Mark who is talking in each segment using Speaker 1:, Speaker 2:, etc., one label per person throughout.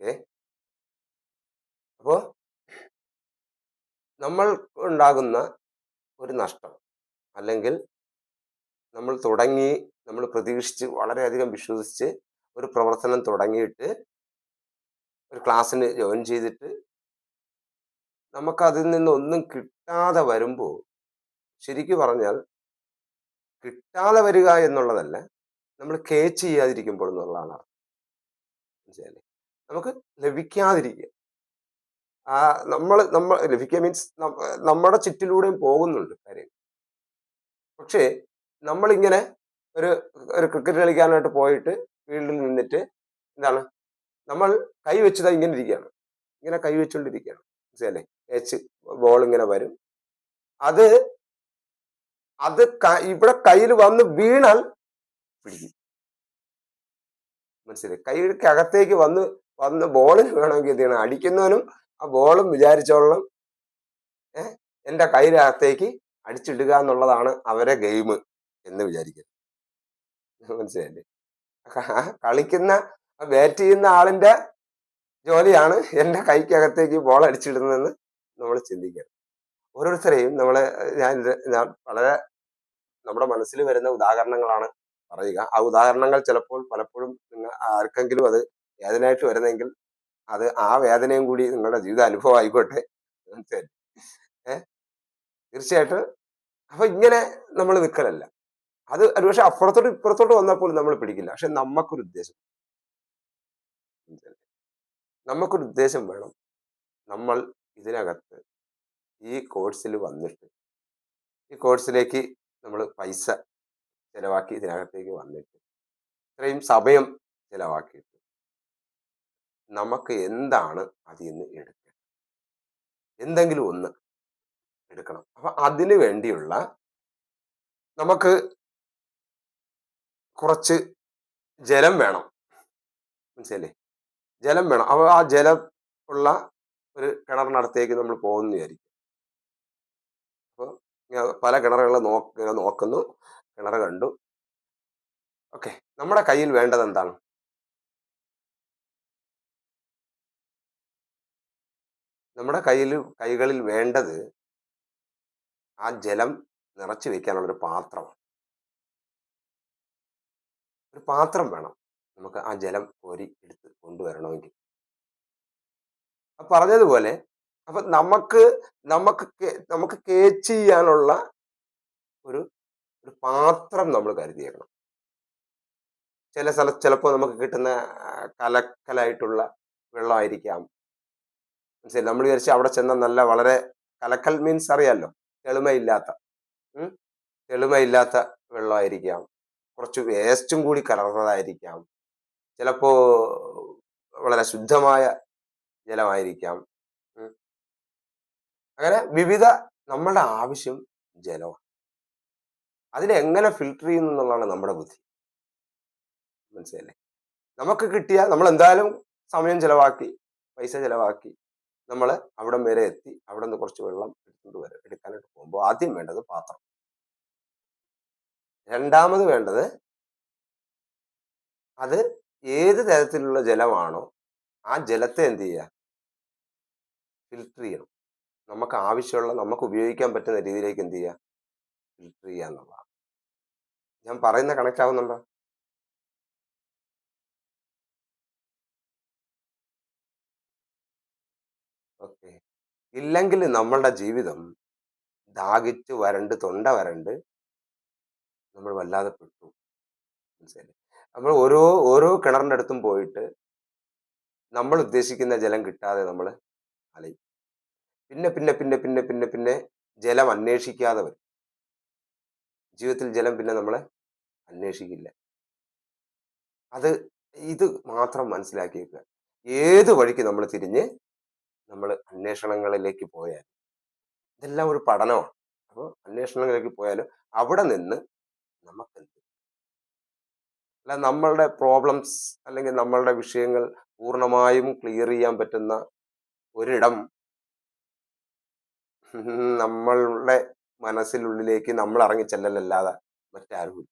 Speaker 1: Okay. അപ്പോൾ നമ്മൾ ഉണ്ടാകുന്ന ഒരു നഷ്ടം, അല്ലെങ്കിൽ നമ്മൾ തുടങ്ങി, നമ്മൾ പ്രതീക്ഷിച്ച് വളരെയധികം വിശ്വസിച്ച് ഒരു പ്രവർത്തനം തുടങ്ങിയിട്ട് ഒരു ക്ലാസ്സിന് ജോയിൻ ചെയ്തിട്ട് നമുക്കതിൽ നിന്നൊന്നും കിട്ടാതെ വരുമ്പോൾ, ശരിക്കു പറഞ്ഞാൽ കിട്ടാതെ വരിക എന്നുള്ളതല്ല, നമ്മൾ കേച്ച് ചെയ്യാതിരിക്കുമ്പോൾ എന്നുള്ളതാണ് അർത്ഥം. മനസ്സിലായില്ലേ? നമുക്ക് ലഭിക്കാതിരിക്കുക. ആ നമ്മൾ ലഭിക്കുക മീൻസ് നമ്മുടെ ചുറ്റിലൂടെയും പോകുന്നുണ്ട് കാര്യം. പക്ഷേ നമ്മളിങ്ങനെ ഒരു ഒരു ക്രിക്കറ്റ് കളിക്കാനായിട്ട് പോയിട്ട് ഫീൽഡിൽ നിന്നിട്ട് എന്താണ്, നമ്മൾ കൈ വെച്ചതാ ഇങ്ങനെ ഇരിക്കുകയാണ്, ഇങ്ങനെ കൈ വെച്ചുകൊണ്ടിരിക്കുകയാണ്. മനസ്സിലല്ലേ? ഏച്ച് ബോൾ ഇങ്ങനെ വരും. അത് അത് ഇവിടെ കയ്യിൽ വന്ന് വീണാൽ പിടിക്കും. മനസ്സിലായി? കൈക്കകത്തേക്ക് വന്ന് വന്ന് ബോളിന് വേണമെങ്കിൽ എന്ത് ചെയ്യണം, അടിക്കുന്നവനും ആ ബോളും വിചാരിച്ചോളണം എന്റെ കൈക്കകത്തേക്ക് അടിച്ചിടുക എന്നുള്ളതാണ് അവരെ ഗെയിം എന്ന് വിചാരിക്കുന്നത്. മനസ്സിലായില്ലേ? കളിക്കുന്ന ബാറ്റ് ചെയ്യുന്ന ആളിന്റെ ജോലിയാണ് എന്റെ കൈക്കകത്തേക്ക് ബോൾ അടിച്ചിടുന്നതെന്ന് നമ്മൾ ചിന്തിക്കണം. ഓരോരുത്തരെയും ഞാൻ വളരെ നമ്മുടെ മനസ്സിൽ വരുന്ന ഉദാഹരണങ്ങളാണ് പറയുക. ആ ഉദാഹരണങ്ങൾ ചിലപ്പോൾ പലപ്പോഴും നിങ്ങൾ ആർക്കെങ്കിലും അത് വേദനയായിട്ട് വരുന്നെങ്കിൽ അത് ആ വേദനയും കൂടി നിങ്ങളുടെ ജീവിത അനുഭവം ആയിക്കോട്ടെ. മനസ്സിലായി? തീർച്ചയായിട്ടും. അപ്പൊ ഇങ്ങനെ നമ്മൾ നിൽക്കലല്ല. അത് ഒരുപക്ഷെ അപ്പുറത്തോട്ട് ഇപ്പുറത്തോട്ട് വന്നപ്പോൾ നമ്മൾ പിടിക്കില്ല. പക്ഷെ നമുക്കൊരു ഉദ്ദേശം, നമുക്കൊരു ഉദ്ദേശം വേണം. നമ്മൾ ഇതിനകത്ത് ഈ കോഴ്സിൽ വന്നിട്ട്, ഈ കോഴ്സിലേക്ക് നമ്മൾ പൈസ ചെലവാക്കി ഇതിനകത്തേക്ക് വന്നിട്ട്, ഇത്രയും സമയം ചെലവാക്കിയിട്ട് നമുക്ക് എന്താണ് അതിൽ നിന്ന് എടുക്കുക, എന്തെങ്കിലും ഒന്ന് എടുക്കണം. അപ്പൊ അതിനു വേണ്ടിയുള്ള നമുക്ക് കുറച്ച് ജലം വേണം. മനസ്സിലല്ലേ? ജലം വേണം. അപ്പൊ ആ ജലം ഉള്ള ഒരു കിണറിനടുത്തേക്ക് നമ്മൾ പോകുന്നു വിചാരിക്കും. അപ്പോൾ പല കിണറുകൾ നോക്കുന്നു, കിണർ കണ്ടു. ഓക്കെ. നമ്മുടെ കയ്യിൽ വേണ്ടത് എന്താണ്? നമ്മുടെ കൈകളിൽ വേണ്ടത് ആ ജലം നിറച്ചു വെക്കാനുള്ള ഒരു പാത്രമാണ്. ഒരു പാത്രം വേണം നമുക്ക് ആ ജലം കോരി എടുത്ത് കൊണ്ടുവരണമെങ്കിൽ. പറഞ്ഞതുപോലെ അപ്പൊ നമുക്ക് നമുക്ക് കേച്ച് ചെയ്യാനുള്ള ഒരു ഒരു പാത്രം നമ്മൾ കരുതിയേക്കണം. ചില സ്ഥലത്ത് ചിലപ്പോൾ നമുക്ക് കിട്ടുന്ന കലക്കലായിട്ടുള്ള വെള്ളമായിരിക്കാം. മനസ്സിലായി? നമ്മൾ വിചാരിച്ച അവിടെ ചെന്ന നല്ല വളരെ കലക്കൽ മീൻസ് അറിയാലോ, തെളിമയില്ലാത്ത തെളിമയില്ലാത്ത വെള്ളമായിരിക്കാം. കുറച്ച് വേസ്റ്റും കൂടി കലർന്നതായിരിക്കാം. ചിലപ്പോ വളരെ ശുദ്ധമായ ജലമായിരിക്കാം. അങ്ങനെ വിവിധ, നമ്മളുടെ ആവശ്യം ജലമാണ്. അതിനെങ്ങനെ ഫിൽട്ടർ ചെയ്യുന്നു എന്നുള്ളതാണ് നമ്മുടെ ബുദ്ധി. മനസ്സിലല്ലേ? നമുക്ക് കിട്ടിയ, നമ്മൾ എന്തായാലും സമയം ചെലവാക്കി, പൈസ ചെലവാക്കി, നമ്മൾ അവിടം വരെ എത്തി. അവിടെ നിന്ന് കുറച്ച് വെള്ളം എടുക്കാനായിട്ട് പോകുമ്പോൾ ആദ്യം വേണ്ടത് പാത്രം. രണ്ടാമത് വേണ്ടത്, അത് ഏത് തരത്തിലുള്ള ജലമാണോ ആ ജലത്തെ എന്ത് ചെയ്യുക, ഫിൽട്ടർ ചെയ്യണം. നമുക്ക് ആവശ്യമുള്ള, നമുക്ക് ഉപയോഗിക്കാൻ പറ്റുന്ന രീതിയിലേക്ക് എന്ത് ചെയ്യുക, ഫിൽട്ടർ ചെയ്യുക എന്നുള്ളതാണ്. ഞാൻ പറയുന്ന കണക്ട് ആവുന്നുണ്ടോ? ഓക്കെ. ഇല്ലെങ്കിൽ നമ്മളുടെ ജീവിതം ദാഹിച്ച് വരണ്ട്, തൊണ്ട വരണ്ട് നമ്മൾ വല്ലാതെ പെട്ടു. മനസ്സിലായി? നമ്മൾ ഓരോ ഓരോ കിണറിൻ്റെ അടുത്തും പോയിട്ട് നമ്മൾ ഉദ്ദേശിക്കുന്ന ജലം കിട്ടാതെ നമ്മൾ അലയും. പിന്നെ പിന്നെ പിന്നെ പിന്നെ പിന്നെ പിന്നെ ജലം അന്വേഷിക്കാതെ വരും. ജീവിതത്തിൽ ജലം പിന്നെ നമ്മളെ അന്വേഷിക്കില്ല. അത് ഇത് മാത്രം മനസ്സിലാക്കിയേക്കുക. ഏത് വഴിക്ക് നമ്മൾ തിരിഞ്ഞ് നമ്മൾ അന്വേഷണങ്ങളിലേക്ക് പോയാൽ, ഇതെല്ലാം ഒരു പഠനമാണ്. അപ്പോൾ അന്വേഷണങ്ങളിലേക്ക് പോയാലും അവിടെ നിന്ന് നമുക്ക്, അല്ല നമ്മളുടെ പ്രോബ്ലംസ് അല്ലെങ്കിൽ നമ്മളുടെ വിഷയങ്ങൾ പൂർണ്ണമായും ക്ലിയർ ചെയ്യാൻ പറ്റുന്ന ഒരിടം നമ്മളുടെ മനസ്സിനുള്ളിലേക്ക് നമ്മൾ ഇറങ്ങി ചെല്ലലല്ലാതെ മറ്റാരുമില്ല.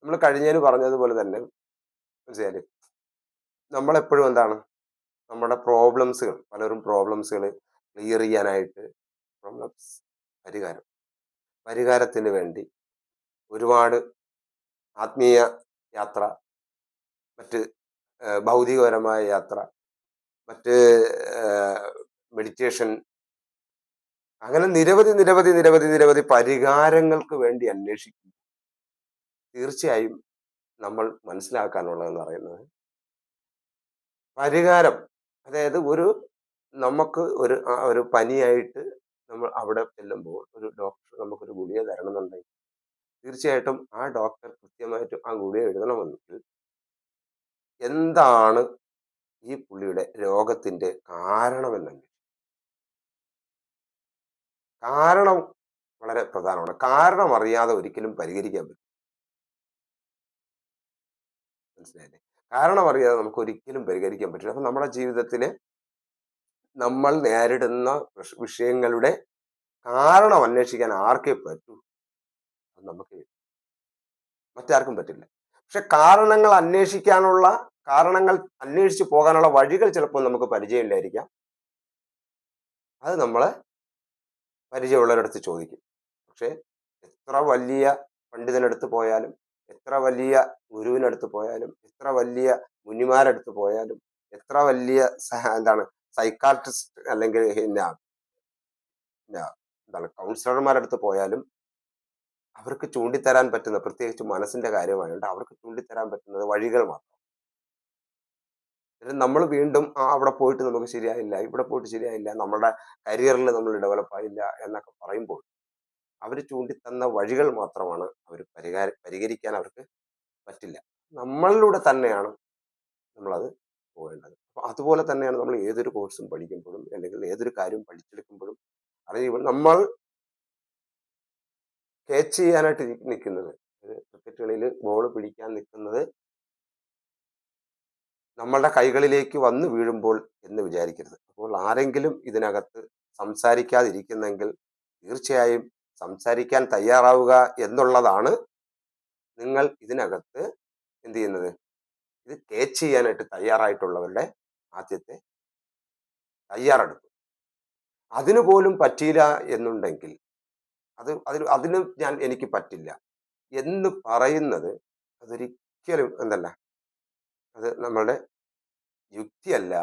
Speaker 1: നമ്മൾ കഴിഞ്ഞതിന് പറഞ്ഞതുപോലെ തന്നെ, മനസ്സിലായി, നമ്മളെപ്പോഴും എന്താണ്, നമ്മുടെ പ്രോബ്ലംസുകൾ, പലരും പ്രോബ്ലംസുകൾ ക്ലിയർ ചെയ്യാനായിട്ട്, പ്രോബ്ലംസ് പരിഹാരം, പരിഹാരത്തിന് വേണ്ടി ഒരുപാട് ആത്മീയ യാത്ര, മറ്റ് ഭൗതികപരമായ യാത്ര, മറ്റ് മെഡിറ്റേഷൻ, അങ്ങനെ നിരവധി നിരവധി നിരവധി നിരവധി പരിഹാരങ്ങൾക്ക് വേണ്ടി അന്വേഷിക്കും. തീർച്ചയായും നമ്മൾ മനസ്സിലാക്കാനുള്ളതെന്ന് പറയുന്നത്, പരിഹാരം, അതായത് നമുക്ക് ഒരു പനിയായിട്ട് നമ്മൾ അവിടെ ചെല്ലുമ്പോൾ ഒരു ഡോക്ടർ നമുക്കൊരു ഗുളിക തരണമെന്നുണ്ടെങ്കിൽ തീർച്ചയായിട്ടും ആ ഡോക്ടർ കൃത്യമായിട്ടും ആ ഗുളിക എഴുതണമെങ്കിൽ എന്താണ് ഈ പുള്ളിയുടെ രോഗത്തിന്റെ കാരണമെന്നല്ല. കാരണം വളരെ പ്രധാനമാണ്. കാരണം അറിയാതെ ഒരിക്കലും പരിഹരിക്കാൻ പറ്റും. മനസ്സിലായില്ലേ? കാരണം അറിയാതെ നമുക്ക് ഒരിക്കലും പരിഹരിക്കാൻ പറ്റില്ല. അപ്പൊ നമ്മുടെ ജീവിതത്തില് നമ്മൾ നേരിടുന്ന വിഷയങ്ങളുടെ കാരണം അന്വേഷിക്കാൻ ആർക്കേ പറ്റൂ? അത് നമുക്ക് മറ്റാർക്കും പറ്റില്ല. പക്ഷെ കാരണങ്ങൾ അന്വേഷിച്ച് പോകാനുള്ള വഴികൾ ചിലപ്പോൾ നമുക്ക് പരിചയമില്ലായിരിക്കാം. അത് നമ്മള് പരിചയമുള്ളവരടുത്ത് ചോദിക്കും. പക്ഷെ എത്ര വലിയ പണ്ഡിതനടുത്ത് പോയാലും, എത്ര വലിയ ഗുരുവിനടുത്ത് പോയാലും, എത്ര വലിയ മുനിമാരടുത്ത് പോയാലും, എത്ര വലിയ എന്താണ് സൈക്കാട്രിസ്റ്റ് അല്ലെങ്കിൽ എന്താണ് കൗൺസിലർമാരടുത്ത് പോയാലും അവർക്ക് ചൂണ്ടിത്തരാൻ പറ്റുന്ന, പ്രത്യേകിച്ച് മനസ്സിന്റെ കാര്യമായതുകൊണ്ട് അവർക്ക് ചൂണ്ടിത്തരാൻ പറ്റുന്നത് വഴികൾ മാത്രം. നമ്മൾ വീണ്ടും അവിടെ പോയിട്ട് നമുക്ക് ശരിയായില്ല, ഇവിടെ പോയിട്ട് ശരിയായില്ല, നമ്മുടെ കരിയറിൽ നമ്മൾ ഡെവലപ്പ് ആയില്ല എന്നൊക്കെ പറയുമ്പോൾ അവർ ചൂണ്ടിത്തന്ന വഴികൾ മാത്രമാണ് പരിഹരിക്കാൻ അവർക്ക് പറ്റില്ല. നമ്മളിലൂടെ തന്നെയാണ് നമ്മളത് പോകേണ്ടത്. അപ്പൊ അതുപോലെ തന്നെയാണ് നമ്മൾ ഏതൊരു കോഴ്സും പഠിക്കുമ്പോഴും അല്ലെങ്കിൽ ഏതൊരു കാര്യം പഠിച്ചെടുക്കുമ്പോഴും അറിയുമ്പോൾ നമ്മൾ ക്യാച്ച് ചെയ്യാനായിട്ട് നിൽക്കുന്നത്, ക്രിക്കറ്റ് കളിയിൽ ബോൾ പിടിക്കാൻ നിൽക്കുന്നത് നമ്മളുടെ കൈകളിലേക്ക് വന്ന് വീഴുമ്പോൾ എന്ന് വിചാരിക്കരുത്. അപ്പോൾ ആരെങ്കിലും ഇതിനകത്ത് സംസാരിക്കാതിരിക്കുന്നെങ്കിൽ തീർച്ചയായും സംസാരിക്കാൻ തയ്യാറാവുക എന്നുള്ളതാണ് നിങ്ങൾ ഇതിനകത്ത് എന്ത് ചെയ്യുന്നത്, ഇത് ക്യാച്ച് ചെയ്യാനായിട്ട് തയ്യാറായിട്ടുള്ളവരുടെ ആദ്യത്തെ തയ്യാറെടുപ്പ്. അതിനു പോലും പറ്റിയില്ല എന്നുണ്ടെങ്കിൽ അതിന് എനിക്ക് പറ്റില്ല എന്ന് പറയുന്നത് അതൊരിക്കലും അത് നമ്മളുടെ യുക്തിയല്ല.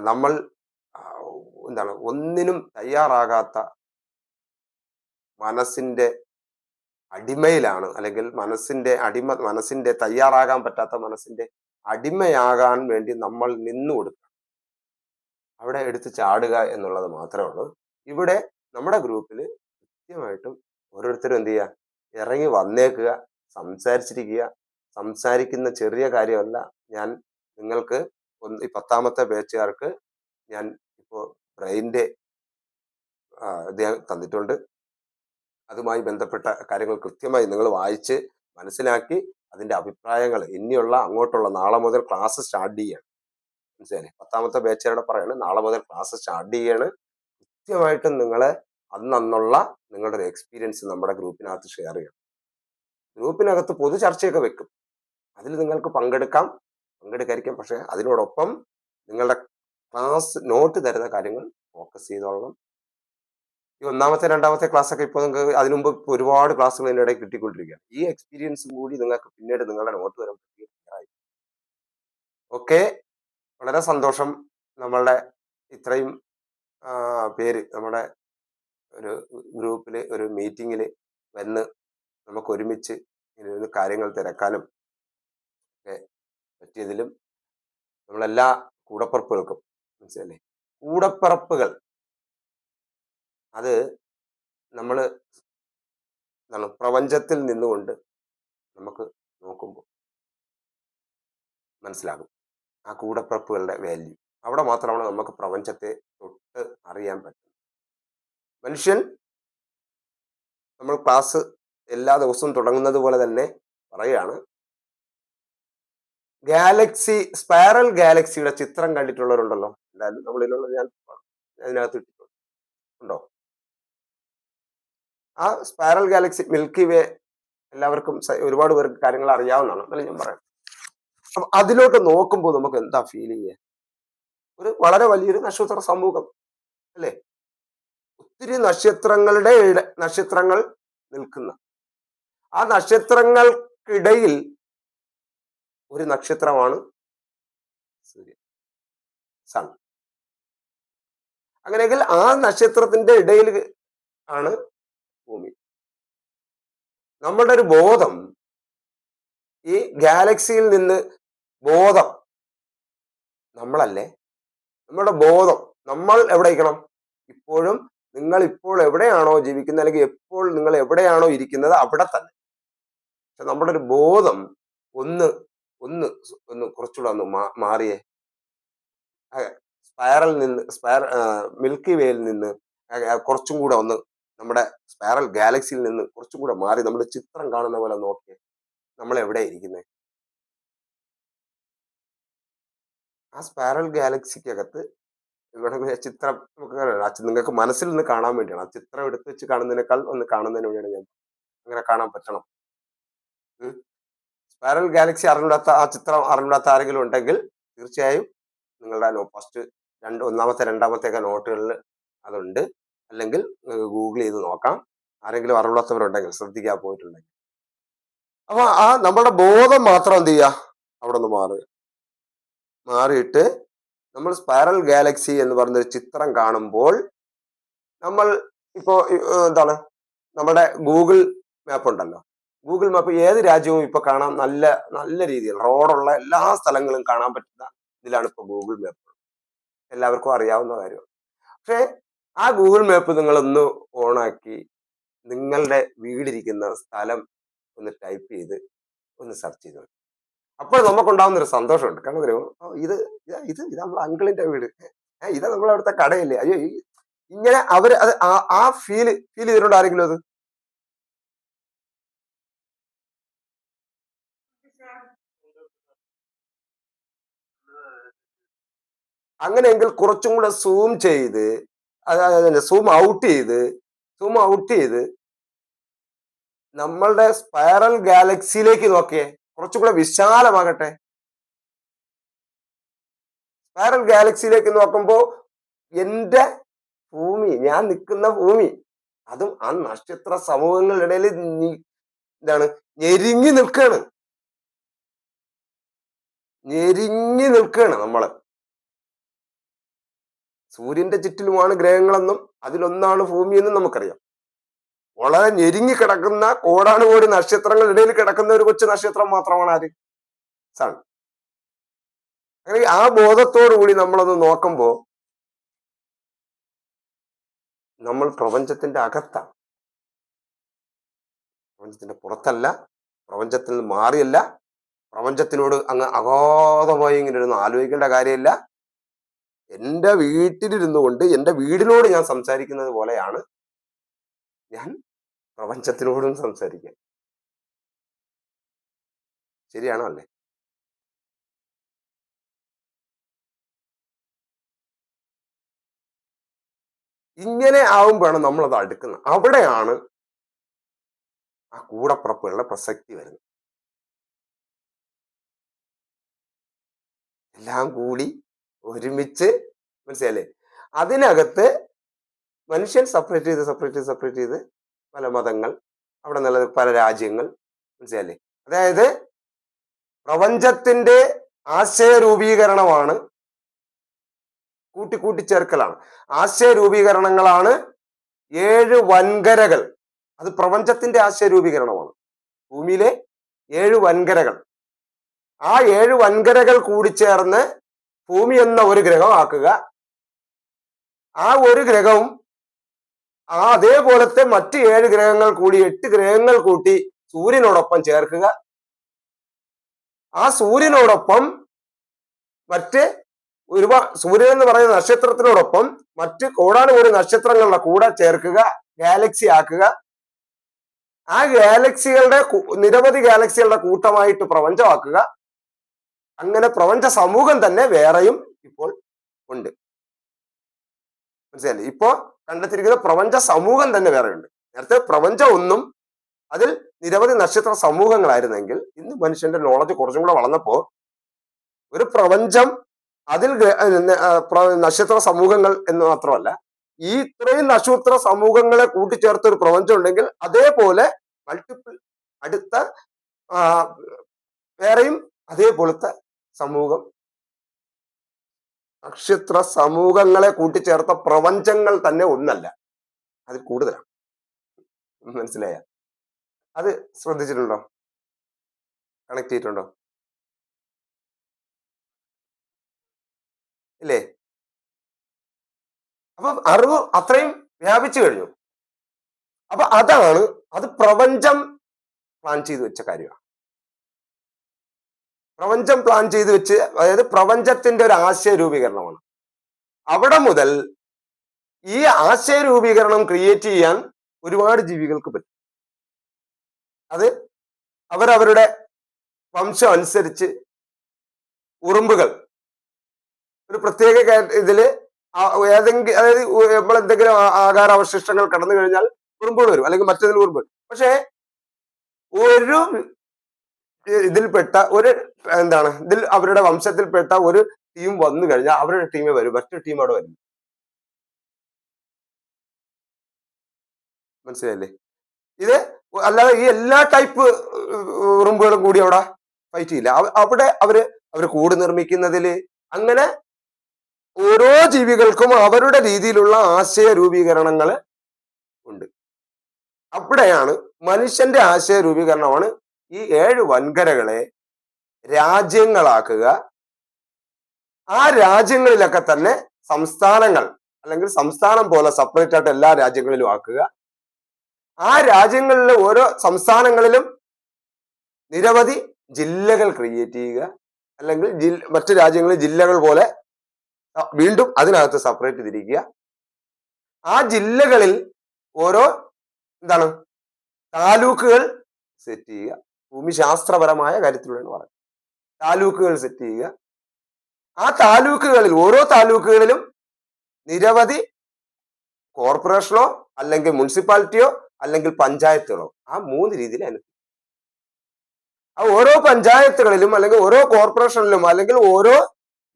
Speaker 1: നമ്മൾ ഒന്നിനും തയ്യാറാകാത്ത മനസ്സിന്റെ അടിമയിലാണ്, അല്ലെങ്കിൽ മനസ്സിന്റെ തയ്യാറാകാൻ പറ്റാത്ത മനസ്സിന്റെ അടിമയാകാൻ വേണ്ടി നമ്മൾ നിന്നു കൊടുക്കുക, അവിടെ എടുത്ത് ചാടുക എന്നുള്ളത് മാത്രമേ ഉള്ളൂ. ഇവിടെ നമ്മുടെ ഗ്രൂപ്പിൽ കൃത്യമായിട്ടും ഓരോരുത്തരും എന്ത് ചെയ്യുക, ഇറങ്ങി വന്നേക്കുക, സംസാരിച്ചിരിക്കുക. സംസാരിക്കുന്ന ചെറിയ കാര്യമല്ല. ഞാൻ നിങ്ങൾക്ക് ഈ 10ാമത്തെ ബാച്ചുകാർക്ക് ഞാൻ ഇപ്പോൾ ബ്രെയിൻ്റെ തന്നിട്ടുണ്ട്. അതുമായി ബന്ധപ്പെട്ട കാര്യങ്ങൾ കൃത്യമായി നിങ്ങൾ വായിച്ച് മനസ്സിലാക്കി അതിന്റെ അഭിപ്രായങ്ങൾ ഇനിയുള്ള അങ്ങോട്ടുള്ള നാളെ മുതൽ ക്ലാസ് സ്റ്റാർട്ട് ചെയ്യാണ്. മനസ്സിലായി? 10ാമത്തെ ബാച്ചുകാരുടെ പറയാണ് നാളെ മുതൽ ക്ലാസ് സ്റ്റാർട്ട് ചെയ്യാണ്. കൃത്യമായിട്ടും നിങ്ങളെ അന്നുള്ള നിങ്ങളുടെ ഒരു എക്സ്പീരിയൻസ് നമ്മുടെ ഗ്രൂപ്പിനകത്ത് ഷെയർ ചെയ്യണം. ഗ്രൂപ്പിനകത്ത് പൊതു ചർച്ചയൊക്കെ വെക്കും, അതിൽ നിങ്ങൾക്ക് പങ്കെടുക്കാതിരിക്കാം. പക്ഷെ അതിനോടൊപ്പം നിങ്ങളുടെ ക്ലാസ് നോട്ട് തരുന്ന കാര്യങ്ങൾ ഫോക്കസ് ചെയ്തോളണം. ഈ 1ാമത്തെ 2ാമത്തെ ക്ലാസ് ഒക്കെ ഇപ്പോൾ നിങ്ങൾക്ക് അതിനുമുമ്പ് ഒരുപാട് ക്ലാസ്സുകൾ ഇതിൻ്റെ ഇടയിൽ കിട്ടിക്കൊണ്ടിരിക്കുകയാണ്. ഈ എക്സ്പീരിയൻസും കൂടി നിങ്ങൾക്ക് പിന്നീട് നിങ്ങളുടെ നോട്ട് തരാൻ പറ്റും. ഓക്കെ, വളരെ സന്തോഷം. നമ്മളുടെ ഇത്രയും പേര് നമ്മുടെ ഒരു ഗ്രൂപ്പിൽ ഒരു മീറ്റിങ്ങിൽ വന്ന് നമുക്ക് ഒരുമിച്ച് ഇരുന്ന് കാര്യങ്ങൾ തിരക്കാനും ഒക്കെ പറ്റിയതിലും നമ്മളെല്ലാ കൂടപ്പിറപ്പുകൾക്കും, മനസ്സിലല്ലേ, കൂടപ്പിറപ്പുകൾ അത് നമ്മൾ പ്രപഞ്ചത്തിൽ നിന്നുകൊണ്ട് നമുക്ക് നോക്കുമ്പോൾ മനസ്സിലാകും ആ കൂടപ്പിറപ്പുകളുടെ വാല്യൂ. അവിടെ മാത്രമാണ് നമുക്ക് പ്രപഞ്ചത്തെ തൊട്ട് അറിയാൻ പറ്റുന്നത്. മനുഷ്യൻ നമ്മൾ ക്ലാസ് എല്ലാ ദിവസവും തുടങ്ങുന്നത് പോലെ തന്നെ പറയുകയാണ്, സ്പൈറൽ ഗാലക്സിയുടെ ചിത്രം കണ്ടിട്ടുള്ളവരുണ്ടല്ലോ? എന്തായാലും നമ്മളിലുള്ള ഞാൻ അതിനകത്ത് ഉണ്ടോ? ആ സ്പൈറൽ ഗാലക്സി, മിൽക്കി വേ എല്ലാവർക്കും ഒരുപാട് പേർക്ക് കാര്യങ്ങൾ അറിയാവുന്നതാണ്, എന്നാലും ഞാൻ പറയാം. അപ്പൊ അതിലോട്ട് നോക്കുമ്പോൾ നമുക്ക് എന്താ ഫീൽ ചെയ്യുക? ഒരു വളരെ വലിയൊരു നക്ഷത്ര സമൂഹം അല്ലേ? ഒത്തിരി നക്ഷത്രങ്ങൾ നിൽക്കുന്ന ആ നക്ഷത്രങ്ങൾക്കിടയിൽ ഒരു നക്ഷത്രമാണ് സൂര്യൻ, സൺ. അങ്ങനെയെങ്കിൽ ആ നക്ഷത്രത്തിന്റെ ഇടയിൽ ആണ് ഭൂമി. നമ്മളുടെ ഒരു ബോധം ഈ ഗാലക്സിയിൽ നിന്ന് ബോധം നമ്മളല്ലേ, നമ്മുടെ ബോധം നമ്മൾ എവിടെ ഇരിക്കണം? ഇപ്പോഴും നിങ്ങൾ ഇപ്പോൾ എവിടെയാണോ ജീവിക്കുന്നത്, അല്ലെങ്കിൽ എപ്പോൾ നിങ്ങൾ എവിടെയാണോ ഇരിക്കുന്നത് അവിടെ തന്നെ. പക്ഷെ നമ്മുടെ ഒരു ബോധം ഒന്ന് ഒന്ന് ഒന്ന് കുറച്ചുകൂടെ ഒന്ന് മാറിയേ. മിൽക്കി വേയിൽ നിന്ന് കുറച്ചും കൂടെ ഒന്ന് നമ്മുടെ സ്പൈറൽ ഗാലക്സിയിൽ നിന്ന് കുറച്ചും കൂടെ മാറി നമ്മുടെ ചിത്രം കാണുന്ന പോലെ നോക്കിയേ, നമ്മൾ എവിടെ ഇരിക്കുന്നത്? ആ സ്പൈറൽ ഗാലക്സിക്കകത്ത് ഇവിടെ ചിത്രം നിങ്ങൾക്ക് മനസ്സിൽ നിന്ന് കാണാൻ വേണ്ടിയാണ്. ആ ചിത്രം എടുത്ത് വെച്ച് കാണുന്നതിനേക്കാൾ ഒന്ന് കാണുന്നതിന് വേണ്ടിയാണ് ഞാൻ അങ്ങനെ കാണാൻ പറ്റണം. സ്പൈറൽ ഗാലക്സി അറിഞ്ഞൂടാത്ത, ആ ചിത്രം അറിഞ്ഞൂടാത്ത ആരെങ്കിലും ഉണ്ടെങ്കിൽ തീർച്ചയായും നിങ്ങളുടെ ഫസ്റ്റ് ഒന്നാമത്തെ രണ്ടാമത്തെയൊക്കെ നോട്ടുകളിൽ അതുണ്ട്, അല്ലെങ്കിൽ ഗൂഗിൾ ചെയ്ത് നോക്കാം. ആരെങ്കിലും അറിവില്ലാത്തവരുണ്ടെങ്കിൽ ശ്രദ്ധിക്കാൻ പോയിട്ടുണ്ടെങ്കിൽ. അപ്പൊ ആ നമ്മുടെ ബോധം മാത്രം എന്ത് ചെയ്യുക, അവിടെ നിന്ന് മാറിയിട്ട് നമ്മൾ സ്പൈറൽ ഗാലക്സി എന്ന് പറഞ്ഞൊരു ചിത്രം കാണുമ്പോൾ നമ്മൾ ഇപ്പോ എന്താണ് നമ്മുടെ ഗൂഗിൾ മാപ്പ് ഉണ്ടല്ലോ, ഗൂഗിൾ മാപ്പ് ഏത് രാജ്യവും ഇപ്പൊ കാണാൻ നല്ല നല്ല രീതിയിൽ റോഡുള്ള എല്ലാ സ്ഥലങ്ങളും കാണാൻ പറ്റുന്ന ഇതിലാണ് ഇപ്പൊ ഗൂഗിൾ മാപ്പ്. എല്ലാവർക്കും അറിയാവുന്ന കാര്യമാണ്. പക്ഷെ ആ ഗൂഗിൾ മാപ്പ് നിങ്ങളൊന്ന് ഓണാക്കി നിങ്ങളുടെ വീടിരിക്കുന്ന സ്ഥലം ഒന്ന് ടൈപ്പ് ചെയ്ത് ഒന്ന് സെർച്ച് ചെയ്ത് നോക്കി. അപ്പോൾ നമുക്കുണ്ടാവുന്ന ഒരു സന്തോഷമുണ്ട്. കാരണം ഇത് ഇത് ഇത് നമ്മളെ അങ്കിളിന്റെ വീട്, ഇത് നമ്മളവിടുത്തെ കടയല്ലേ, അയ്യോ ഇങ്ങനെ അവര് അത് ആ ഫീൽ ചെയ്തിട്ടുണ്ട് ആരെങ്കിലും? അത് അങ്ങനെയെങ്കിൽ കുറച്ചും കൂടെ സൂം ചെയ്ത്, അതായത് സൂം ഔട്ട് ചെയ്ത് നമ്മളുടെ സ്പൈറൽ ഗാലക്സിയിലേക്ക് നോക്കിയേ, കുറച്ചും കൂടെ വിശാലമാകട്ടെ. സ്പൈറൽ ഗാലക്സിയിലേക്ക് നോക്കുമ്പോ എന്റെ ഭൂമി, ഞാൻ നിൽക്കുന്ന ഭൂമി, അതും ആ നക്ഷത്ര സമൂഹങ്ങളുടെ ഇടയിൽ എന്താണ് ഞെരിങ്ങി നിൽക്കുകയാണ് നമ്മള്. സൂര്യന്റെ ചുറ്റിലുമാണ് ഗ്രഹങ്ങളെന്നും അതിലൊന്നാണ് ഭൂമി എന്നും നമുക്കറിയാം. വളരെ ഞെരുങ്ങി കിടക്കുന്ന കോടാനുകോടി നക്ഷത്രങ്ങളുടെ ഇടയിൽ കിടക്കുന്ന ഒരു കൊച്ചു നക്ഷത്രം മാത്രമാണ് ആര്? സൺ. അങ്ങനെ ആ ബോധത്തോടു കൂടി നമ്മളൊന്ന് നോക്കുമ്പോ നമ്മൾ പ്രപഞ്ചത്തിന്റെ അകത്താണ്, പ്രപഞ്ചത്തിന്റെ പുറത്തല്ല, പ്രപഞ്ചത്തിൽ നിന്ന് മാറിയല്ല. പ്രപഞ്ചത്തിനോട് അങ്ങ് അഗാധമായി ഇങ്ങനെ ഇരുന്ന് ആലോചിക്കേണ്ട കാര്യമില്ല. എൻ്റെ വീട്ടിലിരുന്നു കൊണ്ട് എൻ്റെ വീടിനോട് ഞാൻ സംസാരിക്കുന്നത് പോലെയാണ് ഞാൻ പ്രപഞ്ചത്തിനോടും സംസാരിക്കുക. ശരിയാണോ അല്ലേ? ഇങ്ങനെ ആവുമ്പോഴാണ് നമ്മളത് അടുക്കുന്നത്. അവിടെയാണ് ആ കൂടപ്പുറപ്പുകളുടെ പ്രസക്തി വരുന്നത്. എല്ലാം കൂടി ഒരുമിച്ച്, മനസ്സിലല്ലേ? അതിനകത്ത് മനുഷ്യൻ സെപ്പറേറ്റ് ചെയ്ത് പല മതങ്ങൾ അവിടെ നിലനിൽ, പല രാജ്യങ്ങൾ, മനസ്സിലല്ലേ? അതായത് പ്രപഞ്ചത്തിന്റെ ആശയ രൂപീകരണമാണ്, കൂട്ടിച്ചേർക്കലാണ്, ആശയ രൂപീകരണങ്ങളാണ് 7 വൻകരകൾ. അത് പ്രപഞ്ചത്തിന്റെ ആശയ രൂപീകരണമാണ്. ഭൂമിയിലെ 7 വൻകരകൾ, ആ 7 വൻകരകൾ കൂടിച്ചേർന്ന് ഭൂമി എന്ന ഒരു ഗ്രഹം ആക്കുക. ആ ഒരു ഗ്രഹവും അതേപോലത്തെ മറ്റ് 7 ഗ്രഹങ്ങൾ കൂടി 8 ഗ്രഹങ്ങൾ കൂട്ടി സൂര്യനോടൊപ്പം ചേർക്കുക. ആ സൂര്യനോടൊപ്പം മറ്റ് സൂര്യൻ എന്ന് പറയുന്ന നക്ഷത്രത്തിനോടൊപ്പം മറ്റ് കോടാനുകോടി നക്ഷത്രങ്ങളുടെ കൂടെ ചേർക്കുക, ഗാലക്സി ആക്കുക. ആ ഗാലക്സികളുടെ നിരവധി ഗാലക്സികളുടെ കൂട്ടമായിട്ട് പ്രപഞ്ചമാക്കുക. അങ്ങനെ പ്രപഞ്ച സമൂഹം തന്നെ വേറെയും ഇപ്പോൾ ഉണ്ട്, മനസ്സിലല്ലേ? ഇപ്പോ കണ്ടെത്തിയിരിക്കുന്ന പ്രപഞ്ച സമൂഹം തന്നെ വേറെയുണ്ട്. നേരത്തെ പ്രപഞ്ചം ഒന്നും അതിൽ നിരവധി നക്ഷത്ര സമൂഹങ്ങളായിരുന്നെങ്കിൽ ഇന്ന് മനുഷ്യന്റെ നോളജ് കുറച്ചും കൂടെ വളർന്നപ്പോ ഒരു പ്രപഞ്ചം അതിൽ നക്ഷത്ര സമൂഹങ്ങൾ എന്ന് മാത്രമല്ല, ഈ ഇത്രയും നക്ഷത്ര സമൂഹങ്ങളെ കൂട്ടിച്ചേർത്ത ഒരു പ്രപഞ്ചം ഉണ്ടെങ്കിൽ അതേപോലെ മൾട്ടിപ്പിൾ അടുത്ത ആ, വേറെയും അതേപോലത്തെ സമൂഹം, നക്ഷത്ര സമൂഹങ്ങളെ കൂട്ടിച്ചേർത്ത പ്രപഞ്ചങ്ങൾ തന്നെ ഒന്നല്ല, അതിൽ കൂടുതലാണ്. മനസ്സിലായ? അത് ശ്രദ്ധിച്ചിട്ടുണ്ടോ? കണക്ട് ചെയ്തിട്ടുണ്ടോ? ഇല്ലേ? അപ്പൊ അറിവ് അത്രയും വ്യാപിച്ചു കഴിഞ്ഞു. അപ്പൊ അതാണ്, അത് പ്രപഞ്ചം പ്ലാൻ ചെയ്ത് വെച്ച കാര്യമാണ്. പ്രപഞ്ചം പ്ലാൻ ചെയ്ത് വെച്ച്, അതായത് പ്രപഞ്ചത്തിന്റെ ഒരു ആശയ രൂപീകരണമാണ്. അവിടെ മുതൽ ഈ ആശയ രൂപീകരണം ക്രിയേറ്റ് ചെയ്യാൻ ഒരുപാട് ജീവികൾക്ക് പറ്റും. അത് അവരവരുടെ വംശം അനുസരിച്ച് ഉറുമ്പുകൾ ഒരു പ്രത്യേക ഇതില് ഏതെങ്കിലും, അതായത് നമ്മൾ എന്തെങ്കിലും ആകാരാവശിഷ്ടങ്ങൾ കടന്നു കഴിഞ്ഞാൽ ഉറുമ്പുകൾ വരും, അല്ലെങ്കിൽ മറ്റേതിൽ ഉറുമ്പ്. പക്ഷേ ഒരു ഇതിൽപ്പെട്ട ഒരു ഇതിൽ അവരുടെ വംശത്തിൽപ്പെട്ട ഒരു ടീം വന്നു കഴിഞ്ഞാൽ അവരുടെ ടീമേ വരും, മറ്റൊരു ടീം അവിടെ വരും. മനസ്സിലായില്ലേ? ഇത് അല്ലാതെ ഈ എല്ലാ ടൈപ്പ് ഉറുമ്പുകളും കൂടി അവിടെ ഫൈറ്റ് ചെയ്യില്ല. അവിടെ അവര് കൂട് നിർമ്മിക്കുന്നതില് അങ്ങനെ ഓരോ ജീവികൾക്കും അവരുടെ രീതിയിലുള്ള ആശയ രൂപീകരണങ്ങൾ ഉണ്ട്. അവിടെയാണ് മനുഷ്യന്റെ ആശയ രൂപീകരണമാണ് ഈ 7 വൻകരകളെ രാജ്യങ്ങളാക്കുക. ആ രാജ്യങ്ങളിലൊക്കെ തന്നെ സംസ്ഥാനങ്ങൾ, അല്ലെങ്കിൽ സംസ്ഥാനം പോലെ സെപ്പറേറ്റ് ആയിട്ട് എല്ലാ രാജ്യങ്ങളിലും ആക്കുക. ആ രാജ്യങ്ങളിലെ ഓരോ സംസ്ഥാനങ്ങളിലും നിരവധി ജില്ലകൾ ക്രിയേറ്റ് ചെയ്യുക, അല്ലെങ്കിൽ മറ്റു രാജ്യങ്ങളിൽ ജില്ലകൾ പോലെ വീണ്ടും അതിനകത്ത് സെപ്പറേറ്റ് തിരിക്കുക. ആ ജില്ലകളിൽ ഓരോ താലൂക്കുകൾ സെറ്റ് ചെയ്യുക. ഭൂമിശാസ്ത്രപരമായ കാര്യത്തിലൂടെയാണ് പറയുന്നത്. താലൂക്കുകൾ സെറ്റ് ചെയ്യുക. ആ താലൂക്കുകളിൽ, ഓരോ താലൂക്കുകളിലും നിരവധി കോർപ്പറേഷനോ അല്ലെങ്കിൽ മുനിസിപ്പാലിറ്റിയോ അല്ലെങ്കിൽ പഞ്ചായത്തുകളോ, ആ 3 രീതിയിൽ അനുസരിച്ച് ആ ഓരോ പഞ്ചായത്തുകളിലും അല്ലെങ്കിൽ ഓരോ കോർപ്പറേഷനിലും അല്ലെങ്കിൽ ഓരോ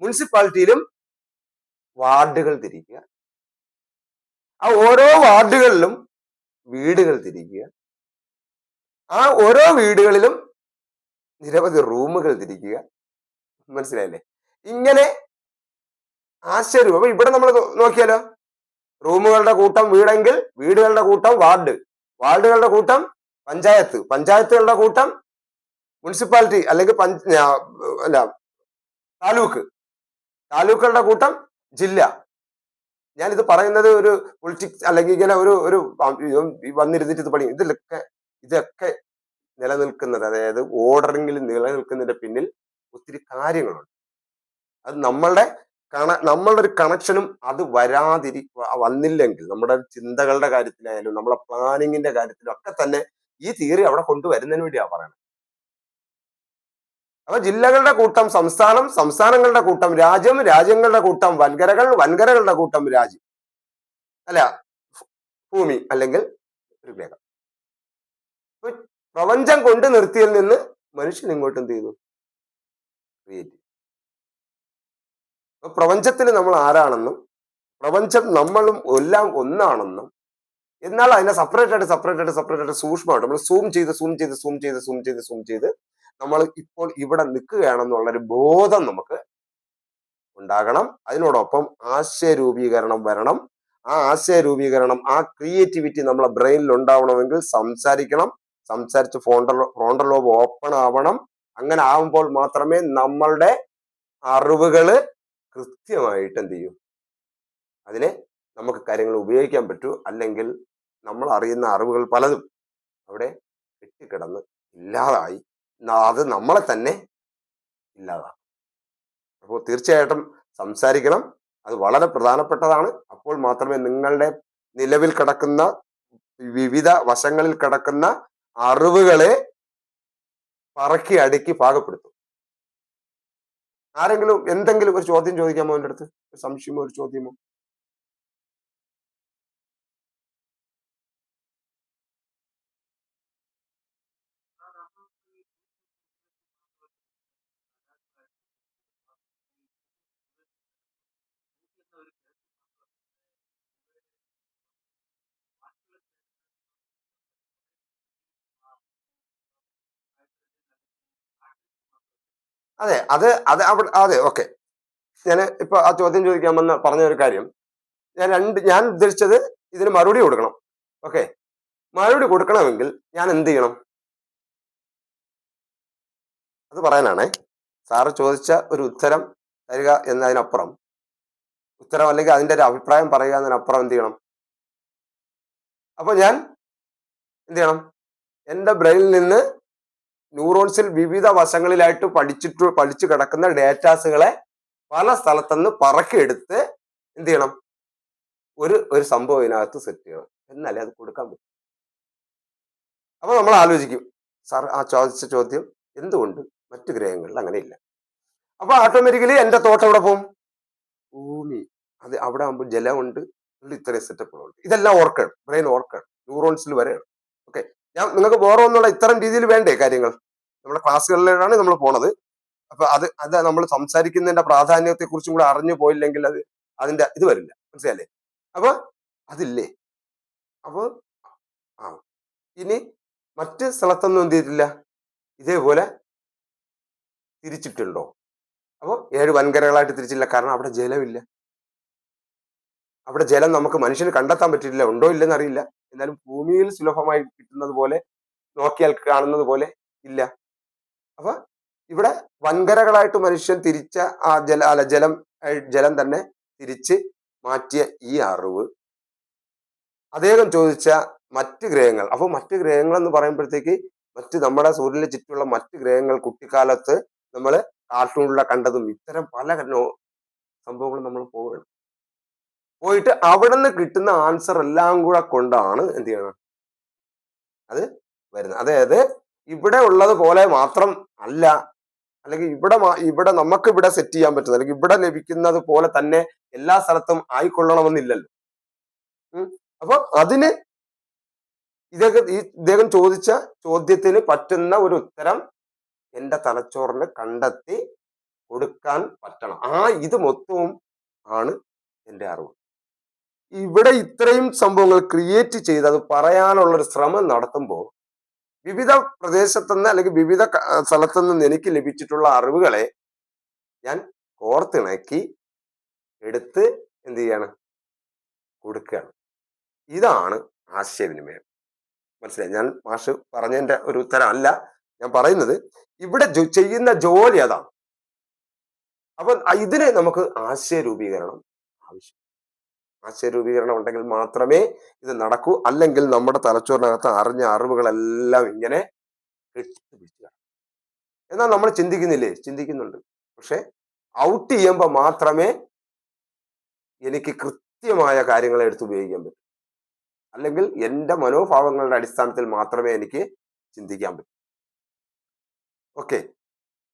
Speaker 1: മുനിസിപ്പാലിറ്റിയിലും വാർഡുകൾ തിരിക്കുക. ആ ഓരോ വാർഡുകളിലും വീടുകൾ തിരിക്കുക. ആ ഓരോ വീടുകളിലും നിരവധി റൂമുകൾ തിരിക്കുക. മനസ്സിലായില്ലേ? ഇങ്ങനെ ആശ്ചര്യം. അപ്പൊ ഇവിടെ നമ്മൾ നോക്കിയാലോ, റൂമുകളുടെ കൂട്ടം വീടെങ്കിൽ വീടുകളുടെ കൂട്ടം വാർഡ്, വാർഡുകളുടെ കൂട്ടം പഞ്ചായത്ത്, പഞ്ചായത്തുകളുടെ കൂട്ടം മുനിസിപ്പാലിറ്റി അല്ലെങ്കിൽ താലൂക്ക്, താലൂക്കുകളുടെ കൂട്ടം ജില്ല. ഞാനിത് പറയുന്നത് ഒരു പൊളിറ്റിക്സ് അല്ലെങ്കിൽ ഇങ്ങനെ ഒരു ഒരു വന്നിരുന്നിട്ട് ഇത് പഠിക്കും, ഇതൊക്കെ നിലനിൽക്കുന്നത്, അതായത് ഓർഡറിംഗിൽ നിലനിൽക്കുന്നതിന്റെ പിന്നിൽ ഒത്തിരി കാര്യങ്ങളുണ്ട്. അത് നമ്മളുടെ ഒരു കണക്ഷനും അത് വന്നില്ലെങ്കിൽ, നമ്മുടെ ചിന്തകളുടെ കാര്യത്തിലായാലും നമ്മളെ പ്ലാനിങ്ങിന്റെ കാര്യത്തിലും ഒക്കെ തന്നെ ഈ തിയറി അവിടെ കൊണ്ടുവരുന്നതിന് വേണ്ടിയാ പറയുന്നത്. അപ്പൊ ജില്ലകളുടെ കൂട്ടം സംസ്ഥാനം, സംസ്ഥാനങ്ങളുടെ കൂട്ടം രാജ്യം, രാജ്യങ്ങളുടെ കൂട്ടം വൻകരകൾ, വൻകരകളുടെ കൂട്ടം രാജ്യം, അല്ല ഭൂമി അല്ലെങ്കിൽ ഒരു ഗ്രഹം. പ്രപഞ്ചം കൊണ്ട് നിർത്തിയതിൽ നിന്ന് മനുഷ്യൻ ഇങ്ങോട്ട് എന്ത് ചെയ്തു? ക്രിയേറ്റ്. പ്രപഞ്ചത്തിൽ നമ്മൾ ആരാണെന്നും പ്രപഞ്ചം നമ്മളും എല്ലാം ഒന്നാണെന്നും, എന്നാൽ അതിനെ സെപ്പറേറ്റ് ആയിട്ട് സൂക്ഷ്മമായിട്ട് നമ്മൾ സൂം ചെയ്ത് നമ്മൾ ഇപ്പോൾ ഇവിടെ നിൽക്കുകയാണെന്നുള്ളൊരു ബോധം നമുക്ക് ഉണ്ടാകണം. അതിനോടൊപ്പം ആശയ രൂപീകരണം വരണം. ആ ആശയ രൂപീകരണം, ആ ക്രിയേറ്റിവിറ്റി നമ്മളെ ബ്രെയിനിൽ ഉണ്ടാവണമെങ്കിൽ സംസാരിക്കണം. സംസാരിച്ച് ഫ്രോണ്ടൽ ലോബ് ഓപ്പൺ ആവണം. അങ്ങനെ ആവുമ്പോൾ മാത്രമേ നമ്മളുടെ അറിവുകള് കൃത്യമായിട്ട് എന്ത് ചെയ്യും, അതിനെ നമുക്ക് കാര്യങ്ങൾ ഉപയോഗിക്കാൻ പറ്റൂ. അല്ലെങ്കിൽ നമ്മൾ അറിയുന്ന അറിവുകൾ പലതും അവിടെ കെട്ടിക്കിടന്ന് ഇല്ലാതായി, അത് നമ്മളെ തന്നെ ഇല്ലാതാക്കും. അപ്പോൾ തീർച്ചയായിട്ടും സംസാരിക്കണം. അത് വളരെ പ്രധാനപ്പെട്ടതാണ്. അപ്പോൾ മാത്രമേ നിങ്ങളുടെ നിലവിൽ കിടക്കുന്ന വിവിധ വശങ്ങളിൽ കിടക്കുന്ന അറിവുകളെ പറക്കി അടുക്കി പാകപ്പെടുത്തും. ആരെങ്കിലും എന്തെങ്കിലും ഒരു ചോദ്യം ചോദിക്കാമോ എൻ്റെ അടുത്ത്? ഒരു സംശയമോ ഒരു ചോദ്യമോ? അതെ, അത് അവിടെ അതെ, ഓക്കെ. ഞാൻ ഇപ്പൊ ആ ചോദ്യം ചോദിക്കാൻ വന്ന പറഞ്ഞ ഒരു കാര്യം, ഞാൻ ഉദ്ദേശിച്ചത് ഇതിന് മറുപടി കൊടുക്കണം. ഓക്കെ. മറുപടി കൊടുക്കണമെങ്കിൽ ഞാൻ എന്ത് ചെയ്യണം? അത് പറയാനാണേ. സാറ് ചോദിച്ച ഒരു ഉത്തരം തരിക എന്നതിനപ്പുറം, ഉത്തരം അല്ലെങ്കിൽ അതിന്റെ ഒരു അഭിപ്രായം പറയുക എന്നതിനപ്പുറം എന്ത് ചെയ്യണം? അപ്പൊ ഞാൻ എന്ത് ചെയ്യണം? എന്റെ ബ്രെയിനിൽ നിന്ന് ന്യൂറോൺസിൽ വിവിധ വശങ്ങളിലായിട്ട് പഠിച്ചു കിടക്കുന്ന ഡേറ്റാസുകളെ പല സ്ഥലത്തുനിന്ന് പറക്കിയെടുത്ത് എന്ത് ചെയ്യണം? ഒരു സംഭവം ഇതിനകത്ത് സെറ്റ് ചെയ്യണം. എന്നാലേ അത് കൊടുക്കാൻ പറ്റും. അപ്പൊ നമ്മൾ ആലോചിക്കും, സാർ ആ ചോദിച്ച ചോദ്യം എന്തുകൊണ്ട് മറ്റു ഗ്രഹങ്ങളിൽ അങ്ങനെയില്ല? അപ്പൊ ഓട്ടോമാറ്റിക്കലി എന്റെ തോട്ട് എവിടെ പോകും? ഭൂമി. അത് അവിടെ ആകുമ്പോൾ ജലമുണ്ട്, ഇത്രയും സെറ്റപ്പുകളുണ്ട്. ഇതെല്ലാം ഓർക്കണം, ബ്രെയിൻ ഓർക്കണം, ന്യൂറോൺസിൽ വരെയാണ്. ഓക്കെ. ഞാൻ നിങ്ങൾക്ക് ബോറോ എന്നുള്ള ഇത്തരം രീതിയിൽ വേണ്ടേ കാര്യങ്ങൾ? നമ്മുടെ ക്ലാസ്സുകളിലാണ് നമ്മൾ പോണത്. അപ്പൊ അത് നമ്മൾ സംസാരിക്കുന്നതിന്റെ പ്രാധാന്യത്തെ കുറിച്ചും കൂടെ അറിഞ്ഞു പോയില്ലെങ്കിൽ അത് അതിന്റെ ഇത് വരില്ല. മനസ്സിലല്ലേ? അപ്പൊ അതില്ലേ? അപ്പൊ ആ ഇനി മറ്റ് സ്ഥലത്തൊന്നും എന്ത് ചെയ്തിട്ടില്ല ഇതേപോലെ തിരിച്ചിട്ടുണ്ടോ? അപ്പോൾ 7 വൻകരകളായിട്ട് തിരിച്ചില്ല. കാരണം അവിടെ ജലമില്ല. അവിടെ ജലം നമുക്ക് മനുഷ്യന് കണ്ടെത്താൻ പറ്റിയിട്ടില്ല. ഉണ്ടോ ഇല്ലെന്ന് അറിയില്ല. എന്നാലും ഭൂമിയിൽ സുലഭമായി കിട്ടുന്നത് പോലെ, നോക്കിയാൽ കാണുന്നത് പോലെ ഇല്ല. അപ്പൊ ഇവിടെ വൻകരകളായിട്ട് മനുഷ്യൻ തിരിച്ച ആ ജലം തന്നെ തിരിച്ച് മാറ്റിയ ഈ അറിവ് അദ്ദേഹം ചോദിച്ച മറ്റ് ഗ്രഹങ്ങൾ. അപ്പൊ മറ്റ് ഗ്രഹങ്ങൾ എന്ന് പറയുമ്പോഴത്തേക്ക് നമ്മുടെ സൂര്യന് ചുറ്റുമുള്ള മറ്റ് ഗ്രഹങ്ങൾ കുട്ടിക്കാലത്ത് നമ്മൾ കാർട്ടൂണിലെ കണ്ടതും ഇത്തരം പല സംഭവങ്ങളും നമ്മൾ പോവുകയാണ്. പോയിട്ട് അവിടെ നിന്ന് കിട്ടുന്ന ആൻസർ എല്ലാം കൂടെ കൊണ്ടാണ് എന്ത് ചെയ്യണം അത് വരുന്നത്. അതായത് ഇവിടെ ഉള്ളത് പോലെ മാത്രം അല്ല, അല്ലെങ്കിൽ ഇവിടെ നമുക്ക് ഇവിടെ സെറ്റ് ചെയ്യാൻ പറ്റുന്നത്, അല്ലെങ്കിൽ ഇവിടെ ലഭിക്കുന്നത് പോലെ തന്നെ എല്ലാ സ്ഥലത്തും ആയിക്കൊള്ളണമെന്നില്ലല്ലോ. അപ്പൊ അതിന് ഇദ്ദേഹം ചോദിച്ച ചോദ്യത്തിന് പറ്റുന്ന ഒരു ഉത്തരം എന്റെ തലച്ചോറിന് കണ്ടെത്തി കൊടുക്കാൻ പറ്റണം. ഇത് മൊത്തവും ആണ് എന്റെ അറിവ്. ഇവിടെ ഇത്രയും സംഭവങ്ങൾ ക്രിയേറ്റ് ചെയ്ത് അത് പറയാനുള്ള ഒരു ശ്രമം നടത്തുമ്പോൾ വിവിധ പ്രദേശത്തുനിന്ന് അല്ലെങ്കിൽ വിവിധ സ്ഥലത്തുനിന്ന് എനിക്ക് ലഭിച്ചിട്ടുള്ള അറിവുകളെ ഞാൻ കോർത്തിണക്കി എടുത്ത് എന്ത് ചെയ്യാണ് കൊടുക്കുകയാണ്. ഇതാണ് ആശയവിനിമയം. മനസ്സിലായി? ഞാൻ മാഷ് പറഞ്ഞതിന്റെ ഒരു ഉത്തരം അല്ല ഞാൻ പറയുന്നത്. ഇവിടെ ചെയ്യുന്ന ജോലി അതാണ്. അപ്പൊ ഇതിന് നമുക്ക് ആശയ രൂപീകരണം ആവശ്യം. ആശയ രൂപീകരണം ഉണ്ടെങ്കിൽ മാത്രമേ ഇത് നടക്കൂ. അല്ലെങ്കിൽ നമ്മുടെ തലച്ചോറിനകത്ത് അറിഞ്ഞ അറിവുകളെല്ലാം ഇങ്ങനെ കെട്ടിപ്പിടിക്കുക. എന്നാൽ നമ്മൾ ചിന്തിക്കുന്നില്ലേ? ചിന്തിക്കുന്നുണ്ട്. പക്ഷെ ഔട്ട് ചെയ്യുമ്പോൾ മാത്രമേ എനിക്ക് കൃത്യമായ കാര്യങ്ങളെ എടുത്ത് ഉപയോഗിക്കാൻ പറ്റൂ. അല്ലെങ്കിൽ എൻ്റെ മനോഭാവങ്ങളുടെ അടിസ്ഥാനത്തിൽ മാത്രമേ എനിക്ക് ചിന്തിക്കാൻ പറ്റൂ. ഓക്കെ.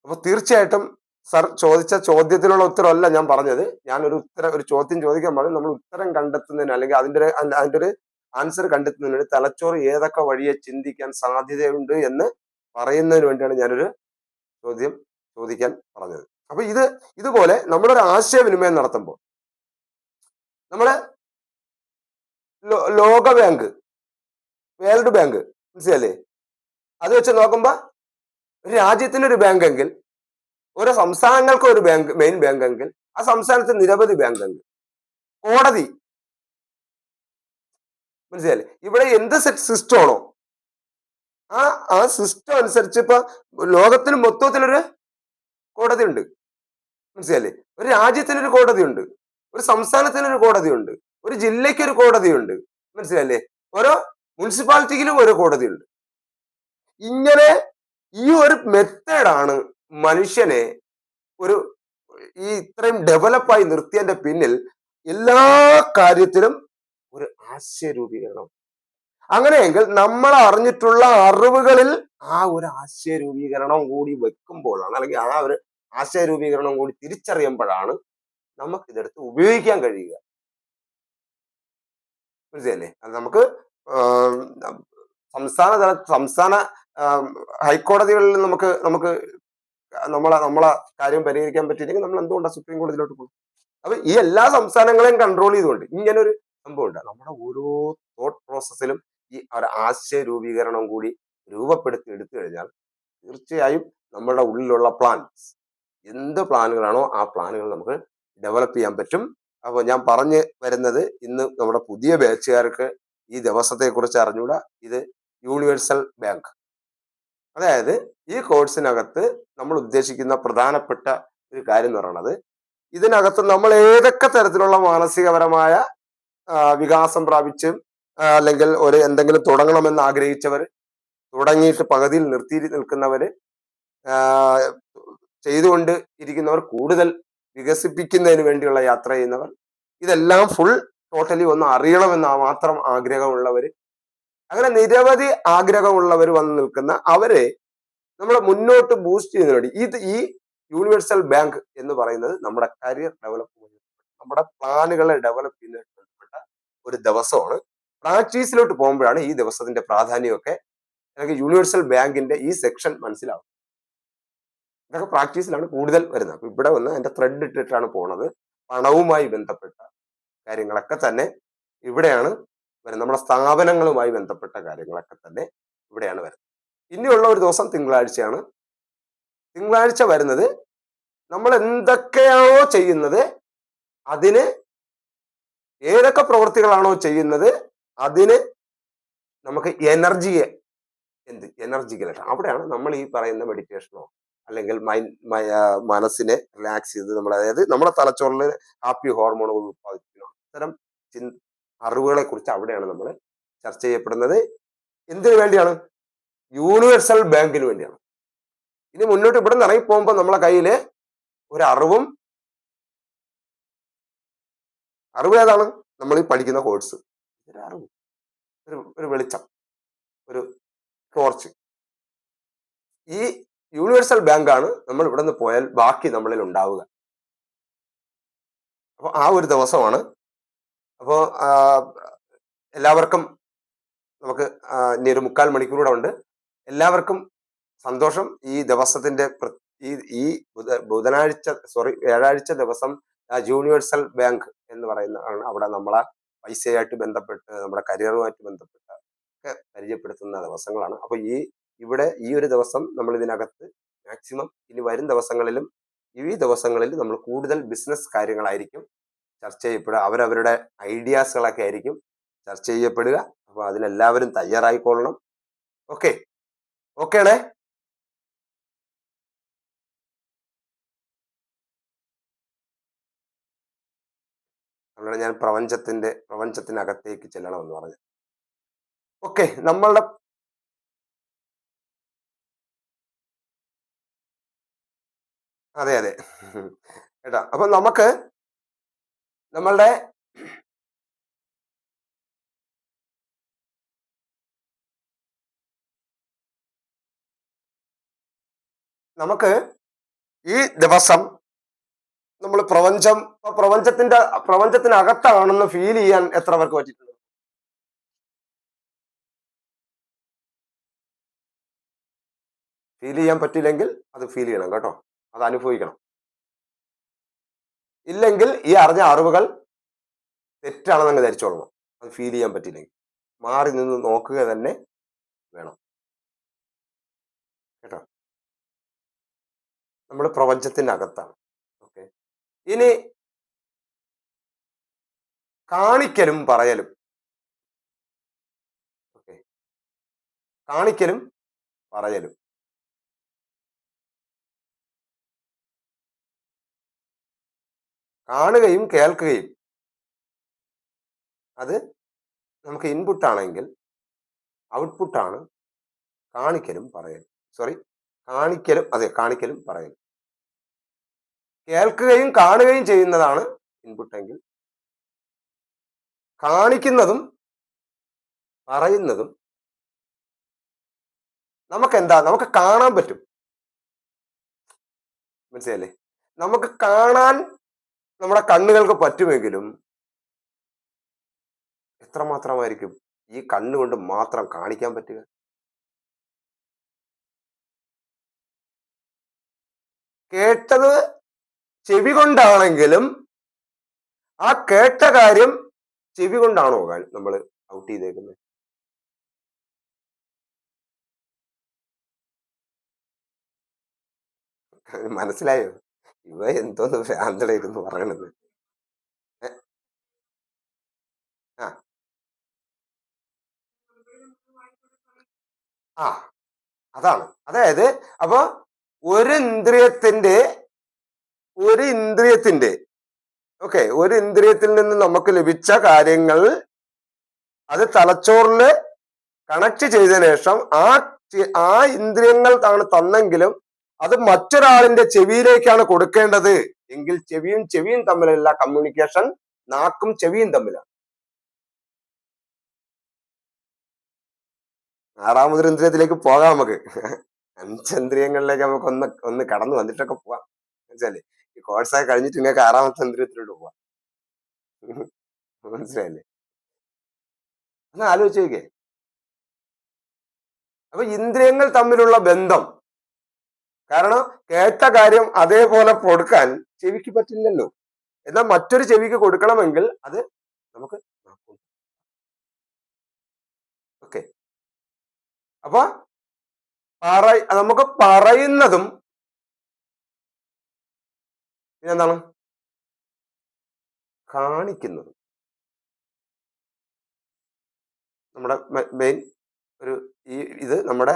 Speaker 1: അപ്പൊ തീർച്ചയായിട്ടും സർ ചോദിച്ച ചോദ്യത്തിനുള്ള ഉത്തരമല്ല ഞാൻ പറഞ്ഞത്. ഞാൻ ഒരു ചോദ്യം ചോദിക്കാൻ പറഞ്ഞു. നമ്മൾ ഉത്തരം കണ്ടെത്തുന്നതിന് അല്ലെങ്കിൽ അതിന്റെ ഒരു ആൻസർ കണ്ടെത്തുന്നതിന് തലച്ചോറ് ഏതൊക്കെ വഴിയെ ചിന്തിക്കാൻ സാധ്യതയുണ്ട് എന്ന് പറയുന്നതിന് വേണ്ടിയാണ് ഞാനൊരു ചോദ്യം ചോദിക്കാൻ പറഞ്ഞത്. അപ്പൊ ഇതുപോലെ നമ്മളൊരു ആശയവിനിമയം നടത്തുമ്പോൾ നമ്മള് ലോക ബാങ്ക്, വേൾഡ് ബാങ്ക്, മനസ്സിലല്ലേ? അത് വെച്ച് നോക്കുമ്പോ ഒരു രാജ്യത്തിന് ഒരു ബാങ്ക് എങ്കിൽ, ഓരോ സംസ്ഥാനങ്ങൾക്ക് ഒരു ബാങ്ക്, മെയിൻ ബാങ്ക് എങ്കിൽ ആ സംസ്ഥാനത്ത് നിരവധി ബാങ്ക് എങ്കിൽ, കോടതി, മനസ്സിലല്ലേ? ഇവിടെ എന്ത് സിസ്റ്റം ആണോ ആ സിസ്റ്റം അനുസരിച്ച് ഇപ്പൊ ലോകത്തിന് മൊത്തത്തിലൊരു കോടതി ഉണ്ട്. മനസ്സിലല്ലേ? ഒരു രാജ്യത്തിനൊരു കോടതി ഉണ്ട്, ഒരു സംസ്ഥാനത്തിനൊരു കോടതി ഉണ്ട്, ഒരു ജില്ലയ്ക്ക് ഒരു കോടതി ഉണ്ട്. മനസ്സിലല്ലേ? ഓരോ മുനിസിപ്പാലിറ്റിയിലും ഓരോ കോടതി ഉണ്ട്. ഇങ്ങനെ ഈ ഒരു മെത്തേഡാണ് മനുഷ്യനെ ഇത്രയും ഡെവലപ്പായി നിർത്തിയതിന്റെ പിന്നിൽ എല്ലാ കാര്യത്തിലും ഒരു ആശയ രൂപീകരണം. അങ്ങനെയെങ്കിൽ നമ്മൾ അറിഞ്ഞിട്ടുള്ള അറിവുകളിൽ ആ ഒരു ആശയ രൂപീകരണം കൂടി വെക്കുമ്പോഴാണ്, അല്ലെങ്കിൽ ആ ഒരു ആശയ രൂപീകരണം കൂടി തിരിച്ചറിയുമ്പോഴാണ് നമുക്ക് ഇതെടുത്ത് ഉപയോഗിക്കാൻ കഴിയുക. മനസ്സിലല്ലേ? അത് നമുക്ക് സംസ്ഥാന ഹൈക്കോടതികളിൽ നമുക്ക് നമ്മളെ കാര്യം പരിഹരിക്കാൻ പറ്റിയില്ലെങ്കിൽ നമ്മൾ എന്തുകൊണ്ടാണ് സുപ്രീം കോടതിയിലോട്ട് പോകും? അപ്പൊ ഈ എല്ലാ സംസ്ഥാനങ്ങളെയും കൺട്രോൾ ചെയ്തുകൊണ്ട് ഇങ്ങനെ ഒരു സംഭവം ഉണ്ട്. നമ്മുടെ ഓരോ തോട്ട് പ്രോസസ്സിലും ഈ ഒരു ആശയ രൂപീകരണം കൂടി രൂപപ്പെടുത്തി എടുത്തു കഴിഞ്ഞാൽ തീർച്ചയായും നമ്മുടെ ഉള്ളിലുള്ള പ്ലാൻസ് എന്ത് പ്ലാനുകളാണോ ആ പ്ലാനുകൾ നമുക്ക് ഡെവലപ്പ് ചെയ്യാൻ പറ്റും. അപ്പോൾ ഞാൻ പറഞ്ഞു വരുന്നത്, ഇന്ന് നമ്മുടെ പുതിയ ബാച്ചുകാർക്ക് ഈ ദിവസത്തെക്കുറിച്ച് അറിഞ്ഞൂടാ. ഇത് യൂണിവേഴ്സൽ ബാങ്ക്, അതായത് ഈ കോഴ്സിനകത്ത് നമ്മൾ ഉദ്ദേശിക്കുന്ന പ്രധാനപ്പെട്ട ഒരു കാര്യം എന്ന് പറയുന്നത്, ഇതിനകത്ത് നമ്മൾ ഏതൊക്കെ തരത്തിലുള്ള മാനസികപരമായ വികാസം പ്രാപിച്ച് അല്ലെങ്കിൽ ഒരു എന്തെങ്കിലും തുടങ്ങണമെന്ന് ആഗ്രഹിച്ചവർ, തുടങ്ങിയിട്ട് പകുതിയിൽ നിർത്തി നിൽക്കുന്നവര്, ചെയ്തുകൊണ്ട് ഇരിക്കുന്നവർ, കൂടുതൽ വികസിപ്പിക്കുന്നതിന് വേണ്ടിയുള്ള യാത്ര ചെയ്യുന്നവർ, ഇതെല്ലാം ഫുൾ ടോട്ടലി ഒന്ന് അറിയണമെന്ന് മാത്രം ആഗ്രഹമുള്ളവർ, അങ്ങനെ നിരവധി ആഗ്രഹമുള്ളവർ വന്ന് നിൽക്കുന്ന അവരെ നമ്മൾ മുന്നോട്ട് ബൂസ്റ്റ് ചെയ്യുന്നതിന് വേണ്ടി ഈ യൂണിവേഴ്സൽ ബാങ്ക് എന്ന് പറയുന്നത് നമ്മുടെ കരിയർ ഡെവലപ്മെന്റ്, നമ്മുടെ പ്ലാനുകളെ ഡെവലപ്പ് ചെയ്യുന്നതിന് ബന്ധപ്പെട്ട ഒരു ദിവസമാണ്. പ്രാക്ടീസിലോട്ട് പോകുമ്പോഴാണ് ഈ ദിവസത്തിന്റെ പ്രാധാന്യമൊക്കെ എനിക്ക് യൂണിവേഴ്സൽ ബാങ്കിന്റെ ഈ സെക്ഷൻ മനസ്സിലാവും. ഇതൊക്കെ പ്രാക്ടീസിലാണ് കൂടുതൽ വരുന്നത്. അപ്പൊ ഇവിടെ വന്ന് അതിന്റെ ത്രെഡ് ഇട്ടിട്ടാണ് പോണത്. പണവുമായി ബന്ധപ്പെട്ട കാര്യങ്ങളൊക്കെ തന്നെ ഇവിടെയാണ് വരുന്നത്. നമ്മുടെ സ്ഥാപനങ്ങളുമായി ബന്ധപ്പെട്ട കാര്യങ്ങളൊക്കെ തന്നെ ഇവിടെയാണ് വരുന്നത്. ഇനിയുള്ള ഒരു ദിവസം തിങ്കളാഴ്ചയാണ്. തിങ്കളാഴ്ച വരുന്നത് നമ്മൾ എന്തൊക്കെയാണോ ചെയ്യുന്നത്, അതിന് ഏതൊക്കെ പ്രവൃത്തികളാണോ ചെയ്യുന്നത് അതിന് നമുക്ക് എനർജിക്കലായിട്ട് അവിടെയാണ് നമ്മൾ ഈ പറയുന്ന മെഡിറ്റേഷനോ അല്ലെങ്കിൽ മനസ്സിനെ റിലാക്സ് ചെയ്ത് നമ്മൾ, അതായത് നമ്മുടെ തലച്ചോറിൽ ഹാപ്പി ഹോർമോണുകൾ ഉത്പാദിപ്പിക്കണം. അത്തരം അറിവുകളെ കുറിച്ച് അവിടെയാണ് നമ്മൾ ചർച്ച ചെയ്യപ്പെടുന്നത്. എന്തിനു വേണ്ടിയാണ്? യൂണിവേഴ്സൽ ബാങ്കിന് വേണ്ടിയാണ്. ഇനി മുന്നോട്ട് ഇവിടെ നിന്ന് ഇറങ്ങി പോകുമ്പോൾ നമ്മളെ കയ്യിൽ ഒരു അറിവ് ഏതാണ്? നമ്മൾ ഈ പഠിക്കുന്ന കോഴ്സ്, ഒരു അറിവ്, ഒരു വെളിച്ചം, ഒരു ടോർച്ച്. ഈ യൂണിവേഴ്സൽ ബാങ്കാണ് നമ്മൾ ഇവിടെ നിന്ന് പോയാൽ ബാക്കി നമ്മളിൽ ഉണ്ടാവുക. അപ്പോൾ ആ ഒരു ദിവസമാണ്. അപ്പോൾ എല്ലാവർക്കും നമുക്ക് ഇനി ഒരു 3/4 മണിക്കൂർ ഉണ്ട്. എല്ലാവർക്കും സന്തോഷം. ഈ ദിവസത്തിന്റെ ഈ വ്യാഴാഴ്ച ദിവസം യൂണിവേഴ്സൽ ബാങ്ക് എന്ന് പറയുന്ന അവിടെ നമ്മളെ പൈസയായിട്ട് ബന്ധപ്പെട്ട് നമ്മുടെ കരിയറുമായിട്ട് ബന്ധപ്പെട്ട ഒക്കെ പരിചയപ്പെടുത്തുന്ന ദിവസങ്ങളാണ്. അപ്പൊ ഇവിടെ ഈ ഒരു ദിവസം നമ്മൾ ഇതിനകത്ത് മാക്സിമം ഇനി വരും ദിവസങ്ങളിലും ഈ ദിവസങ്ങളിൽ നമ്മൾ കൂടുതൽ ബിസിനസ് കാര്യങ്ങളായിരിക്കും ചർച്ച ചെയ്യപ്പെടുക. അവരവരുടെ ഐഡിയാസുകളൊക്കെ ആയിരിക്കും ചർച്ച ചെയ്യപ്പെടുക. അപ്പൊ അതിനെല്ലാവരും തയ്യാറായിക്കൊള്ളണം. ഓക്കെ ആണേ. അതുകൊണ്ട് ഞാൻ പ്രപഞ്ചത്തിനകത്തേക്ക് ചെല്ലണമെന്ന് പറഞ്ഞു. ഓക്കെ, നമ്മളുടെ അതെ കേട്ടോ. അപ്പൊ നമ്മളുടെ നമുക്ക് ഈ ദിവസം നമ്മൾ പ്രപഞ്ചത്തിനകത്താണെന്ന് ഫീൽ ചെയ്യാൻ എത്ര പേർക്ക് പറ്റിയിട്ടുണ്ട്? ഫീൽ ചെയ്യാൻ പറ്റില്ലെങ്കിൽ അത് ഫീൽ ചെയ്യണം കേട്ടോ, അത് അനുഭവിക്കണം. ഇല്ലെങ്കിൽ ഈ അറിഞ്ഞ അറിവുകൾ തെറ്റാണെന്ന് അങ്ങ് ധരിച്ചോളണം. അത് ഫീൽ ചെയ്യാൻ പറ്റില്ലെങ്കിൽ മാറി നിന്ന് നോക്കുക തന്നെ വേണം കേട്ടോ. നമ്മൾ പ്രപഞ്ചത്തിനകത്താണ്. ഓക്കെ, ഇനി കാണിക്കലും പറയലും. ഓക്കെ, കാണിക്കലും പറയലും. കാണുകയും കേൾക്കുകയും അത് നമുക്ക് ഇൻപുട്ട് ആണെങ്കിൽ ഔട്ട്പുട്ടാണ് കാണിക്കലും പറയലും. കാണിക്കലും പറയലും. കേൾക്കുകയും കാണുകയും ചെയ്യുന്നതാണ് ഇൻപുട്ടെങ്കിൽ, കാണിക്കുന്നതും പറയുന്നതും നമുക്ക് കാണാൻ പറ്റും. മനസ്സിലല്ലേ? നമുക്ക് കാണാൻ നമ്മുടെ കണ്ണുകൾക്ക് പറ്റുമെങ്കിലും എത്രമാത്രമായിരിക്കും ഈ കണ്ണുകൊണ്ട് മാത്രം കാണിക്കാൻ പറ്റുക? കേട്ടത് ചെവി കൊണ്ടാണെങ്കിലും ആ കേട്ട കാര്യം ചെവി കൊണ്ടാണോ നമ്മൾ ഔട്ട് ചെയ്തേക്കുന്നത്? മനസ്സിലായോ? ഇവ എന്തോന്ന് ഭ്രാന്തളായിരുന്നു പറയണത്. ഏ, ആ ആ അതാണ്. അതായത് അപ്പൊ ഒരു ഇന്ദ്രിയത്തിന്റെ ഒരു ഇന്ദ്രിയത്തിന്റെ ഓക്കെ, ഒരു ഇന്ദ്രിയത്തിൽ നിന്ന് നമുക്ക് ലഭിച്ച കാര്യങ്ങൾ അത് തലച്ചോറില് കണക്ട് ചെയ്തതിനു ശേഷം ആ ഇന്ദ്രിയങ്ങൾ ആണ് തന്നെങ്കിലും അത് മറ്റൊരാളിന്റെ ചെവിയിലേക്കാണ് കൊടുക്കേണ്ടത് എങ്കിൽ ചെവിയും ചെവിയും തമ്മിലുള്ള കമ്മ്യൂണിക്കേഷൻ നാക്കും ചെവിയും തമ്മിലാണ്. ആറാമതൊരു ഇന്ദ്രിയത്തിലേക്ക് പോകാം നമുക്ക്. അഞ്ചേന്ദ്രിയങ്ങളിലേക്ക് നമുക്ക് ഒന്ന് ഒന്ന് കടന്നു വന്നിട്ടൊക്കെ പോവാം. മനസ്സിലല്ലേ? ഈ കോഴ്സൊക്കെ കഴിഞ്ഞിട്ട് നിങ്ങൾക്ക് ആറാമത്തെ ഇന്ദ്രിയത്തിലോട്ട് പോവാം. മനസ്സിലായില്ലേ? ഒന്ന് ആലോചിച്ച് നോക്കിയേ. അപ്പൊ ഇന്ദ്രിയങ്ങൾ തമ്മിലുള്ള ബന്ധം, കാരണം കേട്ട കാര്യം അതേപോലെ കൊടുക്കാൻ ചെവിക്ക് പറ്റില്ലല്ലോ. എന്നാൽ മറ്റൊരു ചെവിക്ക് കൊടുക്കണമെങ്കിൽ അത് നമുക്ക് ഓക്കെ. അപ്പൊ നമുക്ക് പറയുന്നതും എന്താണ് കാണിക്കുന്നതും നമ്മുടെ മെയിൻ ഒരു ഇത് നമ്മുടെ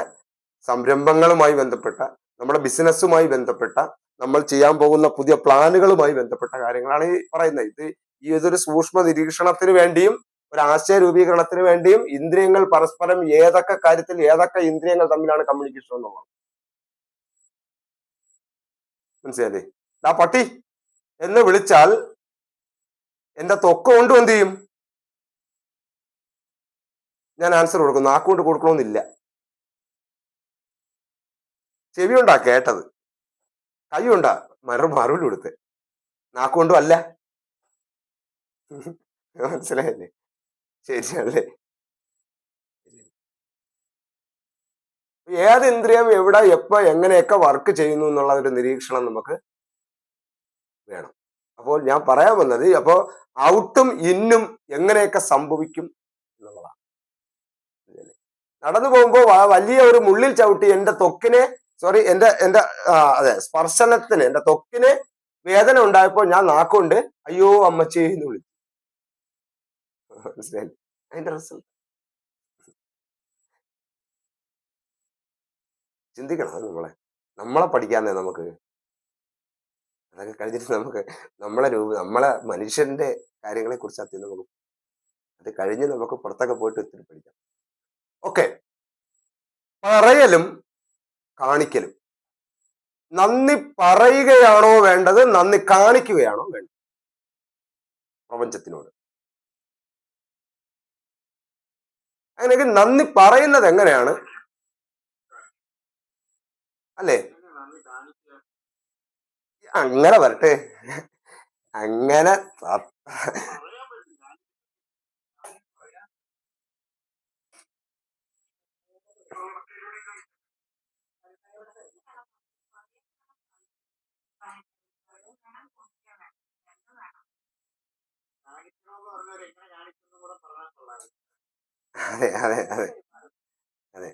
Speaker 1: സംരംഭങ്ങളുമായി ബന്ധപ്പെട്ട, നമ്മുടെ ബിസിനസ്സുമായി ബന്ധപ്പെട്ട, നമ്മൾ ചെയ്യാൻ പോകുന്ന പുതിയ പ്ലാനുകളുമായി ബന്ധപ്പെട്ട കാര്യങ്ങളാണ് ഈ പറയുന്നത്. ഈ ഇതൊരു സൂക്ഷ്മ നിരീക്ഷണത്തിന് വേണ്ടിയും ഒരു ആശയ രൂപീകരണത്തിന് വേണ്ടിയും ഇന്ദ്രിയങ്ങൾ പരസ്പരം ഏതൊക്കെ കാര്യത്തിൽ ഏതൊക്കെ ഇന്ദ്രിയങ്ങൾ തമ്മിലാണ് കമ്മ്യൂണിക്കേഷൻ എന്നുള്ളത് മനസ്സിലല്ലേ? ആ പട്ടി എന്ന് വിളിച്ചാൽ എന്റെ തൊക്ക് കൊണ്ട് എന്ത് ചെയ്യും? ഞാൻ ആൻസർ കൊടുക്കും. നാക്കുകൊണ്ട് കൊടുക്കണമെന്നില്ല. ചെവി കൊണ്ടാ കേട്ടത്, കൈ കൊണ്ടാ മറുപടി കൊടുത്ത്, നാക്കുകൊണ്ടും അല്ല. മനസ്സിലായില്ലേ? ശരിയല്ലേ? ഏത് ഇന്ദ്രിയം എവിടെ എപ്പോ എങ്ങനെയൊക്കെ വർക്ക് ചെയ്യുന്നു എന്നുള്ള ഒരു നിരീക്ഷണം നമുക്ക് വേണം. അപ്പോൾ ഞാൻ പറയാൻ വന്നത്, അപ്പോ ഔട്ടും ഇന്നും എങ്ങനെയൊക്കെ സംഭവിക്കും എന്നുള്ളതാണ്. നടന്നു പോകുമ്പോ വലിയ ഒരു മുള്ളിൽ ചവിട്ടി എന്റെ ത്വക്കിനെ എന്റെ അതെ സ്പർശനത്തിന് എന്റെ ത്വക്കിന് വേദന ഉണ്ടായപ്പോൾ ഞാൻ നാക്കുകൊണ്ട് അയ്യോ അമ്മച്ചി എന്ന് വിളിച്ചു. മനസ്സിലായി? അതിന്റെ റിസൾട്ട് ചിന്തിക്കണം. അത് നമ്മളെ പഠിക്കാന്നേ നമുക്ക്. അതൊക്കെ കഴിഞ്ഞിട്ട് നമുക്ക് നമ്മളെ മനുഷ്യന്റെ കാര്യങ്ങളെ കുറിച്ച് അത്യം നമുക്ക് അത് കഴിഞ്ഞ് നമുക്ക് പുറത്തൊക്കെ പോയിട്ട് ഒത്തിരി പഠിക്കാം. ഓക്കെ. പറയലും കാണിക്കലും. നന്ദി പറയുകയാണോ വേണ്ടത്, നന്ദി കാണിക്കുകയാണോ വേണ്ടത് പ്രപഞ്ചത്തിനോട്? അങ്ങനെയെങ്കിൽ നന്ദി പറയുന്നത് എങ്ങനെയാണ് അല്ലേ? അങ്ങനെ വരട്ടെ. അങ്ങനെ അതെ അതെ അതെ അതെ.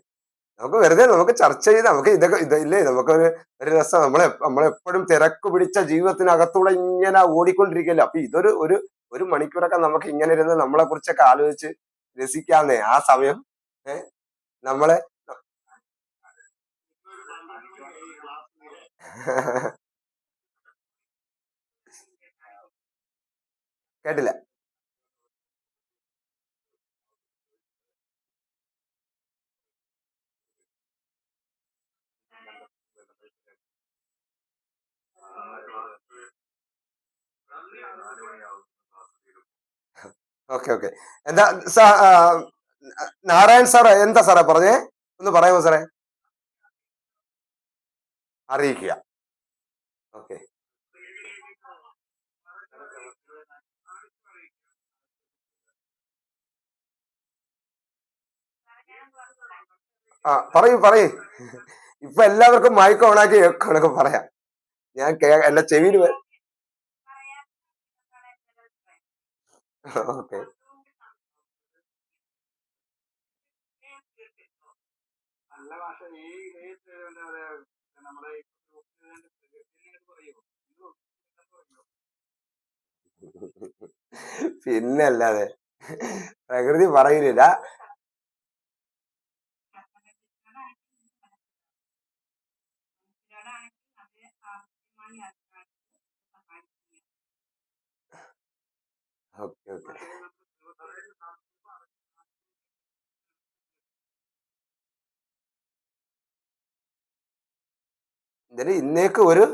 Speaker 1: നമുക്ക് വെറുതെ നമുക്ക് ചർച്ച ചെയ്ത് നമുക്ക് ഇതൊക്കെ ഇല്ലേ നമുക്കൊരു ഒരു രസം. നമ്മളെപ്പോഴും തിരക്ക് പിടിച്ച ജീവിതത്തിനകത്തൂടെ ഇങ്ങനെ ഓടിക്കൊണ്ടിരിക്കല്ലോ. അപ്പൊ ഇതൊരു ഒരു ഒരു മണിക്കൂറൊക്കെ നമുക്ക് ഇങ്ങനെ ഇരുന്ന് നമ്മളെ കുറിച്ചൊക്കെ ആലോചിച്ച് രസിക്കാന്നേ ആ സമയം. നമ്മളെ കേട്ടില്ല. Okay okay. എന്താ നാരായൺ സാറേ, എന്താ സാറേ പറഞ്ഞേ? ഒന്ന് പറയാമോ സാറേ? അറിയിക്കുക. ഓക്കെ. പറയൂ പറയൂ. ഇപ്പൊ എല്ലാവർക്കും മൈക്ക് ഓണാക്കി കണക്ക് പറയാം. ഞാൻ എന്റെ ചെവിയിൽ ഓക്കെ. പിന്നെ അല്ലാതെ പ്രകൃതി പറയുന്നില്ല. Okay okay. ഇതിന് ഇന്നേക്ക് ഒരു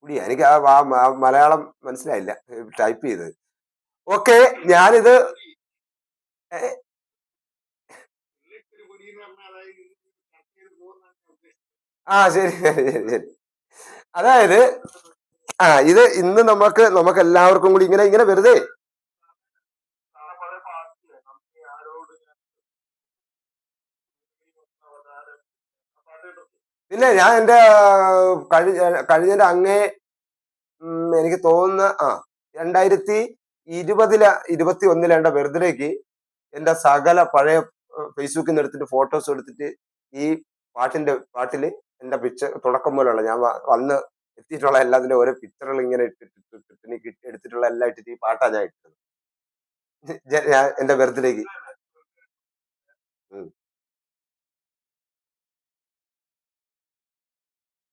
Speaker 1: കുടിയാ. എനിക്ക് മലയാളം മനസ്സിലായില്ല ടൈപ്പ് ചെയ്ത്. ഓക്കെ. ഞാനിത് ഏ, ശരി ശരി ശരി ശരി. അതായത് ഇത് ഇന്ന് നമുക്ക് എല്ലാവർക്കും കൂടി ഇങ്ങനെ ഇങ്ങനെ വെറുതെ പിന്നെ ഞാൻ എന്റെ കഴിഞ്ഞതിന്റെ അങ്ങേ എനിക്ക് തോന്നുന്ന 2021 എന്റെ ബർത്ത്ഡേക്ക് എന്റെ സകല പഴയ ഫേസ്ബുക്കിൽ നിന്ന് എടുത്തിട്ട് ഫോട്ടോസ് എടുത്തിട്ട് ഈ പാട്ടില് എന്റെ പിക്ചർ തുടക്കം പോലുള്ള ഞാൻ വന്ന് എത്തിയിട്ടുള്ള എല്ലാത്തിന്റെ ഓരോ പിക്ചറുകൾ ഇങ്ങനെ ഇട്ടിട്ട് എനിക്ക് എടുത്തിട്ടുള്ള എല്ലാം ഇട്ടിട്ട് ഈ പാട്ടാ ഞാൻ ഇട്ടത്. ഞാൻ എന്റെ ബർത്ത്ഡേക്ക്.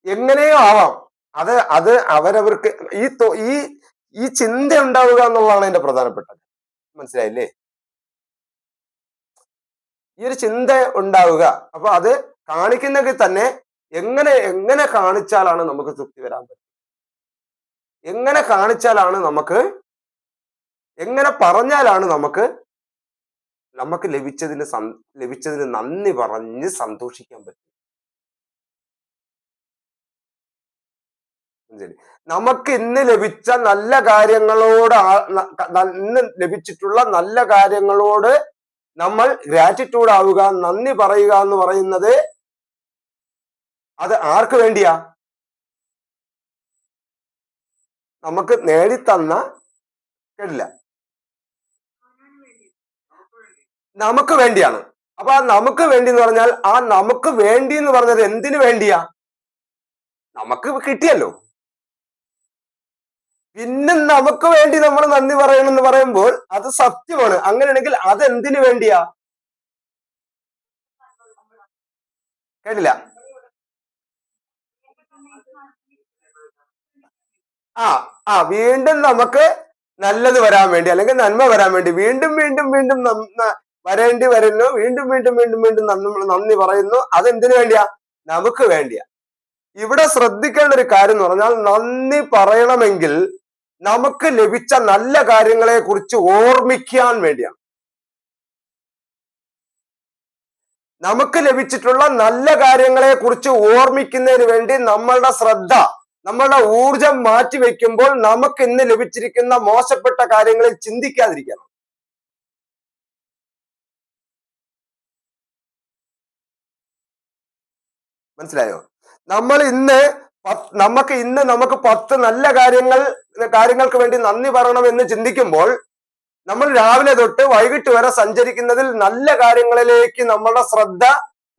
Speaker 1: എങ്ങനെയോ ആവാം. അത് അത് അവരവർക്ക് ഈ ഈ ചിന്ത ഉണ്ടാവുക എന്നുള്ളതാണ് എന്റെ പ്രധാനപ്പെട്ടത്. മനസ്സിലായില്ലേ? ഈ ഒരു ചിന്ത ഉണ്ടാവുക. അപ്പൊ അത് കാണിക്കുന്നെങ്കിൽ തന്നെ എങ്ങനെ എങ്ങനെ കാണിച്ചാലാണ് നമുക്ക് തൃപ്തി വരാൻ പറ്റും, എങ്ങനെ കാണിച്ചാലാണ് നമുക്ക്, എങ്ങനെ പറഞ്ഞാലാണ് നമുക്ക് നമുക്ക് ലഭിച്ചതിന് നന്ദി പറഞ്ഞ് സന്തോഷിക്കാൻ പറ്റും. ശരി. നമുക്ക് ഇന്ന് ലഭിച്ച നല്ല കാര്യങ്ങളോട് ഇന്ന് ലഭിച്ചിട്ടുള്ള നല്ല കാര്യങ്ങളോട് നമ്മൾ ഗ്രാറ്റിറ്റ്യൂഡ് ആവുക, നന്ദി പറയുക എന്ന് പറയുന്നത് അത് ആർക്ക് വേണ്ടിയാ? നമുക്ക് നേടിത്തന്ന, കേട്ടില്ല, നമുക്ക് വേണ്ടിയാണ്. അപ്പൊ ആ നമുക്ക് വേണ്ടി എന്ന് പറഞ്ഞാൽ ആ നമുക്ക് വേണ്ടി എന്ന് പറഞ്ഞത് എന്തിനു വേണ്ടിയാ? നമുക്ക് കിട്ടിയല്ലോ. പിന്നെ നമുക്ക് വേണ്ടി നമ്മൾ നന്ദി പറയണം എന്ന് പറയുമ്പോൾ അത് സത്യമാണ്. അങ്ങനെയാണെങ്കിൽ അത് എന്തിനു വേണ്ടിയാ? കേട്ടില്ല. വീണ്ടും നമുക്ക് നല്ലത് വരാൻ വേണ്ടി, അല്ലെങ്കിൽ നന്മ വരാൻ വേണ്ടി വീണ്ടും വീണ്ടും വീണ്ടും വരേണ്ടി വരുന്നു, വീണ്ടും വീണ്ടും വീണ്ടും വീണ്ടും നന്ദി പറയുന്നു. അതെന്തിനു വേണ്ടിയാ? നമുക്ക് വേണ്ടിയാ. ഇവിടെ ശ്രദ്ധിക്കേണ്ട ഒരു കാര്യം എന്ന് പറഞ്ഞാൽ നന്ദി പറയണമെങ്കിൽ നമുക്ക് ലഭിച്ച നല്ല കാര്യങ്ങളെ കുറിച്ച് ഓർമ്മിക്കാൻ വേണ്ടിയാണ്. നമുക്ക് ലഭിച്ചിട്ടുള്ള നല്ല കാര്യങ്ങളെ കുറിച്ച് ഓർമ്മിക്കുന്നതിന് വേണ്ടി നമ്മളുടെ ശ്രദ്ധ, നമ്മളുടെ ഊർജം മാറ്റിവെക്കുമ്പോൾ നമുക്ക് ഇന്ന് ലഭിച്ചിരിക്കുന്ന മോശപ്പെട്ട കാര്യങ്ങളിൽ ചിന്തിക്കാതിരിക്കണം. മനസ്സിലായോ? നമ്മൾ ഇന്ന് നമുക്ക് 10 നല്ല കാര്യങ്ങൾക്ക് വേണ്ടി നന്ദി പറയണം എന്ന് ചിന്തിക്കുമ്പോൾ നമ്മൾ രാവിലെ തൊട്ട് വൈകിട്ട് വരെ സഞ്ചരിക്കുന്നതിൽ നല്ല കാര്യങ്ങളിലേക്ക് നമ്മളുടെ ശ്രദ്ധ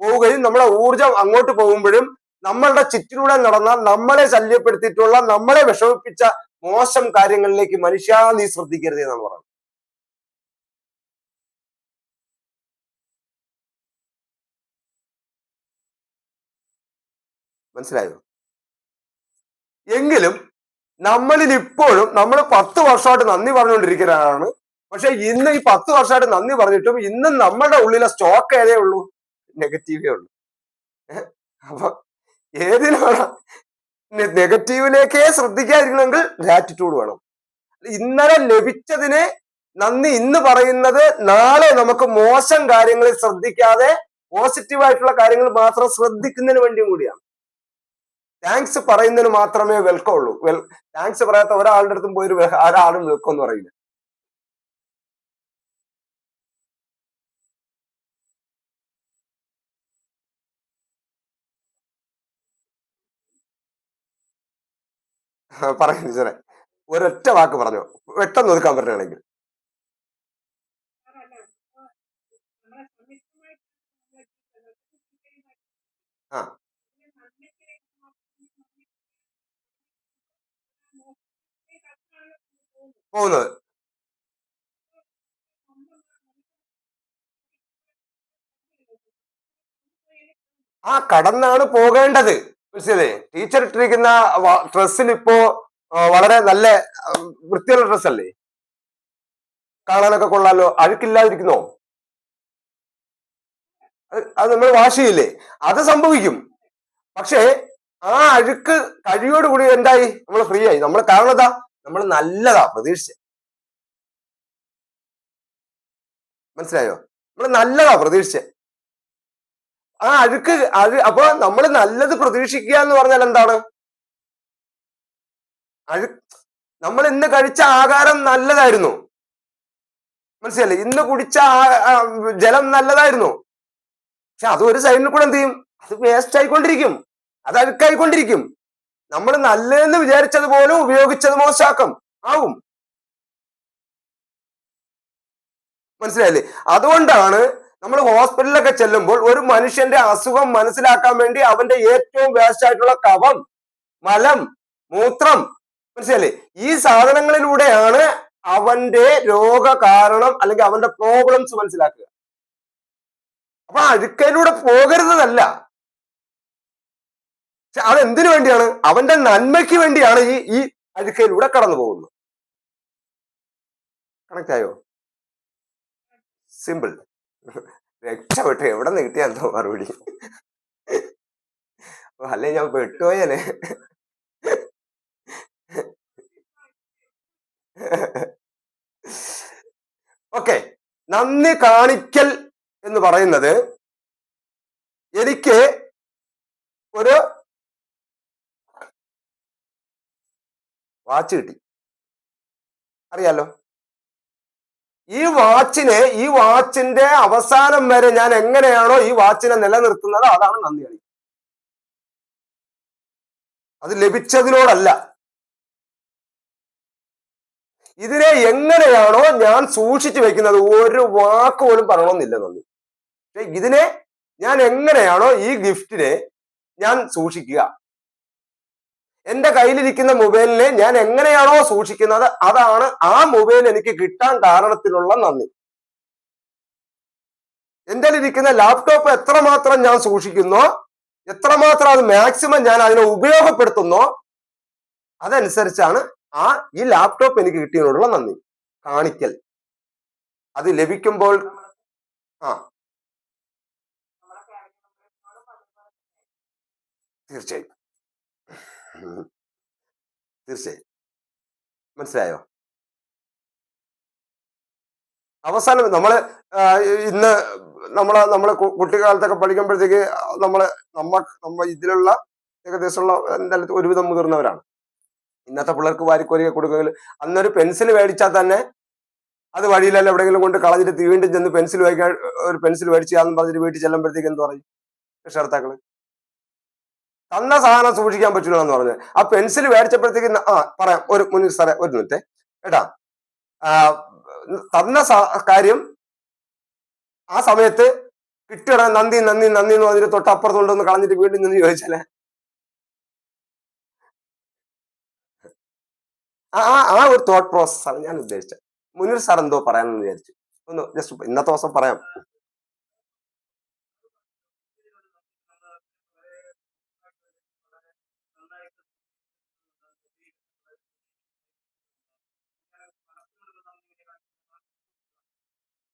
Speaker 1: പോവുകയും നമ്മുടെ ഊർജം അങ്ങോട്ട് പോകുമ്പോഴും നമ്മളുടെ ചുറ്റിലൂടെ നടന്ന, നമ്മളെ ശല്യപ്പെടുത്തിയിട്ടുള്ള, നമ്മളെ വിഷമിപ്പിച്ച മോശം കാര്യങ്ങളിലേക്ക് മനുഷ്യ നീ ശ്രദ്ധിക്കരുത് എന്നാണ് പറയുന്നത്. മനസ്സിലായോ? എങ്കിലും നമ്മളിൽ ഇപ്പോഴും നമ്മൾ 10 വർഷമായിട്ട് നന്ദി പറഞ്ഞുകൊണ്ടിരിക്കുന്നതാണ്. പക്ഷെ ഇന്ന് ഈ 10 വർഷമായിട്ട് നന്ദി പറഞ്ഞിട്ടും ഇന്നും നമ്മളുടെ ഉള്ളിലെ സ്റ്റോക്ക് ഏതേ ഉള്ളൂ? നെഗറ്റീവേ ഉള്ളൂ. അപ്പൊ ഏതിനാണ്? നെഗറ്റീവിലേക്കേ ശ്രദ്ധിക്കാതിരിക്കണമെങ്കിൽ ഗ്രാറ്റിറ്റ്യൂഡ് വേണം. ഇന്നലെ ലഭിച്ചതിനെ നന്ദി ഇന്ന് പറയുന്നത് നാളെ നമുക്ക് മോശം കാര്യങ്ങളിൽ ശ്രദ്ധിക്കാതെ പോസിറ്റീവായിട്ടുള്ള കാര്യങ്ങൾ മാത്രം ശ്രദ്ധിക്കുന്നതിന് വേണ്ടിയും കൂടിയാണ്. താങ്ക്സ് പറയുന്നതിന് മാത്രമേ വെൽക്കം ഉള്ളൂ. താങ്ക്സ് പറയാത്ത ഒരാളുടെ അടുത്തും പോയി ഒരാളും വെൽക്കം എന്ന് പറയില്ല. പറയുന്നു സാറേ, ഒരൊറ്റ വാക്ക് പറഞ്ഞു പെട്ടെന്ന് ഒതുക്കാൻ പറ്റുകയാണെങ്കിൽ. ആ പോകുന്നത് കടന്നാണ് പോകേണ്ടത്. മനസ്സിലേ? ടീച്ചർ ഇട്ടിരിക്കുന്ന ഡ്രസ്സിൽ ഇപ്പോ വളരെ നല്ല വൃത്തിയുള്ള ഡ്രസ്സല്ലേ, കാണാനൊക്കെ കൊള്ളാലോ, അഴുക്കില്ലാതിരിക്കുന്നോ? അത് നമ്മൾ വാഷ് ചെയ്യില്ലേ? അത് സംഭവിക്കും. പക്ഷേ ആ അഴുക്ക് കഴിയോടുകൂടി എന്തായി? നമ്മൾ ഫ്രീ ആയി. നമ്മൾ കാരണതാ നമ്മൾ നല്ലതാ പ്രതീക്ഷിച്ച. മനസ്സിലായോ? നമ്മൾ നല്ലതാ പ്രതീക്ഷിച്ച. ആ അഴുക്ക് അപ്പൊ നമ്മൾ നല്ലത് പ്രതീക്ഷിക്കുക എന്ന് പറഞ്ഞാൽ എന്താണ്? നമ്മൾ ഇന്ന് കഴിച്ച ആഹാരം നല്ലതായിരുന്നു, മനസ്സിലല്ലേ? ഇന്ന് കുടിച്ച ജലം നല്ലതായിരുന്നു. പക്ഷെ അത് ഒരു സൈഡിൽ കൂടെ എന്ത് ചെയ്യും? അത് വേസ്റ്റ് ആയിക്കൊണ്ടിരിക്കും, അത് അഴുക്കായിക്കൊണ്ടിരിക്കും. നമ്മൾ നല്ലതെന്ന് വിചാരിച്ചത് പോലും ഉപയോഗിച്ചത് മോശമാക്കും ആവും. മനസ്സിലായില്ലേ? അതുകൊണ്ടാണ് നമ്മൾ ഹോസ്പിറ്റലിലൊക്കെ ചെല്ലുമ്പോൾ ഒരു മനുഷ്യന്റെ അസുഖം മനസ്സിലാക്കാൻ വേണ്ടി അവന്റെ ഏറ്റവും വേസ്റ്റ് ആയിട്ടുള്ള കഫം, മലം, മൂത്രം, മനസ്സിലല്ലേ, ഈ സാധനങ്ങളിലൂടെയാണ് അവന്റെ രോഗ കാരണം അല്ലെങ്കിൽ അവന്റെ പ്രോബ്ലംസ് മനസ്സിലാക്കുക. അപ്പൊ അഴുക്കയിലൂടെ പോകരുതല്ല. അതെന്തിനു വേണ്ടിയാണ്? അവന്റെ നന്മയ്ക്ക് വേണ്ടിയാണ് ഈ അഴുക്കയിലൂടെ കടന്നു പോകുന്നത്. കണക്ട് ആയോ? സിമ്പിൾ. രക്ഷപ്പെട്ടു. എവിടെ നിന്ന് കിട്ടിയ എന്തോ മറുപടി. അല്ലെ ഞാൻ പെട്ടുപോയനെ. ഓക്കെ, നന്ദി കാണിക്കൽ എന്ന് പറയുന്നത് എനിക്ക് ഒരു വാച്ച് കിട്ടി, അറിയാലോ. ഈ വാച്ചിന്റെ അവസാനം വരെ ഞാൻ എങ്ങനെയാണോ ഈ വാച്ചിനെ നിലനിർത്തുന്നത്, അതാണ് നന്ദി കാണിക്കുക. അത് ലഭിച്ചതിനോടല്ല. ഇതിനെ എങ്ങനെയാണോ ഞാൻ സൂക്ഷിച്ചു വെക്കുന്നത്, ഒരു വാക്ക് പോലും പറയണമെന്നില്ല നന്ദി. പക്ഷെ ഇതിനെ ഞാൻ എങ്ങനെയാണോ, ഈ ഗിഫ്റ്റിനെ ഞാൻ സൂക്ഷിക്കുക, എന്റെ കയ്യിലിരിക്കുന്ന മൊബൈലിനെ ഞാൻ എങ്ങനെയാണോ സൂക്ഷിക്കുന്നത്, അതാണ് ആ മൊബൈൽ എനിക്ക് കിട്ടാൻ കാരണത്തിലുള്ള നന്ദി. എന്റെ ഇരിക്കുന്ന ലാപ്ടോപ്പ് എത്രമാത്രം ഞാൻ സൂക്ഷിക്കുന്നോ, എത്രമാത്രം അത് മാക്സിമം ഞാൻ അതിനെ ഉപയോഗപ്പെടുത്തുന്നോ, അതനുസരിച്ചാണ് ഈ ലാപ്ടോപ്പ് എനിക്ക് കിട്ടിയതിനോടുള്ള നന്ദി കാണിക്കൽ. അത് ലഭിക്കുമ്പോൾ തീർച്ചയായും മനസ്സിലായോ? അവസാനം ഇന്ന് നമ്മള് കുട്ടിക്കാലത്തൊക്കെ പഠിക്കുമ്പോഴത്തേക്ക് നമ്മ ഇതിലുള്ള ഏകദേശമുള്ള എന്തായാലും ഒരുവിധം മുതിർന്നവരാണ്. ഇന്നത്തെ പിള്ളേർക്ക് വാരിക്കോരിയെ കൊടുക്കുകയിൽ അന്നൊരു പെൻസിൽ മേടിച്ചാൽ തന്നെ അത് വഴിയിലല്ല എവിടെയെങ്കിലും കൊണ്ട് കളഞ്ഞിട്ട് വീണ്ടും ചെന്ന് പെൻസിൽ വായിക്കാൻ ഒരു പെൻസിൽ മേടിച്ചാന്ന് പറഞ്ഞിട്ട് വീട്ടിൽ ചെല്ലുമ്പോഴത്തേക്ക് എന്ത് പറയും രക്ഷകർത്താക്കള്? തന്ന സാധനം സൂക്ഷിക്കാൻ പറ്റില്ല എന്ന് പറഞ്ഞ് ആ പെൻസിൽ മേടിച്ചപ്പോഴത്തേക്ക് പറയാം, മുന്നിൽ സാറേ ഒരു മിനിറ്റ് കേട്ടാ, തന്ന കാര്യം ആ സമയത്ത് കിട്ടിയ നന്ദി നന്ദി നന്ദി എന്ന് പറഞ്ഞിട്ട് തൊട്ടപ്പുറത്തുകൊണ്ടൊന്ന് കളഞ്ഞിട്ട് വീണ്ടും നിന്ന് ചോദിച്ചാലേ ആ ഒരു തോട്ട് പ്രോസസ് ആണ് ഞാൻ ഉദ്ദേശിച്ചത്. മുന്നിൽ സാർ എന്തോ പറയാമെന്ന് വിചാരിച്ചു, ഒന്ന് ജസ്റ്റ് ഇന്നത്തെ ദിവസം പറയാം.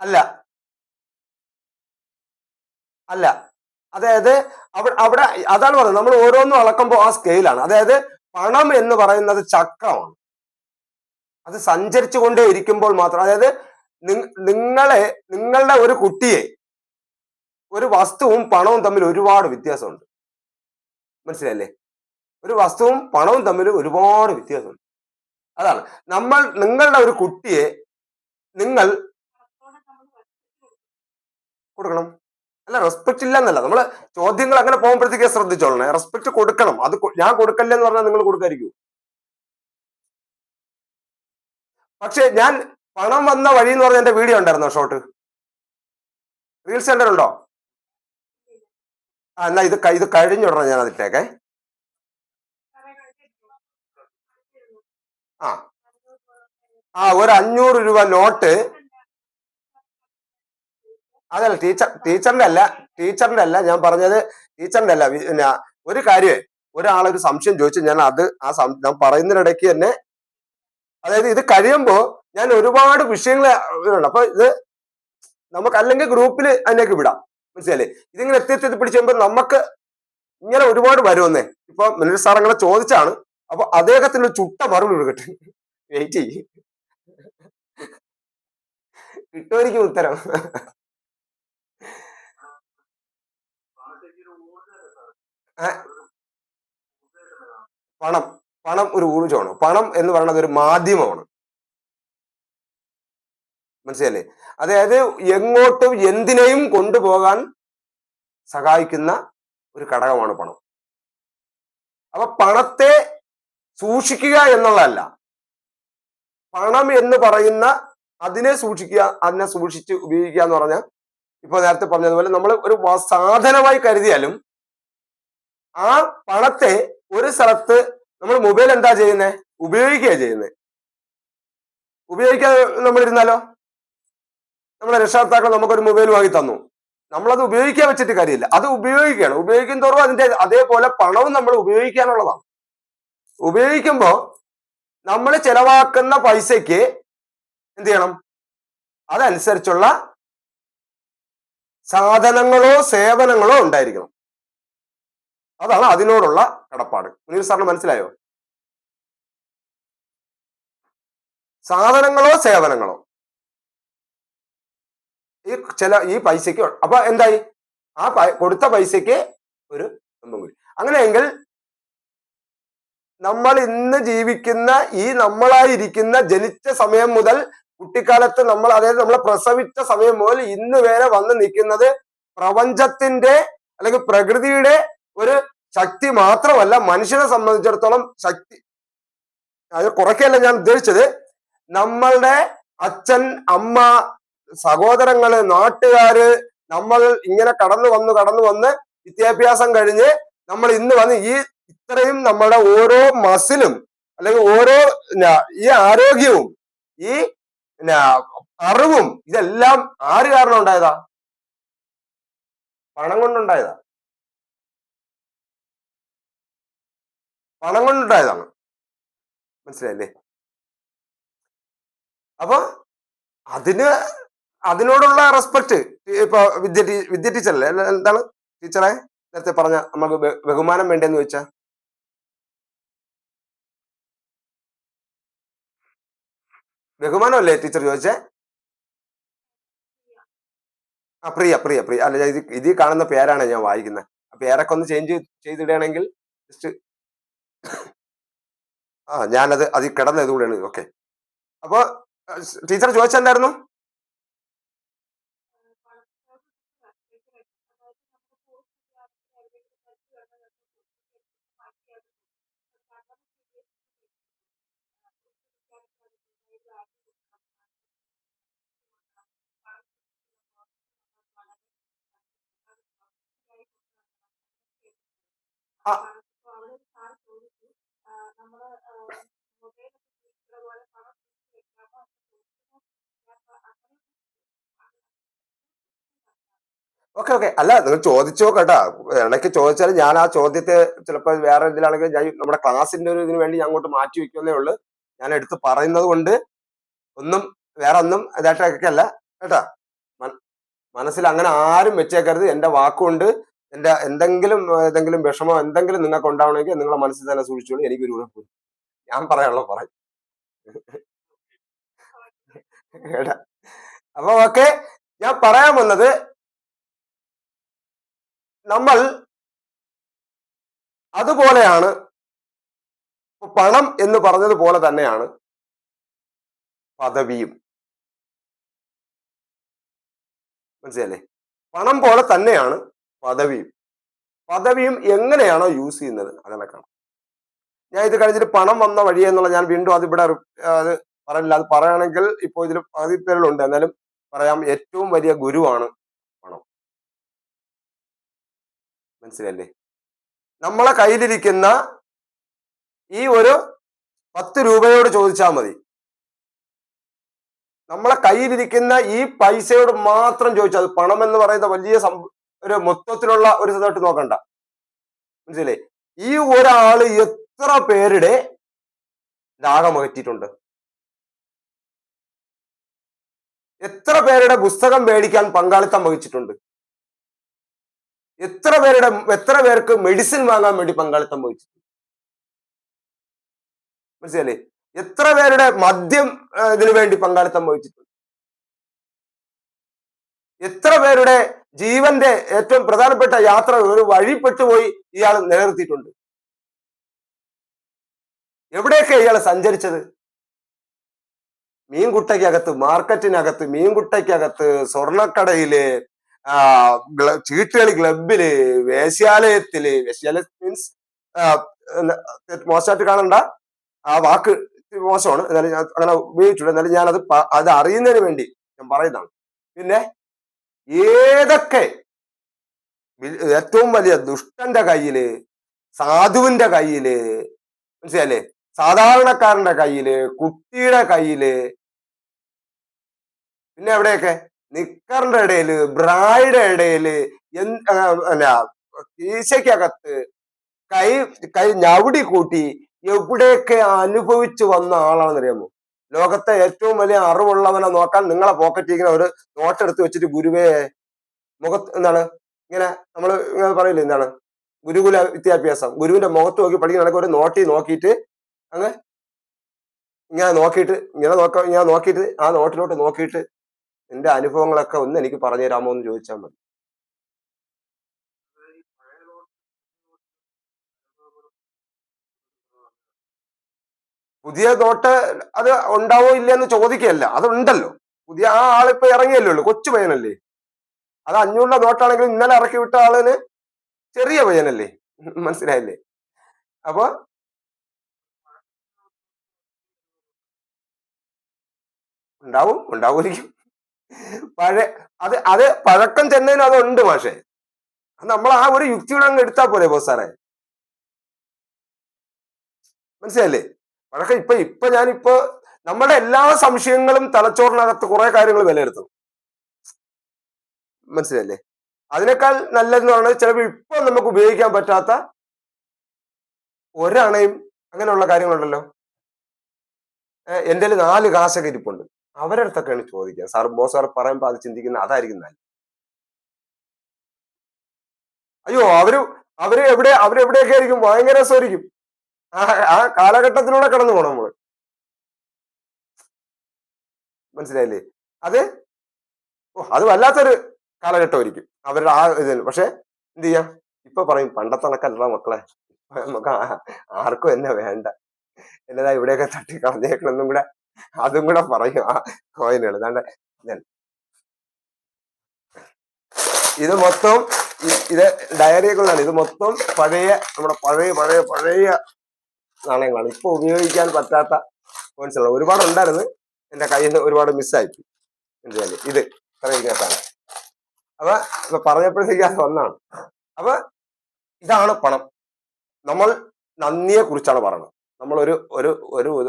Speaker 1: അല്ല അല്ല അതായത് അവിടെ അതാണ് പറയുന്നത്, നമ്മൾ ഓരോന്നും അളക്കുമ്പോൾ ആ സ്കെയിലാണ്. അതായത് പണം എന്ന് പറയുന്നത് ചക്രമാണ്, അത് സഞ്ചരിച്ചു കൊണ്ടേ ഇരിക്കുമ്പോൾ മാത്രം. അതായത് നിങ്ങളുടെ ഒരു കുട്ടിയെ ഒരു വസ്തുവും പണവും തമ്മിൽ ഒരുപാട് വ്യത്യാസമുണ്ട്, മനസ്സിലല്ലേ? ഒരു വസ്തുവും പണവും തമ്മിൽ ഒരുപാട് വ്യത്യാസമുണ്ട്. അതാണ് നിങ്ങളുടെ ഒരു കുട്ടിയെ നിങ്ങൾ കൊടുക്കണം. അല്ല, റെസ്പെക്ട് ഇല്ല എന്നല്ല, നമ്മള് ചോദ്യങ്ങൾ അങ്ങനെ പോകുമ്പോഴത്തേക്ക് ശ്രദ്ധിച്ചോളണേ. റെസ്പെക്ട് കൊടുക്കണം. അത് ഞാൻ കൊടുക്കല്ലേ എന്ന് പറഞ്ഞാൽ നിങ്ങൾ കൊടുക്കാതിരിക്കൂ. പക്ഷെ ഞാൻ പണം വന്ന വഴി എന്ന് പറഞ്ഞ എന്റെ വീഡിയോ ഉണ്ടായിരുന്നോ? ഷോർട്ട് റീൽസ് സെന്റർ ഉണ്ടോ? എന്നാ ഇത് കഴിഞ്ഞുടനെ ഞാൻ അതിട്ടേക്കെ. ഒരു 500 രൂപ നോട്ട്. അതല്ല ടീച്ചറിന്റെ അല്ല ഞാൻ പറഞ്ഞത്, ടീച്ചറിന്റെ അല്ല, പിന്നെ ഒരു കാര്യമേ, ഒരാളൊരു സംശയം ചോദിച്ചു, ഞാൻ ഞാൻ പറയുന്നതിനിടയ്ക്ക് തന്നെ, അതായത് ഇത് കഴിയുമ്പോ ഞാൻ ഒരുപാട് വിഷയങ്ങൾ, അപ്പൊ ഇത് നമുക്ക് അല്ലെങ്കിൽ ഗ്രൂപ്പിൽ അതിനേക്ക് വിടാം, മനസ്സിലല്ലേ? ഇതിങ്ങനെ എത്തി പിടിച്ചുമ്പോ നമുക്ക് ഇങ്ങനെ ഒരുപാട് വരുമെന്നേ. ഇപ്പൊ മിനിൽ സാർ അങ്ങനെ ചോദിച്ചാണ്, അപ്പൊ അദ്ദേഹത്തിന് ചുട്ട മറുപടി കൊടുക്കട്ടെ, വെയിറ്റ് ചെയ്യും, കിട്ടുമായിരിക്കും ഉത്തരം. പണം പണം ഒരു ഊർജ്ജമാണ്. പണം എന്ന് പറയുന്നത് ഒരു മാധ്യമമാണ്, മനസ്സിലല്ലേ? അതായത് എങ്ങോട്ടും എന്തിനേയും കൊണ്ടുപോകാൻ സഹായിക്കുന്ന ഒരു ഘടകമാണ് പണം. അപ്പൊ പണത്തെ സൂക്ഷിക്കുക എന്നുള്ളതല്ല, പണം എന്ന് പറയുന്ന അതിനെ സൂക്ഷിക്കുക, അതിനെ സൂക്ഷിച്ച് ഉപയോഗിക്കുക എന്ന് പറഞ്ഞാൽ, ഇപ്പൊ നേരത്തെ പറഞ്ഞതുപോലെ നമ്മൾ ഒരു സാധനമായി കരുതിയാലും ആ പണത്തെ ഒരു സ്ഥലത്ത് നമ്മൾ മൊബൈൽ എന്താ ചെയ്യുന്നത്, ഉപയോഗിക്കുക ചെയ്യുന്നത്. ഉപയോഗിക്കാതെ നമ്മൾ ഇരുന്നാലോ? നമ്മുടെ രക്ഷകർത്താക്കൾ നമുക്കൊരു മൊബൈൽ വാങ്ങി തന്നു, നമ്മളത് ഉപയോഗിക്കാൻ വെച്ചിട്ട് കാര്യമില്ല, അത് ഉപയോഗിക്കുകയാണ്. ഉപയോഗിക്കും തോറും അതിന്റെ അതേപോലെ പണവും നമ്മൾ ഉപയോഗിക്കാനുള്ളതാണ്. ഉപയോഗിക്കുമ്പോൾ നമ്മൾ ചെലവാക്കുന്ന പൈസയ്ക്ക് എന്ത് ചെയ്യണം, അതനുസരിച്ചുള്ള സാധനങ്ങളോ സേവനങ്ങളോ ഉണ്ടായിരിക്കണം. അതാണ് അതിനോടുള്ള കടപ്പാട്. മുനീർ സാറിന് മനസ്സിലായോ? സാധനങ്ങളോ സേവനങ്ങളോ ഈ പൈസയ്ക്ക്, അപ്പൊ എന്തായി, ആ കൊടുത്ത പൈസയ്ക്ക് ഒരു സംഭവം കൂടി. അങ്ങനെയെങ്കിൽ നമ്മൾ ഇന്ന് ജീവിക്കുന്ന ഈ നമ്മളായിരിക്കുന്ന ജനിച്ച സമയം മുതൽ, കുട്ടിക്കാലത്ത് നമ്മൾ, അതായത് നമ്മളെ പ്രസവിച്ച സമയം മുതൽ ഇന്ന് വരെ വന്ന് നിൽക്കുന്നത് പ്രപഞ്ചത്തിന്റെ അല്ലെങ്കിൽ പ്രകൃതിയുടെ ഒരു ശക്തി മാത്രമല്ല, മനുഷ്യനെ സംബന്ധിച്ചിടത്തോളം ശക്തി, അത് കുറയ്ക്കല്ല ഞാൻ ഉദ്ദേശിച്ചത്, നമ്മളുടെ അച്ഛൻ, അമ്മ, സഹോദരങ്ങള്, നാട്ടുകാര്, നമ്മൾ ഇങ്ങനെ കടന്നു വന്ന് വിദ്യാഭ്യാസം കഴിഞ്ഞ് നമ്മൾ ഇന്ന് വന്ന് ഈ ഇത്രയും നമ്മളുടെ ഓരോ മസിലും അല്ലെങ്കിൽ ഓരോ ഈ ആരോഗ്യവും ഈ അറിവും ഇതെല്ലാം ആര് കാരണം ഉണ്ടായതാ? പണം കൊണ്ടുണ്ടായതാ, പണം കൊണ്ടുണ്ടായതാണ്, മനസ്സിലായില്ലേ? അപ്പൊ അതിനോടുള്ള റെസ്പെക്ട്, ഇപ്പൊ വിദ്യ ടീച്ചറല്ലേ, എന്താണ് ടീച്ചറെ നേരത്തെ പറഞ്ഞ നമുക്ക് ബഹുമാനം വേണ്ടെന്ന് വെച്ചാ, ബഹുമാനമല്ലേ ടീച്ചർ ചോദിച്ചേ? ആ, പ്രിയ പ്രിയ പ്രിയ അല്ല, ഇതിൽ കാണുന്ന പേരാണ് ഞാൻ വായിക്കുന്നത്. ആ പേരൊക്കെ ഒന്ന് ചേഞ്ച് ചെയ്തിടുകയാണെങ്കിൽ ജസ്റ്റ്, ഞാനത് അതിൽ കിടന്നത് കൂടെയാണ്. ഓക്കെ, അപ്പൊ ടീച്ചർ ചോദിച്ചെന്തായിരുന്നു? ഓക്കെ ഓക്കെ, അല്ല നിങ്ങൾ ചോദിച്ചോ കേട്ടാ, ഇടയ്ക്ക് ചോദിച്ചാൽ ഞാൻ ആ ചോദ്യത്തെ ചിലപ്പോൾ വേറെ ഇതിലാണെങ്കിൽ ഞാൻ നമ്മുടെ ക്ലാസിന്റെ ഒരു ഇതിന് വേണ്ടി ഞാൻ അങ്ങോട്ട് മാറ്റി വെക്കുന്നേ ഉള്ളൂ. ഞാൻ എടുത്ത് പറയുന്നത് കൊണ്ട് ഒന്നും വേറെ ഒന്നും ഇതായിട്ടൊക്കെയല്ല കേട്ടാ. മനസ്സിൽ അങ്ങനെ ആരും വെച്ചേക്കരുത്. എന്റെ വാക്കുകൊണ്ട് എന്റെ ഏതെങ്കിലും വിഷമോ എന്തെങ്കിലും നിങ്ങൾക്ക് ഉണ്ടാവണമെങ്കിൽ നിങ്ങളെ മനസ്സിൽ തന്നെ സൂക്ഷിച്ചോളൂ, എനിക്കൊരു കുഴപ്പമില്ല. ഞാൻ പറയാനുള്ള പറയും കേട്ടാ. അപ്പൊ ഓക്കെ, ഞാൻ പറയാൻ വന്നത്, നമ്മൾ അതുപോലെയാണ്, പണം എന്ന് പറഞ്ഞതുപോലെ തന്നെയാണ് പദവിയും, മനസ്സിലല്ലേ? പണം പോലെ തന്നെയാണ് പദവിയും. പദവിയും എങ്ങനെയാണോ യൂസ് ചെയ്യുന്നത് അങ്ങനെ കാണാം. ഞാൻ ഇത് കഴിഞ്ഞിട്ട് പണം വന്ന വഴി എന്നുള്ള ഞാൻ വീണ്ടും അതിവിടെ അത് പറയില്ല. അത് പറയുകയാണെങ്കിൽ ഇപ്പോൾ ഇതിൽ പകുതി പേരുകളുണ്ട്, എന്നാലും പറയാം. ഏറ്റവും വലിയ ഗുരുവാണ് പണം, മനസ്സിലല്ലേ? നമ്മളെ കയ്യിലിരിക്കുന്ന ഈ ഒരു 10 രൂപയോട് ചോദിച്ചാൽ മതി, നമ്മളെ കയ്യിലിരിക്കുന്ന ഈ പൈസയോട് മാത്രം ചോദിച്ചാൽ, പണം എന്ന് പറയുന്ന വലിയ ഒരു മൊത്തത്തിലുള്ള ഒരു ഇതായിട്ട് നോക്കണ്ട. മനസ്സിലേ? ഈ ഒരാള് എത്ര പേരുടെ ദാഹം അകറ്റിയിട്ടുണ്ട്? എത്ര പേരുടെ പുസ്തകം മേടിക്കാൻ പങ്കാളിത്തം വഹിച്ചിട്ടുണ്ട്? എത്ര പേർക്ക് മെഡിസിൻ വാങ്ങാൻ വേണ്ടി പങ്കാളിത്തം വഹിച്ചിട്ടുണ്ട്? മനസ്സിലല്ലേ? എത്ര പേരുടെ മദ്യം ഇതിനു വേണ്ടി പങ്കാളിത്തം വഹിച്ചിട്ടുണ്ട്? എത്ര പേരുടെ ജീവന്റെ ഏറ്റവും പ്രധാനപ്പെട്ട യാത്ര ഒരു വഴിപ്പെട്ടുപോയി ഇയാൾ നിലനിർത്തിയിട്ടുണ്ട്? എവിടെയൊക്കെ ഇയാൾ സഞ്ചരിച്ചത്? മീൻകുട്ടയ്ക്കകത്ത്, മാർക്കറ്റിനകത്ത്, മീൻകുട്ടയ്ക്കകത്ത്, സ്വർണ്ണക്കടയില്, ചീട്ടുകളി ക്ലബില്, വേശ്യാലയം മീൻസ് മോശമായിട്ട് കാണണ്ട, ആ വാക്ക് മോശമാണ്, എന്നാലും ഞാൻ അങ്ങനെ ഉപയോഗിച്ചിട്ടുണ്ട്. എന്നാലും ഞാനത് അത് അറിയുന്നതിന് വേണ്ടി ഞാൻ പറയുന്നതാണ്. പിന്നെ ഏതൊക്കെ ഏറ്റവും വലിയ ദുഷ്ടന്റെ കയ്യില്, സാധുവിന്റെ കയ്യില്, മനസ്സിലല്ലേ, സാധാരണക്കാരന്റെ കയ്യില്, കുട്ടിയുടെ കയ്യില്, പിന്നെ എവിടെയൊക്കെ നിക്കറിന്റെ ഇടയില്, ബ്രായുടെ ഇടയില്, അല്ല കീശയ്ക്കകത്ത്, കൈ കൈ ഞവിടി കൂട്ടി എവിടെയൊക്കെ അനുഭവിച്ചു വന്ന ആളാണെന്നറിയാമോ? ലോകത്തെ ഏറ്റവും വലിയ അറിവുള്ളവനെ നോക്കാൻ നിങ്ങളെ പോക്കറ്റിൽ ഇങ്ങനെ ഒരു നോട്ടെടുത്ത് വെച്ചിട്ട് ഗുരുവേ മുഖത്ത് എന്താണ് ഇങ്ങനെ നമ്മൾ ഇങ്ങനെ പറയില്ലേ, എന്താണ് ഗുരുകുല വിദ്യാഭ്യാസം, ഗുരുവിന്റെ മുഖത്ത് നോക്കി പഠിക്കുന്ന ഒരു നോട്ടി നോക്കിയിട്ട് അങ്ങ് ഇങ്ങനെ നോക്കിയിട്ട് ആ നോട്ടിലോട്ട് നോക്കിയിട്ട് എന്റെ അനുഭവങ്ങളൊക്കെ ഒന്ന് എനിക്ക് പറഞ്ഞു തരാമോ എന്ന് ചോദിച്ചാൽ മതി. പുതിയ നോട്ട് അത് ഉണ്ടാവോ ഇല്ലെന്ന് ചോദിക്കുകയല്ല, അതുണ്ടല്ലോ. പുതിയ ആ ആളിപ്പോ ഇറങ്ങിയല്ലേ ഉള്ളൂ, കൊച്ചു പയ്യനല്ലേ. അത് 500 നോട്ടാണെങ്കിൽ ഇന്നലെ ഇറക്കി വിട്ട ആളിന് ചെറിയ പയ്യനല്ലേ. മനസ്സിലായില്ലേ? അപ്പൊ ഉണ്ടാവുമായിരിക്കും. പഴയ അത് പഴക്കം ചെന്നതിന് അതുണ്ട്. പക്ഷേ നമ്മൾ ആ ഒരു യുക്തിയുടെ അങ്ങ് എടുത്താൽ പോലെ സാറേ, മനസ്സിലായില്ലേ? പഴക്കം ഇപ്പൊ ഞാനിപ്പോ നമ്മുടെ എല്ലാ സംശയങ്ങളും തലച്ചോറിനകത്ത് കുറെ കാര്യങ്ങൾ വിലയിരുത്തും. മനസ്സിലായില്ലേ? അതിനേക്കാൾ നല്ലതെന്ന് പറഞ്ഞാൽ ചിലപ്പോൾ ഇപ്പൊ നമുക്ക് ഉപയോഗിക്കാൻ പറ്റാത്ത ഒരണയും അങ്ങനെയുള്ള കാര്യങ്ങളുണ്ടല്ലോ. എൻ്റെ 4 കാശൊക്കെ ഇരിപ്പുണ്ട്, അവരുടെ അടുത്തൊക്കെയാണ് ചോദിക്കുക. സാർ സാർ പറയുമ്പോൾ അത് ചിന്തിക്കുന്ന അതായിരിക്കും നല്ലത്. അയ്യോ, അവരെവിടെയൊക്കെ ആയിരിക്കും, ഭയങ്കര രസമായിരിക്കും. ആ കാലഘട്ടത്തിലൂടെ കടന്നു പോകണം നമ്മള്. മനസ്സിലായില്ലേ? അത് വല്ലാത്തൊരു കാലഘട്ടമായിരിക്കും അവരുടെ ആ ഇതിന്. പക്ഷെ എന്ത് ചെയ്യാം, ഇപ്പൊ പറയും പണ്ടത്തെ കണക്കല്ല മക്കളെ, നമുക്ക് ആർക്കും എന്നെ വേണ്ട, എന്നതാ ഇവിടെയൊക്കെ തട്ടി കളഞ്ഞേക്കണെന്നും കൂടെ അതും കൂടെ പറയും ആ കോയിനുകൾ. ഇത് മൊത്തം ഇത് ഡയറിയൊക്കെയാണ്. ഇത് മൊത്തം നമ്മുടെ പഴയ നാണയങ്ങളാണ്. ഇപ്പൊ ഉപയോഗിക്കാൻ പറ്റാത്ത കോയിൻസുകൾ ഒരുപാട് ഉണ്ടായിരുന്നു, എന്റെ കയ്യിൽ നിന്ന് ഒരുപാട് മിസ്സായി. മനസ്സിലായി? ഇത് ഇത്ര സാധനം അപ്പൊ പറഞ്ഞപ്പോഴത്തേക്ക് അത് ഒന്നാണ്. അപ്പൊ ഇതാണ് പണം. നമ്മൾ നന്ദിയെ കുറിച്ചാണ് പറയുന്നത്. നമ്മൾ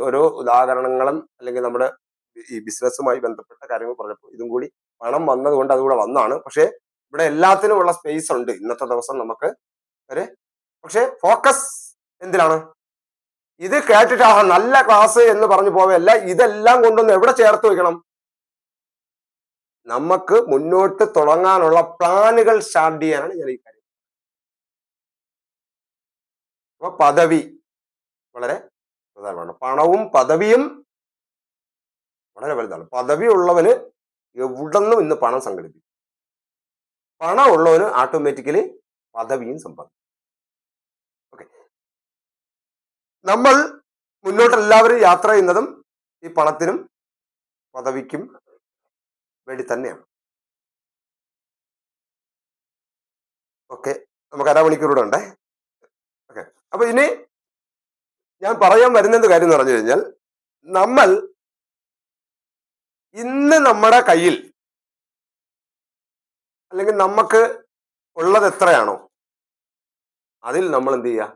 Speaker 1: ഓരോ ഉദാഹരണങ്ങളും അല്ലെങ്കിൽ നമ്മുടെ ഈ ബിസിനസ്സുമായി ബന്ധപ്പെട്ട കാര്യങ്ങൾ പറഞ്ഞപ്പോൾ ഇതും കൂടി പണം വന്നതുകൊണ്ട് അതുകൂടെ വന്നാണ്. പക്ഷെ ഇവിടെ എല്ലാത്തിനും ഉള്ള സ്പേസ് ഉണ്ട് ഇന്നത്തെ ദിവസം നമുക്ക്. പക്ഷെ ഫോക്കസ് എന്തിനാണ്? ഇത് കേട്ടിട്ട് ആ നല്ല ക്ലാസ് എന്ന് പറഞ്ഞു പോവല്ല, ഇതെല്ലാം കൊണ്ടൊന്ന് എവിടെ ചേർത്ത് വെക്കണം? നമുക്ക് മുന്നോട്ട് തുടങ്ങാനുള്ള പ്ലാനുകൾ സ്റ്റാർട്ട് ചെയ്യാനാണ് ഞാൻ ഈ കാര്യം. അപ്പൊ പദവി വളരെ പ്രധാനമാണ്. പണവും പദവിയും വളരെ വലുതാണ്. പദവി ഉള്ളവന് എവിടെന്നും ഇന്ന് പണം സംഘടിപ്പിക്കും. പണം ഉള്ളവന് ഓട്ടോമാറ്റിക്കലി പദവിയും സമ്പാദിക്കും. ഓക്കെ, നമ്മൾ മുന്നോട്ട് എല്ലാവരും യാത്ര ചെയ്യുന്നതും ഈ പണത്തിനും പദവിക്കും വേണ്ടി തന്നെയാണ്. ഓക്കെ, നമുക്ക് അരമണിക്കൂറൂടെ ഉണ്ടേ. ഓക്കെ, അപ്പൊ ഇനി ഞാൻ പറയാൻ വരുന്നത് കാര്യം എന്ന് പറഞ്ഞു കഴിഞ്ഞാൽ, നമ്മൾ ഇന്ന് നമ്മുടെ കയ്യിൽ അല്ലെങ്കിൽ നമുക്ക് ഉള്ളത് എത്രയാണോ അതിൽ നമ്മൾ എന്ത് ചെയ്യുക?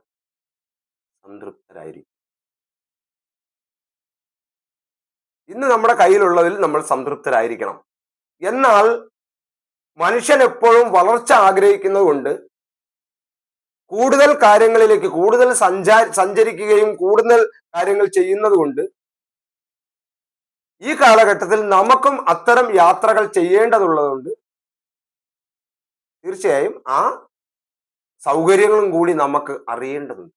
Speaker 1: സംതൃപ്തരായിരിക്കും. ഇന്ന് നമ്മുടെ കയ്യിലുള്ളതിൽ നമ്മൾ സംതൃപ്തരായിരിക്കണം. എന്നാൽ മനുഷ്യൻ എപ്പോഴും വളർച്ച ആഗ്രഹിക്കുന്നത് കൊണ്ട് കൂടുതൽ കാര്യങ്ങളിലേക്ക് കൂടുതൽ സഞ്ചരിക്കുകയും കൂടുതൽ കാര്യങ്ങൾ ചെയ്യുന്നത് കൊണ്ട് ഈ കാലഘട്ടത്തിൽ നമുക്കും അത്തരം യാത്രകൾ ചെയ്യേണ്ടതുള്ളതുകൊണ്ട് തീർച്ചയായും ആ സൗകര്യങ്ങളും കൂടി നമുക്ക് അറിയേണ്ടതുണ്ട്.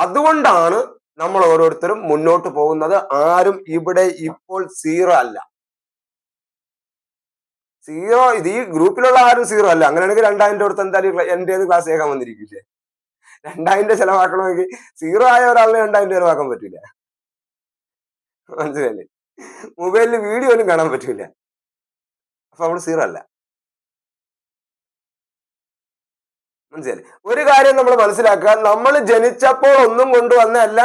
Speaker 1: അതുകൊണ്ടാണ് നമ്മൾ ഓരോരുത്തരും മുന്നോട്ട് പോകുന്നത്. ആരും ഇവിടെ ഇപ്പോൾ സീറോ അല്ല. സീറോ ഇത് ഈ ഗ്രൂപ്പിലുള്ള ആരും സീറോ അല്ല. അങ്ങനെയാണെങ്കിൽ 2000 കൊടുത്ത് എന്തായാലും എന്റേത് ക്ലാസ് കേൾക്കാൻ വന്നിരിക്കില്ലേ? 2000 ചെലവാക്കണമെങ്കിൽ സീറോ ആയ ഒരാളിന് 2000 ചെലവാക്കാൻ പറ്റില്ല. മനസ്സിലല്ലേ? മൊബൈലിൽ വീഡിയോ ഒന്നും കാണാൻ പറ്റില്ല. അപ്പൊ നമ്മൾ സീറോ അല്ല. മനസ്സിലായി? ഒരു കാര്യം നമ്മൾ മനസ്സിലാക്കുക, നമ്മൾ ജനിച്ചപ്പോൾ ഒന്നും കൊണ്ടുവന്നതല്ല,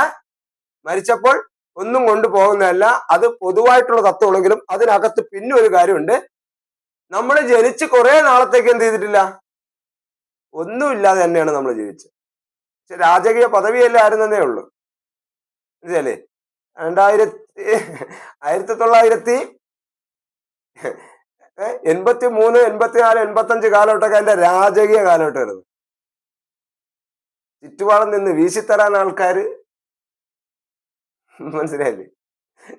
Speaker 1: മരിച്ചപ്പോൾ ഒന്നും കൊണ്ടുപോകുന്നതല്ല. അത് പൊതുവായിട്ടുള്ള തത്വമാണെങ്കിലും അതിനകത്ത് പിന്നെ ഒരു കാര്യമുണ്ട്. നമ്മൾ ജനിച്ച് കുറെ നാളത്തേക്ക് എന്ത് ചെയ്തിട്ടില്ല, ഒന്നുമില്ലാതെ തന്നെയാണ് നമ്മൾ ജീവിച്ചത്. പക്ഷെ രാജകീയ പദവിയല്ലേ ആയിരുന്നേ ഉള്ളൂ. മനസ്സിലല്ലേ? 1983, 84, 85 കാലഘട്ടമൊക്കെ അതിന്റെ രാജകീയ കാലഘട്ടമായിരുന്നു. ചുറ്റുപാടും നിന്ന് വീശിത്തരാൻ ആൾക്കാര്. മനസ്സിലായില്ലേ?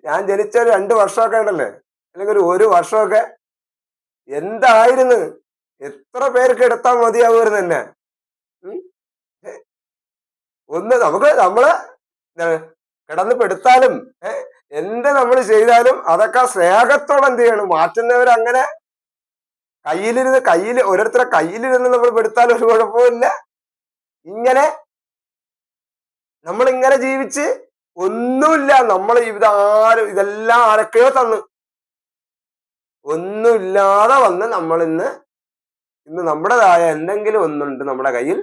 Speaker 1: ഞാൻ ജനിച്ച ഒരു 2 വർഷമൊക്കെ ഉണ്ടല്ലേ, അല്ലെങ്കിൽ ഒരു വർഷമൊക്കെ എന്തായിരുന്നു, എത്ര പേർക്ക് എടുത്താൽ മതിയാവുമായിരുന്നു തന്നെ. ഒന്ന് നമ്മള് കിടന്ന് പെടുത്താലും എന്ത് നമ്മൾ ചെയ്താലും അതൊക്കെ സ്നേഹത്തോടെ എന്ത് ചെയ്യണം, മാറ്റുന്നവരങ്ങനെ ഓരോരുത്തരെ കയ്യിലിരുന്ന് നമ്മൾ പെടുത്താലും ഒരു കുഴപ്പമില്ല. ഇങ്ങനെ നമ്മളിങ്ങനെ ജീവിച്ച് ഒന്നുമില്ല, നമ്മൾ ഇതെല്ലാം ആരൊക്കെയോ തന്നു, ഒന്നുമില്ലാതെ വന്ന് നമ്മൾ ഇന്ന് നമ്മുടേതായ എന്തെങ്കിലും ഒന്നുണ്ട് നമ്മുടെ കയ്യിൽ.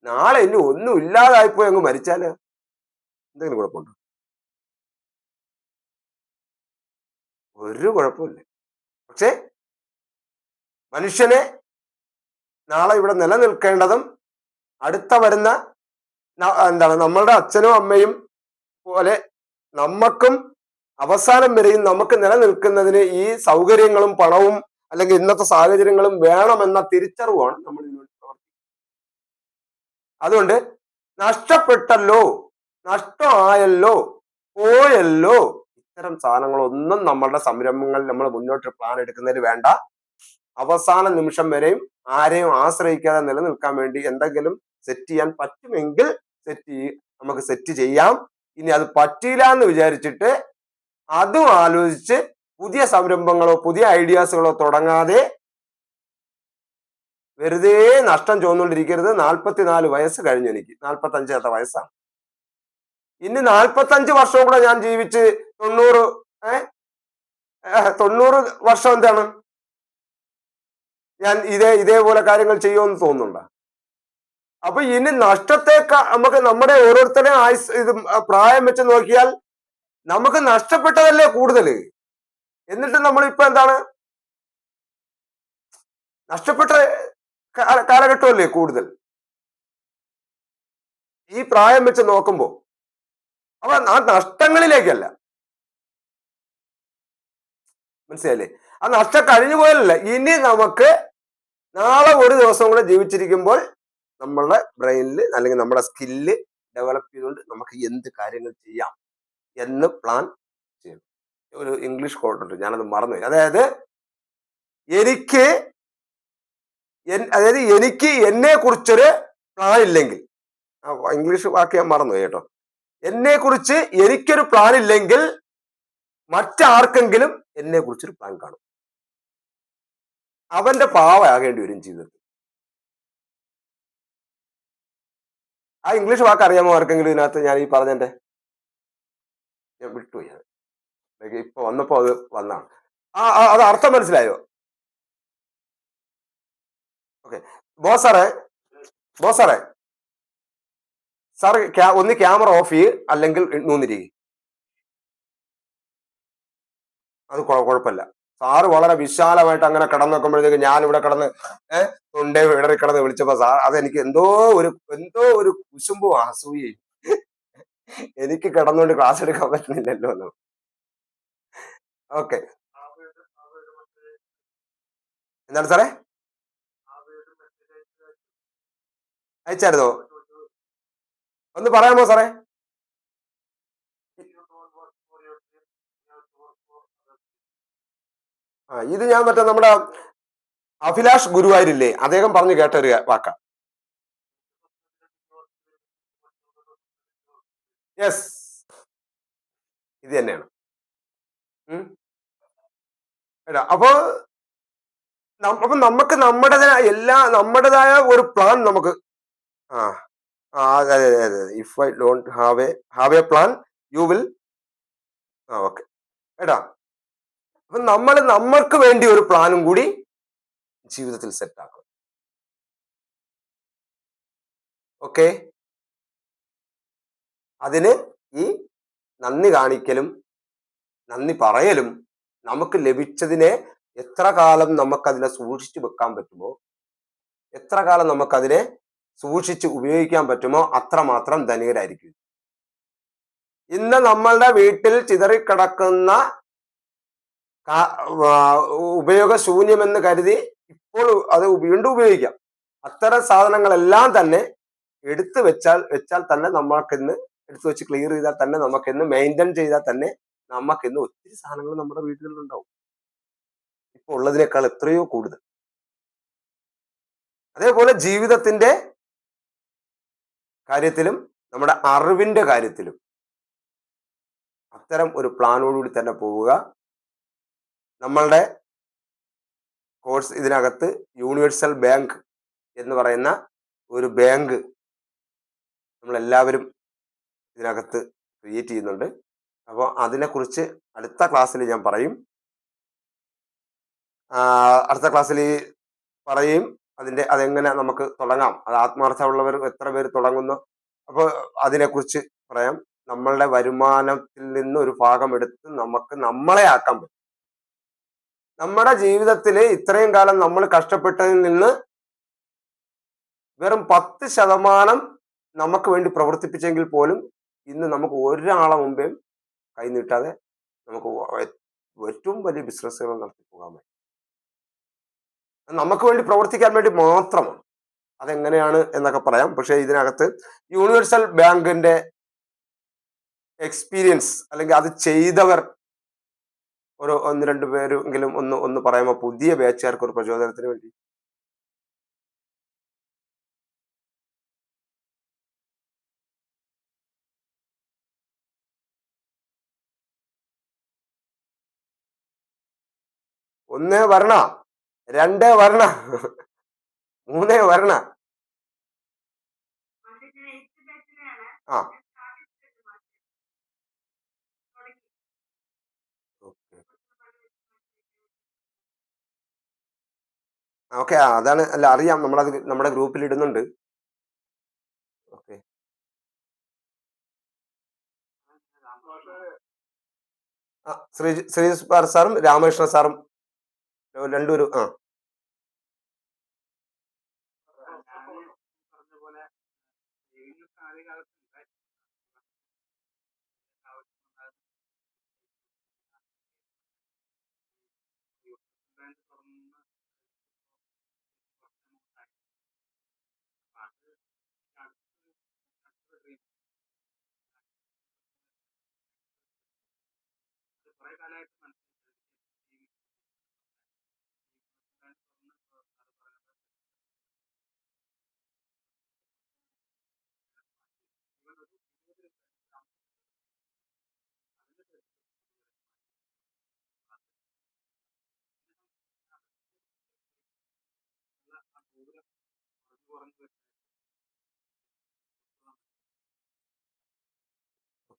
Speaker 1: നാളെ ഇനി ഒന്നും ഇല്ലാതായിപ്പോയി അങ്ങ് മരിച്ചാല് എന്തെങ്കിലും കുഴപ്പമുണ്ടോ? ഒരു കുഴപ്പമില്ല. പക്ഷെ മനുഷ്യനെ നാളെ ഇവിടെ നിലനിൽക്കേണ്ടതും അടുത്ത വരുന്ന നമ്മളുടെ അച്ഛനും അമ്മയും പോലെ നമുക്കും അവസാനം വരെയും നമുക്ക് നിലനിൽക്കുന്നതിന് ഈ സൗകര്യങ്ങളും പണവും അല്ലെങ്കിൽ ഇന്നത്തെ സാഹചര്യങ്ങളും വേണമെന്ന തിരിച്ചറിവാണ് നമ്മൾ ഇതിനോട് പ്രവർത്തിക്കുന്നത്. അതുകൊണ്ട് നഷ്ടപ്പെട്ടല്ലോ, നഷ്ടമായല്ലോ, പോയല്ലോ, ഇത്തരം സാധനങ്ങളൊന്നും നമ്മളുടെ സംരംഭങ്ങൾ നമ്മൾ മുന്നോട്ട് പ്ലാൻ എടുക്കുന്നതിന് വേണ്ട. അവസാന നിമിഷം വരെയും ആരെയും ആശ്രയിക്കാതെ നിലനിൽക്കാൻ വേണ്ടി എന്തെങ്കിലും സെറ്റ് ചെയ്യാൻ പറ്റുമെങ്കിൽ നമുക്ക് സെറ്റ് ചെയ്യാം. ഇനി അത് പറ്റിയില്ല എന്ന് വിചാരിച്ചിട്ട് അതും ആലോചിച്ച് പുതിയ സംരംഭങ്ങളോ പുതിയ ഐഡിയാസുകളോ തുടങ്ങാതെ വെറുതെ നഷ്ടം ചോന്നുകൊണ്ടിരിക്കരുത്. 44 വയസ്സ് കഴിഞ്ഞു, എനിക്ക് 45 വയസ്സാണ്. ഇനി 45 വർഷവും കൂടെ ഞാൻ ജീവിച്ച് 90 വർഷം എന്താണ് ഞാൻ ഇതേപോലെ കാര്യങ്ങൾ ചെയ്യുമെന്ന് തോന്നുന്നുണ്ടോ? അപ്പൊ ഇനി നഷ്ടത്തേക്കാൾ നമുക്ക് നമ്മുടെ ഓരോരുത്തരെയും പ്രായം വെച്ച് നോക്കിയാൽ നമുക്ക് നഷ്ടപ്പെട്ടതല്ലേ കൂടുതൽ. എന്നിട്ട് നമ്മളിപ്പോ എന്താണ്, നഷ്ടപ്പെട്ട കാലഘട്ടമല്ലേ കൂടുതൽ ഈ പ്രായം വെച്ച് നോക്കുമ്പോ. അപ്പൊ ആ നഷ്ടങ്ങളിലേക്കല്ല, മനസ്സിലായില്ലേ? ആ നഷ്ടം കഴിഞ്ഞു പോയല്ല. ഇനി നമുക്ക് നാളെ ഒരു ദിവസം കൂടെ ജീവിച്ചിരിക്കുമ്പോൾ നമ്മളുടെ ബ്രെയിനിൽ അല്ലെങ്കിൽ നമ്മുടെ സ്കില്ല് ഡെവലപ്പ് ചെയ്തുകൊണ്ട് നമുക്ക് എന്ത് കാര്യങ്ങൾ ചെയ്യാം എന്ന് പ്ലാൻ ചെയ്യണം. ഒരു ഇംഗ്ലീഷ് കോട്ടുണ്ട്, ഞാനത് മറന്നുപോയി. അതായത് എനിക്ക് എന്നെ കുറിച്ചൊരു പ്ലാൻ ഇല്ലെങ്കിൽ, ഇംഗ്ലീഷ് വാക്ക് ഞാൻ മറന്നുപോയി കേട്ടോ. എന്നെ കുറിച്ച് എനിക്കൊരു പ്ലാൻ ഇല്ലെങ്കിൽ മറ്റാർക്കെങ്കിലും എന്നെ കുറിച്ചൊരു പ്ലാൻ കാണും. അവന്റെ പാവയാകേണ്ടി വരും ജീവിതത്തിൽ. ആ ഇംഗ്ലീഷ് വാക്ക് അറിയാമോ ആർക്കെങ്കിലും ഇതിനകത്ത്? ഞാൻ ഈ പറഞ്ഞതിന്റെ ഞാൻ വിട്ടുപോയി, ഇപ്പൊ വന്നപ്പോ അത് വന്നാണ്. അത് അർത്ഥം മനസ്സിലായോ? ഓക്കെ. ബോസാറെ സാർ ഒന്ന് ക്യാമറ ഓഫ് ചെയ്യ്, അല്ലെങ്കിൽ നൂന്നിരിക്കും. അത് കുഴപ്പമില്ല. സാറ് വളരെ വിശാലമായിട്ട് അങ്ങനെ കിടന്നു നോക്കുമ്പോഴത്തേക്ക് ഞാൻ ഇവിടെ കിടന്ന് തൊണ്ടേ ഇടറി കിടന്ന് വിളിച്ചപ്പോ സാർ അതെനിക്ക് എന്തോ ഒരു കുശുമ്പും അസൂയയും, എനിക്ക് കിടന്നുകൊണ്ട് ക്ലാസ് എടുക്കാൻ പറ്റുന്നില്ലല്ലോ. ഓക്കെ. എന്താണ് സാറേ? അയച്ചായിരുന്നോ? ഒന്ന് പറയാമോ സാറേ? ഇത് ഞാൻ മറ്റേ നമ്മുടെ അഭിലാഷ് ഗുരുവായൂരില്ലേ, അദ്ദേഹം പറഞ്ഞു കേട്ട ഒരു വാക്ക. യെസ്, ഇത് തന്നെയാണ്. അപ്പൊ നമുക്ക് നമ്മുടേതായ ഒരു പ്ലാൻ നമുക്ക്. ആ അതെ അതെ അതെ. If I don't have A plan you will. Okay എടാ, അപ്പൊ നമ്മൾക്ക് വേണ്ടി ഒരു പ്ലാനും കൂടി ജീവിതത്തിൽ സെറ്റ് ആക്കണം. ഓക്കെ, അതിന് ഈ നന്ദി കാണിക്കലും നന്ദി പറയലും, നമുക്ക് ലഭിച്ചതിനെ എത്ര കാലം നമുക്കതിനെ സൂക്ഷിച്ചു വെക്കാൻ പറ്റുമോ, എത്ര കാലം നമുക്കതിനെ സൂക്ഷിച്ച് ഉപയോഗിക്കാൻ പറ്റുമോ, അത്രമാത്രം ധനികരായിരിക്കും. ഇന്ന് നമ്മളുടെ വീട്ടിൽ ചിതറിക്കിടക്കുന്ന ഉപയോഗശൂന്യമെന്ന് കരുതി ഇപ്പോൾ അത് വീണ്ടും ഉപയോഗിക്കാം. അത്തരം സാധനങ്ങളെല്ലാം തന്നെ വെച്ചാൽ തന്നെ നമുക്കിന്ന് എടുത്തു വെച്ച് ക്ലിയർ ചെയ്താൽ തന്നെ, നമുക്കിന്ന് മെയിൻറ്റെയിൻ ചെയ്താൽ തന്നെ നമുക്കിന്ന് ഒത്തിരി സാധനങ്ങൾ നമ്മുടെ വീടുകളിലുണ്ടാവും, ഇപ്പൊ ഉള്ളതിനേക്കാൾ എത്രയോ കൂടുതൽ. അതേപോലെ ജീവിതത്തിന്റെ കാര്യത്തിലും നമ്മുടെ അറിവിന്റെ കാര്യത്തിലും അത്തരം ഒരു പ്ലാനോടുകൂടി തന്നെ പോവുക. നമ്മളുടെ കോഴ്സ് ഇതിനകത്ത് യൂണിവേഴ്സൽ ബാങ്ക് എന്ന് പറയുന്ന ഒരു ബാങ്ക് നമ്മളെല്ലാവരും ഇതിനകത്ത് ക്രിയേറ്റ് ചെയ്യുന്നുണ്ട്. അപ്പോൾ അതിനെക്കുറിച്ച് അടുത്ത ക്ലാസ്സിൽ ഞാൻ പറയും. അടുത്ത ക്ലാസ്സിൽ പറയും അതെങ്ങനെ നമുക്ക് തുടങ്ങാം, അത് ആത്മാർത്ഥമുള്ളവർ എത്ര പേര് തുടങ്ങുന്നു, അപ്പോൾ അതിനെക്കുറിച്ച് പറയാം. നമ്മളുടെ വരുമാനത്തിൽ നിന്ന് ഒരു ഭാഗം എടുത്ത് നമുക്ക് നമ്മളെ ആക്കാൻ പറ്റും. നമ്മുടെ ജീവിതത്തിൽ ഇത്രയും കാലം നമ്മൾ കഷ്ടപ്പെട്ടതിൽ നിന്ന് വെറും 10% നമുക്ക് വേണ്ടി പ്രവർത്തിപ്പിച്ചെങ്കിൽ പോലും ഇന്ന് നമുക്ക് ഒരാളെ മുമ്പേ കൈ നീട്ടാതെ നമുക്ക് ഏറ്റവും വലിയ ബിസിനസ്സുകൾ നടത്തി പോകാൻ പറ്റും. നമുക്ക് വേണ്ടി പ്രവർത്തിക്കാൻ വേണ്ടി മാത്രമാണ്. അതെങ്ങനെയാണ് എന്നൊക്കെ പറയാം. പക്ഷെ ഇതിനകത്ത് യൂണിവേഴ്സൽ ബാങ്കിന്റെ എക്സ്പീരിയൻസ് അല്ലെങ്കിൽ അത് ചെയ്തവർ ഒരു 1-2 പേരെങ്കിലും ഒന്ന് പറയാമോ, പുതിയ ബാച്ചുകാർക്ക് ഒരു പ്രചോദനത്തിന് വേണ്ടി? ഒന്നേ വരണ, രണ്ടേ വരണ, മൂന്നേ വരണ. ആ ഓക്കെ, അതാണ്. അല്ല, അറിയാം, നമ്മളത് നമ്മുടെ ഗ്രൂപ്പിൽ ഇടുന്നുണ്ട്. ഓക്കെ, ശ്രീ സാറും രാമകൃഷ്ണ സാറും രണ്ടുപേരും.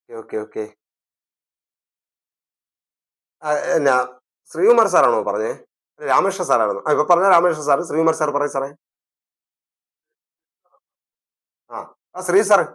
Speaker 1: Okay okay. എന്നാ ശ്രീകുമാർ സാറാണോ പറഞ്ഞേ? രാമകൃഷ്ണ സാറായിരുന്നു. ഇപ്പൊ പറഞ്ഞ രാമകൃഷ്ണ സാർ. ശ്രീകുമാർ സാർ പറയും സാറേ. Shri sir.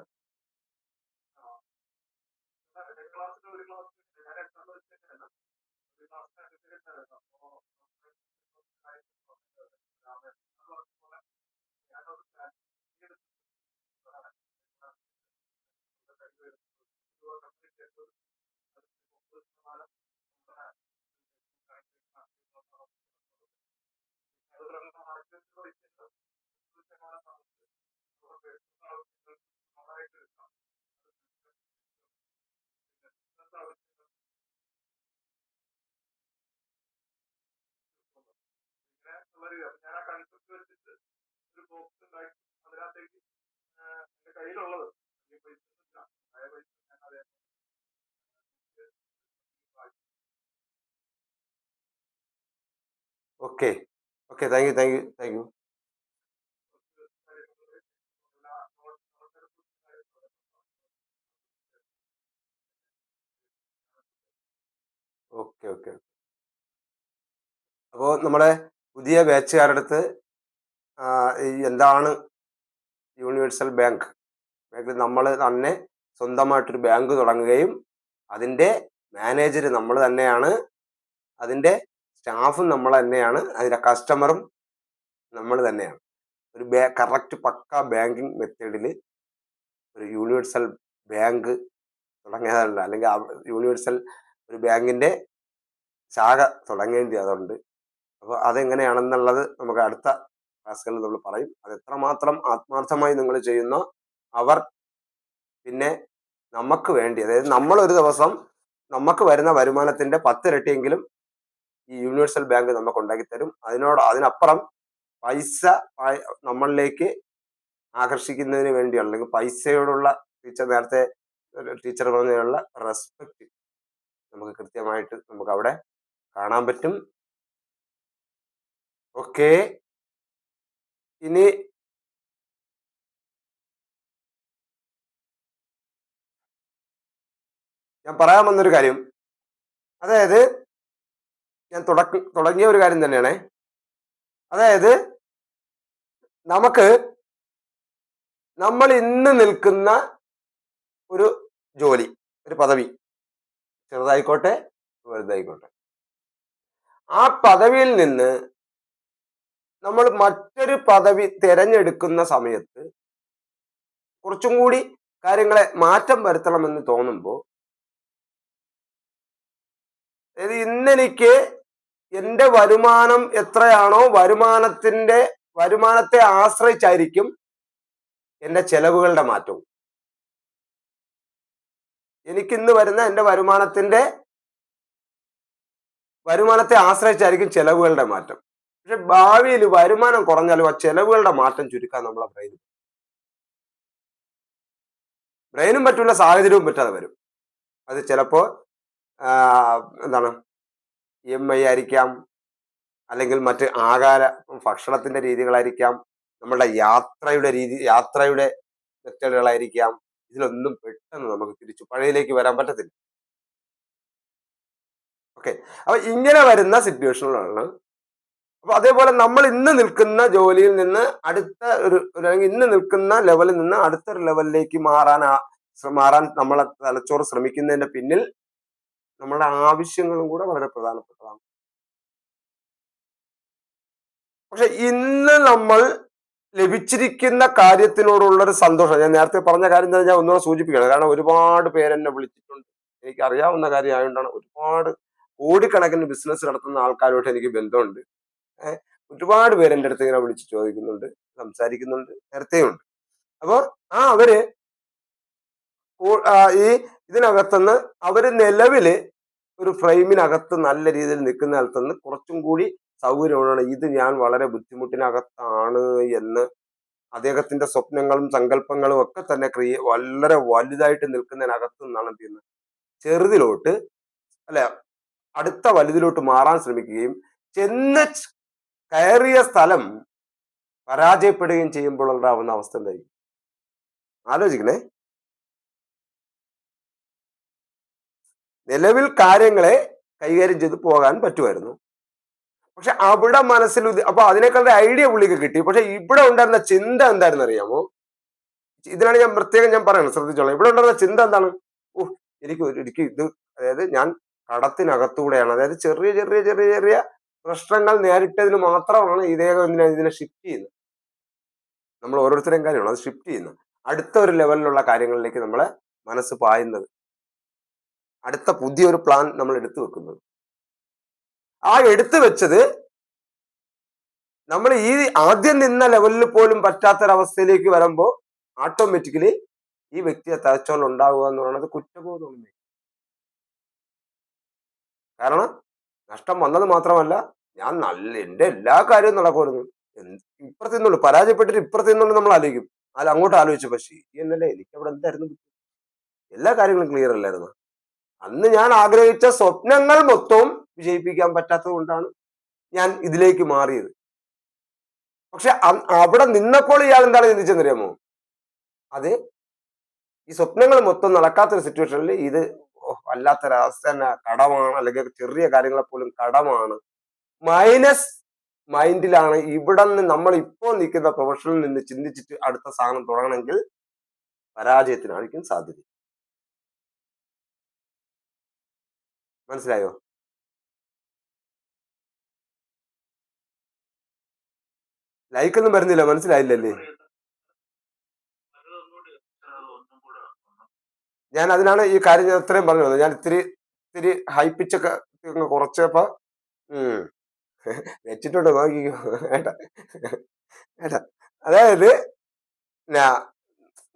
Speaker 1: Okay. Okay. Thank U, thank you, thank you. Okay, okay. അപ്പോൾ നമ്മുടെ പുതിയ ബാച്ചുകാരുടെ അടുത്ത് ഈ എന്താണ് യൂണിവേഴ്സൽ ബാങ്ക്? നമ്മൾ തന്നെ സ്വന്തമായിട്ടൊരു ബാങ്ക് തുടങ്ങുകയും അതിൻ്റെ മാനേജർ നമ്മൾ തന്നെയാണ്, അതിൻ്റെ സ്റ്റാഫും നമ്മൾ തന്നെയാണ്, അതിൻ്റെ കസ്റ്റമറും നമ്മൾ തന്നെയാണ്. ഒരു കറക്റ്റ് പക്ക ബാങ്കിങ് മെത്തേഡിൽ ഒരു യൂണിവേഴ്സൽ ബാങ്ക് തുടങ്ങിയതല്ല, അല്ലെങ്കിൽ യൂണിവേഴ്സൽ ഒരു ബാങ്കിൻ്റെ ശാഖ തുടങ്ങേണ്ടി അതുണ്ട്. അപ്പോൾ അതെങ്ങനെയാണെന്നുള്ളത് നമുക്ക് അടുത്ത ക്ലാസ്സുകളിൽ നമ്മൾ പറയും. അത് എത്രമാത്രം ആത്മാർത്ഥമായി നിങ്ങൾ ചെയ്യുന്നോ അവർ പിന്നെ നമുക്ക് വേണ്ടി, അതായത് നമ്മൾ ഒരു ദിവസം നമുക്ക് വരുന്ന വരുമാനത്തിന്റെ 10 ഇരട്ടിയെങ്കിലും ഈ യൂണിവേഴ്സൽ ബാങ്ക് നമുക്ക് ഉണ്ടാക്കി തരും. അതിനപ്പുറം പൈസ നമ്മളിലേക്ക് ആകർഷിക്കുന്നതിന് വേണ്ടിയുള്ള, അല്ലെങ്കിൽ പൈസയോടുള്ള നേരത്തെ ടീച്ചർ പറഞ്ഞതിനുള്ള റെസ്പെക്ട് നമുക്ക് കൃത്യമായിട്ട് നമുക്ക് അവിടെ കാണാൻ പറ്റും. ഓക്കെ. ഇനി ഞാൻ പറയാൻ വന്നൊരു കാര്യം, അതായത് ഞാൻ തുടങ്ങിയ ഒരു കാര്യം തന്നെയാണ്. അതായത് നമ്മൾ ഇന്ന് നിൽക്കുന്ന ഒരു ജോലി, ഒരു പദവി, ചെറുതായിക്കോട്ടെ വലുതായിക്കോട്ടെ, ആ പദവിയിൽ നിന്ന് നമ്മൾ മറ്റൊരു പദവി തിരഞ്ഞെടുക്കുന്ന സമയത്ത് കുറച്ചും കൂടി കാര്യങ്ങളെ മാറ്റം വരുത്തണമെന്ന് തോന്നുമ്പോൾ, അതായത് ഇന്നെനിക്ക് എൻ്റെ വരുമാനം എത്രയാണോ വരുമാനത്തെ ആശ്രയിച്ചായിരിക്കും എൻ്റെ ചെലവുകളുടെ മാറ്റവും. എനിക്കിന്ന് വരുന്ന എൻ്റെ വരുമാനത്തെ ആശ്രയിച്ചായിരിക്കും ചെലവുകളുടെ മാറ്റം. പക്ഷെ ഭാവിയിൽ വരുമാനം കുറഞ്ഞാലും ആ ചെലവുകളുടെ മാറ്റം ചുരുക്കാൻ നമ്മളെ ബ്രെയിനും പറ്റില്ല, സാഹചര്യവും പറ്റാതെ വരും. അത് ചിലപ്പോൾ എന്താണ് EMI ആയിരിക്കാം, അല്ലെങ്കിൽ മറ്റ് ഭക്ഷണത്തിന്റെ രീതികളായിരിക്കാം, നമ്മളുടെ യാത്രയുടെ മെത്തേഡുകളായിരിക്കാം. ഇതിലൊന്നും പെട്ടെന്ന് നമുക്ക് തിരിച്ചു പഴയയിലേക്ക് വരാൻ പറ്റത്തില്ല. ഓക്കെ. അപ്പൊ ഇങ്ങനെ വരുന്ന സിറ്റുവേഷനിലാണ്, അപ്പൊ അതേപോലെ നമ്മൾ ഇന്ന് നിൽക്കുന്ന ജോലിയിൽ നിന്ന് അല്ലെങ്കിൽ ഇന്ന് നിൽക്കുന്ന ലെവലിൽ നിന്ന് അടുത്തൊരു ലെവലിലേക്ക് മാറാൻ നമ്മളെ തലച്ചോറ് ശ്രമിക്കുന്നതിന്റെ പിന്നിൽ നമ്മളുടെ ആവശ്യങ്ങളും കൂടെ വളരെ പ്രധാനപ്പെട്ടതാണ്. പക്ഷെ ഇന്ന് നമ്മൾ ലഭിച്ചിരിക്കുന്ന കാര്യത്തിനോടുള്ളൊരു സന്തോഷം, ഞാൻ നേരത്തെ പറഞ്ഞ കാര്യം തന്നെ ഞാൻ ഒന്നുകൂടെ സൂചിപ്പിക്കണം. കാരണം ഒരുപാട് പേരെന്നെ വിളിച്ചിട്ടുണ്ട്, എനിക്ക് അറിയാവുന്ന കാര്യം ആയതുകൊണ്ടാണ്. ഒരുപാട് കോടിക്കണക്കിന് ബിസിനസ് നടത്തുന്ന ആൾക്കാരുമായിട്ട് എനിക്ക് ബന്ധമുണ്ട്. ഒരുപാട് പേര് എൻ്റെ അടുത്ത് ഇങ്ങനെ വിളിച്ച് ചോദിക്കുന്നുണ്ട്, സംസാരിക്കുന്നുണ്ട്, നേരത്തെയുണ്ട്. അപ്പോൾ അവര് ഈ ഇതിനകത്തുനിന്ന് അവര് നിലവില് ഒരു ഫ്രെയിമിനകത്ത് നല്ല രീതിയിൽ നിൽക്കുന്ന സ്ഥലത്തുനിന്ന് കുറച്ചും കൂടി സൗകര്യമാണ്, ഇത് ഞാൻ വളരെ ബുദ്ധിമുട്ടിനകത്താണ് എന്ന് അദ്ദേഹത്തിന്റെ സ്വപ്നങ്ങളും സങ്കല്പങ്ങളും ഒക്കെ തന്നെ വളരെ വലുതായിട്ട് നിൽക്കുന്നതിനകത്ത് നിന്നാണ് എന്ത് ചെയ്യുന്നത്, ചെറുതിലോട്ട് അല്ലെ അടുത്ത വലുതിലോട്ട് മാറാൻ ശ്രമിക്കുകയും ചെന്ന് കയറിയ സ്ഥലം പരാജയപ്പെടുകയും ചെയ്യുമ്പോൾ ഉണ്ടാവുന്ന അവസ്ഥ എന്തായിരിക്കും ആലോചിക്കണേ. നിലവിൽ കാര്യങ്ങളെ കൈകാര്യം ചെയ്ത് പോകാൻ പറ്റുമായിരുന്നു, പക്ഷെ അവിടെ മനസ്സിൽ അപ്പൊ അതിനേക്കാളുടെ ഐഡിയ പുള്ളിക്ക് കിട്ടി. പക്ഷെ ഇവിടെ ഉണ്ടായിരുന്ന ചിന്ത എന്തായിരുന്നു അറിയാമോ? ഇതിനാണ് ഞാൻ പ്രത്യേകം പറയണം, ശ്രദ്ധിച്ചോളാം. ഇവിടെ ഉണ്ടായിരുന്ന ചിന്ത എന്താണ്? എനിക്ക് ഇത്, അതായത് ഞാൻ കടത്തിനകത്തൂടെയാണ്, അതായത് ചെറിയ ചെറിയ ചെറിയ ചെറിയ പ്രശ്നങ്ങൾ നേരിട്ടതിന് മാത്രമാണ് ഇദ്ദേഹം ഇതിനെ ഷിഫ്റ്റ് ചെയ്യുന്നത്. നമ്മൾ ഓരോരുത്തരെയും കാര്യമാണ് അത് ഷിഫ്റ്റ് ചെയ്യുന്നത്, അടുത്ത ഒരു ലെവലിലുള്ള കാര്യങ്ങളിലേക്ക് നമ്മളെ മനസ്സ് പായുന്നത്, അടുത്ത പുതിയൊരു പ്ലാൻ നമ്മൾ എടുത്തു വെക്കുന്നത്. ആ എടുത്തു വെച്ചത് നമ്മൾ ഈ ആദ്യം നിന്ന ലെവലിൽ പോലും പറ്റാത്തൊരവസ്ഥയിലേക്ക് വരുമ്പോൾ ഓട്ടോമാറ്റിക്കലി ഈ വ്യക്തിയെ തലച്ചോറിൽ ഉണ്ടാവുക എന്ന് പറയുന്നത് കുറ്റബോധമാണ്. കാരണം നഷ്ടം വന്നത് മാത്രമല്ല, ഞാൻ എൻ്റെ എല്ലാ കാര്യവും നടക്കുമായിരുന്നു. ഇപ്പുറത്ത് നിന്നുള്ളൂ പരാജയപ്പെട്ടിട്ട് ഇപ്പുറത്ത് നിന്നുകൊണ്ട് നമ്മൾ ആലോചിക്കും. അങ്ങോട്ട് ആലോചിച്ചു, പക്ഷേ എന്നല്ലേ എനിക്ക് അവിടെ എന്തായിരുന്നു, എല്ലാ കാര്യങ്ങളും ക്ലിയർ അല്ലായിരുന്നു. അന്ന് ഞാൻ ആഗ്രഹിച്ച സ്വപ്നങ്ങൾ മൊത്തവും വിജയിപ്പിക്കാൻ പറ്റാത്തത് കൊണ്ടാണ് ഞാൻ ഇതിലേക്ക് മാറിയത്. പക്ഷെ അവിടെ നിന്നപ്പോൾ ഇയാൾ എന്താണ് ചിന്തിച്ചെന്നറിയാമോ? അത് ഈ സ്വപ്നങ്ങൾ മൊത്തം നടക്കാത്തൊരു സിറ്റുവേഷനിൽ ഇത് വല്ലാത്തൊരവസ്ഥ തന്നെ, കടമാണ്, അല്ലെങ്കിൽ ചെറിയ കാര്യങ്ങളെ പോലും കടമാണ്, മൈനസ് മൈൻഡിലാണ് ഇവിടെ നിന്ന് നമ്മൾ ഇപ്പോൾ നിൽക്കുന്ന പ്രൊഫഷനിൽ നിന്ന് ചിന്തിച്ചിട്ട് അടുത്ത സാധനം തുടങ്ങണമെങ്കിൽ പരാജയത്തിനായിരിക്കും സാധ്യത. മനസ്സിലായോ? ലൈക്കൊന്നും വരുന്നില്ല, മനസ്സിലായില്ലല്ലേ? ഞാൻ അതിനാണ് ഈ കാര്യം ഞാൻ ഇത്രയും പറഞ്ഞു വന്നത്. ഞാൻ ഇത്തിരി ഹൈപ്പിച്ചൊക്കെ കുറച്ചപ്പോ വെച്ചിട്ടുണ്ട്, നോക്കിക്കോ ഏട്ടാ. ഏട്ടാ, അതായത്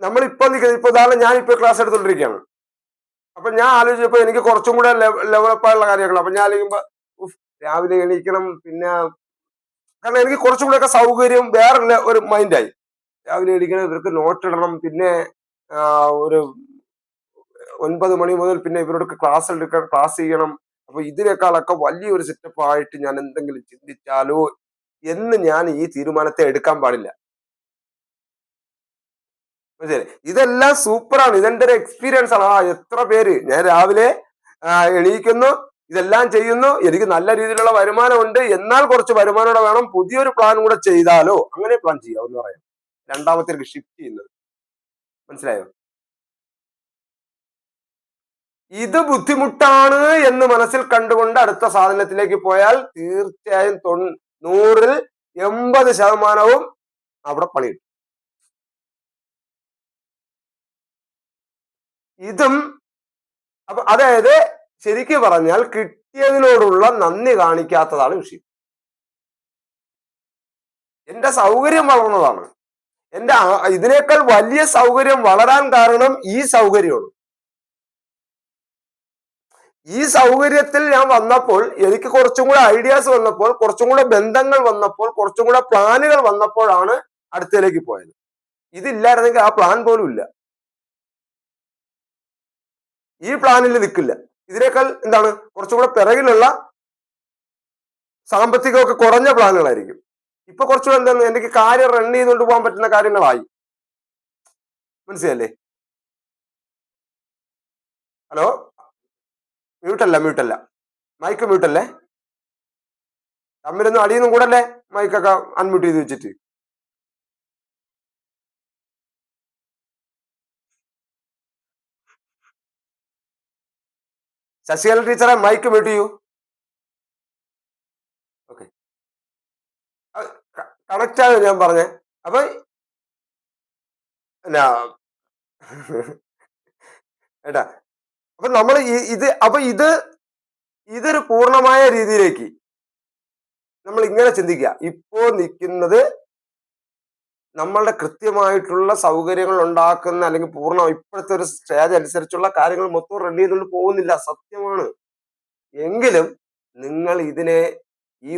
Speaker 1: നമ്മളിപ്പോ ഇപ്പൊ ഉദാഹരണം ഞാനിപ്പോ ക്ലാസ് എടുത്തോണ്ടിരിക്കുകയാണ്. അപ്പൊ ഞാൻ ആലോചിച്ചപ്പോ എനിക്ക് കുറച്ചും കൂടെ ലെവലപ്പായുള്ള കാര്യങ്ങൾ. അപ്പൊ ഞാൻ ആലോചിക്കുമ്പോ രാവിലെ എണീക്കണം, പിന്നെ കാരണം എനിക്ക് കുറച്ചും കൂടെ ഒക്കെ സൗകര്യം വേറെ ഒരു മൈൻഡായി. രാവിലെ എണീക്കണം, ഇവർക്ക് നോട്ട് ഇടണം, പിന്നെ ഒരു 9 മണി മുതൽ പിന്നെ ഇവരോടൊക്കെ ക്ലാസ് ചെയ്യണം. അപ്പൊ ഇതിനേക്കാളൊക്കെ വലിയൊരു സെറ്റപ്പ് ആയിട്ട് ഞാൻ എന്തെങ്കിലും ചിന്തിച്ചാലോ എന്ന് ഞാൻ ഈ തീരുമാനത്തെ എടുക്കാൻ പാടില്ല. ഇതെല്ലാം സൂപ്പറാണ്, ഇതെന്റെ ഒരു എക്സ്പീരിയൻസ് ആണ്. എത്ര പേര്, ഞാൻ രാവിലെ എണീക്കുന്നു, ഇതെല്ലാം ചെയ്യുന്നു, എനിക്ക് നല്ല രീതിയിലുള്ള വരുമാനമുണ്ട്, എന്നാൽ കുറച്ച് വരുമാനം വേണം, പുതിയൊരു പ്ലാൻ കൂടെ ചെയ്താലോ, അങ്ങനെ പ്ലാൻ ചെയ്യാമെന്ന് പറയാം. രണ്ടാമത്തേക്ക് ഷിഫ്റ്റ് ചെയ്യുന്നത്. മനസ്സിലായോ? ഇത് ബുദ്ധിമുട്ടാണ് എന്ന് മനസ്സിൽ കണ്ടുകൊണ്ട് അടുത്ത സാധനത്തിലേക്ക് പോയാൽ തീർച്ചയായും 100-ൽ 80% അവിടെ പണിയിട്ടു. ഇതും അതായത് ശരിക്കും പറഞ്ഞാൽ കിട്ടിയതിനോടുള്ള നന്ദി കാണിക്കാത്തതാണ് വിഷയം. എന്റെ സൗകര്യം വളർന്നതാണ്. ഇതിനേക്കാൾ വലിയ സൗകര്യം വളരാൻ കാരണം ഈ സൗകര്യമാണ്. ഈ സൗകര്യത്തിൽ ഞാൻ വന്നപ്പോൾ എനിക്ക് കുറച്ചും കൂടെ ഐഡിയാസ് വന്നപ്പോൾ, കുറച്ചും കൂടെ ബന്ധങ്ങൾ വന്നപ്പോൾ, കുറച്ചും കൂടെ പ്ലാനുകൾ വന്നപ്പോഴാണ് അടുത്തതിലേക്ക് പോയത്. ഇതില്ലായിരുന്നെങ്കിൽ ആ പ്ലാൻ പോലും ഇല്ല, ഈ പ്ലാനിൽ നിൽക്കില്ല. ഇതിനേക്കാൾ എന്താണ് കുറച്ചും കൂടെ പിറകിലുള്ള സാമ്പത്തികമൊക്കെ കുറഞ്ഞ പ്ലാനുകളായിരിക്കും. ഇപ്പൊ കുറച്ചുകൂടെ എന്താണ് എനിക്ക് കാര്യം റൺ ചെയ്തുകൊണ്ട് പോകാൻ പറ്റുന്ന കാര്യങ്ങളായി. മനസ്സിലല്ലേ? ഹലോ, മ്യൂട്ടല്ല, മൈക്ക് മ്യൂട്ടല്ലേ, തമ്മിലൊന്നും അടിയൊന്നും കൂടല്ലേ, മൈക്കൊക്കെ അൺമ്യൂട്ട് ചെയ്ത് വെച്ചിട്ട്. ശശികല ടീച്ചറെ മൈക്ക് മ്യൂട്ട് ചെയ്യൂ. ഓക്കെ, കണക്റ്റ് ആയോ ഞാൻ പറഞ്ഞേ? അപ്പൊ ഏട്ടാ, അപ്പൊ നമ്മൾ ഇതൊരു പൂർണ്ണമായ രീതിയിലേക്ക് നമ്മൾ ഇങ്ങനെ ചിന്തിക്കുക. ഇപ്പോ നിൽക്കുന്നത് നമ്മളുടെ കൃത്യമായിട്ടുള്ള സൗകര്യങ്ങൾ ഉണ്ടാക്കുന്ന, അല്ലെങ്കിൽ ഇപ്പോഴത്തെ ഒരു സ്റ്റേജ് അനുസരിച്ചുള്ള കാര്യങ്ങൾ മൊത്തം റെഡി ചെയ്തുകൊണ്ട് പോകുന്നില്ല, സത്യമാണ്. എങ്കിലും നിങ്ങൾ ഈ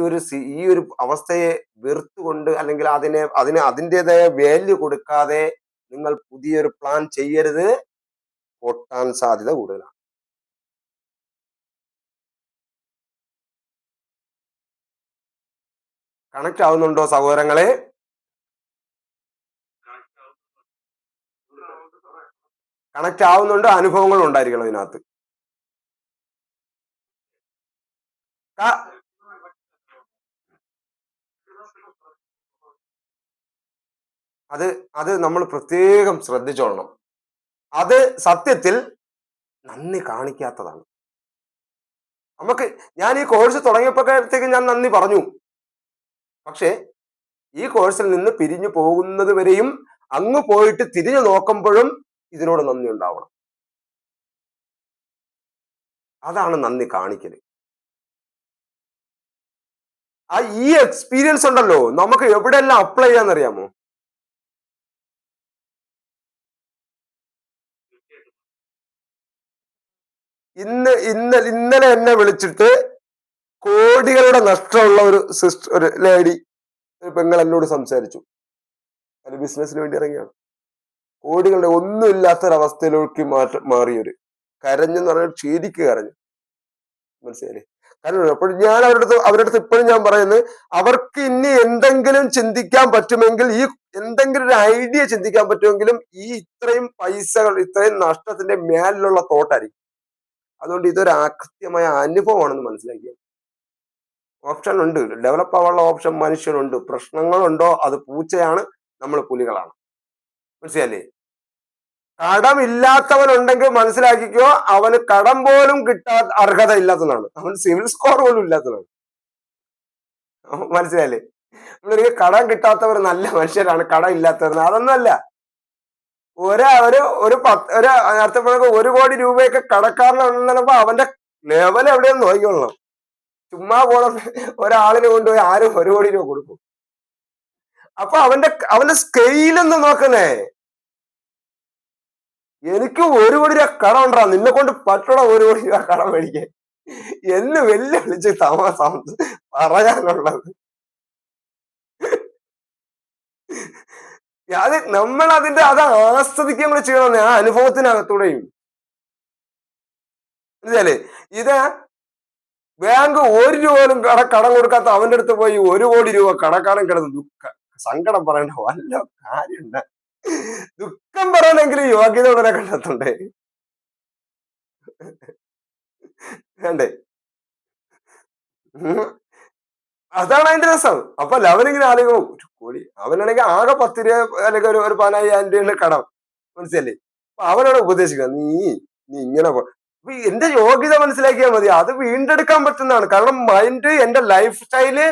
Speaker 1: ഒരു അവസ്ഥയെ വെറുത്തുകൊണ്ട്, അല്ലെങ്കിൽ അതിൻ്റെതായ വാല്യൂ കൊടുക്കാതെ നിങ്ങൾ പുതിയൊരു പ്ലാൻ ചെയ്യരുത്, പൊട്ടാൻ സാധ്യത കൂടുതലാണ്. കണക്ട് ആവുന്നുണ്ടോ സഹോദരങ്ങളെ? കണക്ട് ആവുന്നുണ്ട്, അനുഭവങ്ങൾ ഉണ്ടായിരിക്കണം ഇതിനകത്ത്. അത് നമ്മൾ പ്രത്യേകം ശ്രദ്ധിച്ചോളണം. അത് സത്യത്തിൽ നന്ദി കാണിക്കാത്തതാണ്. ഞാൻ ഈ കോഴ്സ് തുടങ്ങിയപ്പോഴത്തേക്ക് ഞാൻ നന്ദി പറഞ്ഞു, പക്ഷേ ഈ കോഴ്സിൽ നിന്ന് പിരിഞ്ഞു പോകുന്നത് വരെയും അങ്ങ് പോയിട്ട് തിരിഞ്ഞു നോക്കുമ്പോഴും ഇതിനോട് നന്ദി ഉണ്ടാവണം. അതാണ് നന്ദി കാണിക്കല്. ഈ എക്സ്പീരിയൻസ് ഉണ്ടല്ലോ നമുക്ക് എവിടെയെല്ലാം അപ്ലൈ ചെയ്യാന്നറിയാമോ? ഇന്നലെ എന്നെ വിളിച്ചിട്ട് കോടികളുടെ നഷ്ടമുള്ള ഒരു സിസ്റ്റർ, ഒരു ലേഡി, ഒരു പെങ്ങൾ എന്നോട് സംസാരിച്ചു. അത് ബിസിനസിന് വേണ്ടി ഇറങ്ങിയാണ്. കോടികളുടെ ഒന്നുമില്ലാത്തൊരവസ്ഥയിലേക്ക് മാറിയൊരു കരഞ്ഞെന്ന് പറഞ്ഞാൽ ശരിക്ക് കരഞ്ഞു. മനസ്സിലായില്ലേ? കാരണം അപ്പോൾ ഞാൻ അവരുടെ അടുത്ത് ഇപ്പോഴും ഞാൻ പറയുന്നത്, അവർക്ക് ഇനി എന്തെങ്കിലും ചിന്തിക്കാൻ പറ്റുമെങ്കിൽ, ഈ എന്തെങ്കിലും ഒരു ഐഡിയ ചിന്തിക്കാൻ പറ്റുമെങ്കിലും ഈ ഇത്രയും പൈസകൾ, ഇത്രയും നഷ്ടത്തിന്റെ മേലിലുള്ള തോട്ടായിരിക്കും. അതുകൊണ്ട് ഇതൊരു കൃത്യമായ അനുഭവമാണെന്ന് മനസ്സിലാക്കിയത്. ഓപ്ഷൻ ഉണ്ട്, ഡെവലപ്പ് ആവാനുള്ള ഓപ്ഷൻ മനുഷ്യനുണ്ട്. പ്രശ്നങ്ങളുണ്ടോ അത് പൂച്ചയാണ്, നമ്മൾ പുലികളാണ്. മനസ്സിലല്ലേ? കടമില്ലാത്തവനുണ്ടെങ്കിൽ മനസ്സിലാക്കിക്കോ, അവന് കടം പോലും കിട്ടാൻ അർഹത ഇല്ലാത്തതാണ്. അവൻ സിവിൽ സ്കോർ പോലും ഇല്ലാത്തതാണ്. മനസ്സിലായില്ലേ? നമ്മളൊരിക്കലും കടം കിട്ടാത്തവർ നല്ല മനുഷ്യരാണ്, കടം ഇല്ലാത്തവർ അതൊന്നും അല്ല. നേരത്തെ പറഞ്ഞ 1 കോടി രൂപയൊക്കെ കടക്കാരനുള്ളപ്പോ അവന്റെ ലെവൽ എവിടെയെന്ന് നോക്കിക്കൊള്ളണം. ചുമ്മാ പോണ ഒരാളിനെ കൊണ്ടുപോയി ആരും 1 കോടി രൂപ കൊടുക്കും? അപ്പൊ അവന്റെ സ്കെയിലൊന്ന് നോക്കുന്നേ. എനിക്ക് 1 കോടി രൂപ കടം ഉണ്ടാ, നിന്നെ കൊണ്ട് പറ്റണ 1 കോടി രൂപ കടം മേടിക്കാൻ എന്ന് വെല്ലുവിളിച്ച് പറയാനുള്ളത്. നമ്മൾ അത് ആസ്വദിക്കാൻ കൂടെ ചെയ്യണം, ആ അനുഭവത്തിനകത്തൂടെയും. മനസ്സിലല്ലേ? ഇത് ബാങ്ക് 1 രൂപ പോലും കടം കൊടുക്കാത്ത അവന്റെ അടുത്ത് പോയി 1 കോടി രൂപ കടക്കാരൻ കിടന്ന് സങ്കടം പറയണ്ട വല്ല കാര്യമുണ്ട്? ദുഃഖം പറയണമെങ്കിൽ യോഗ്യത ഉടനെ കണ്ടെത്തണ്ടേ? വേണ്ടേ? അതാണ് അതിന്റെ രസം. അപ്പൊ അവനിങ്ങനെ ആലോചിക്കും, 1 കോടി, അവനാണെങ്കിൽ ആകെ 10 രൂപ അല്ലെങ്കിൽ ഒരു 15,000 കടം. മനസ്സിലല്ലേ? അപ്പൊ അവനോട് ഉപദേശിക്കുക, നീ ഇങ്ങനെ എന്റെ യോഗ്യത മനസ്സിലാക്കിയാൽ മതി, അത് വീണ്ടെടുക്കാൻ പറ്റുന്നതാണ്. കാരണം മൈൻഡ്, എന്റെ ലൈഫ് സ്റ്റൈല്,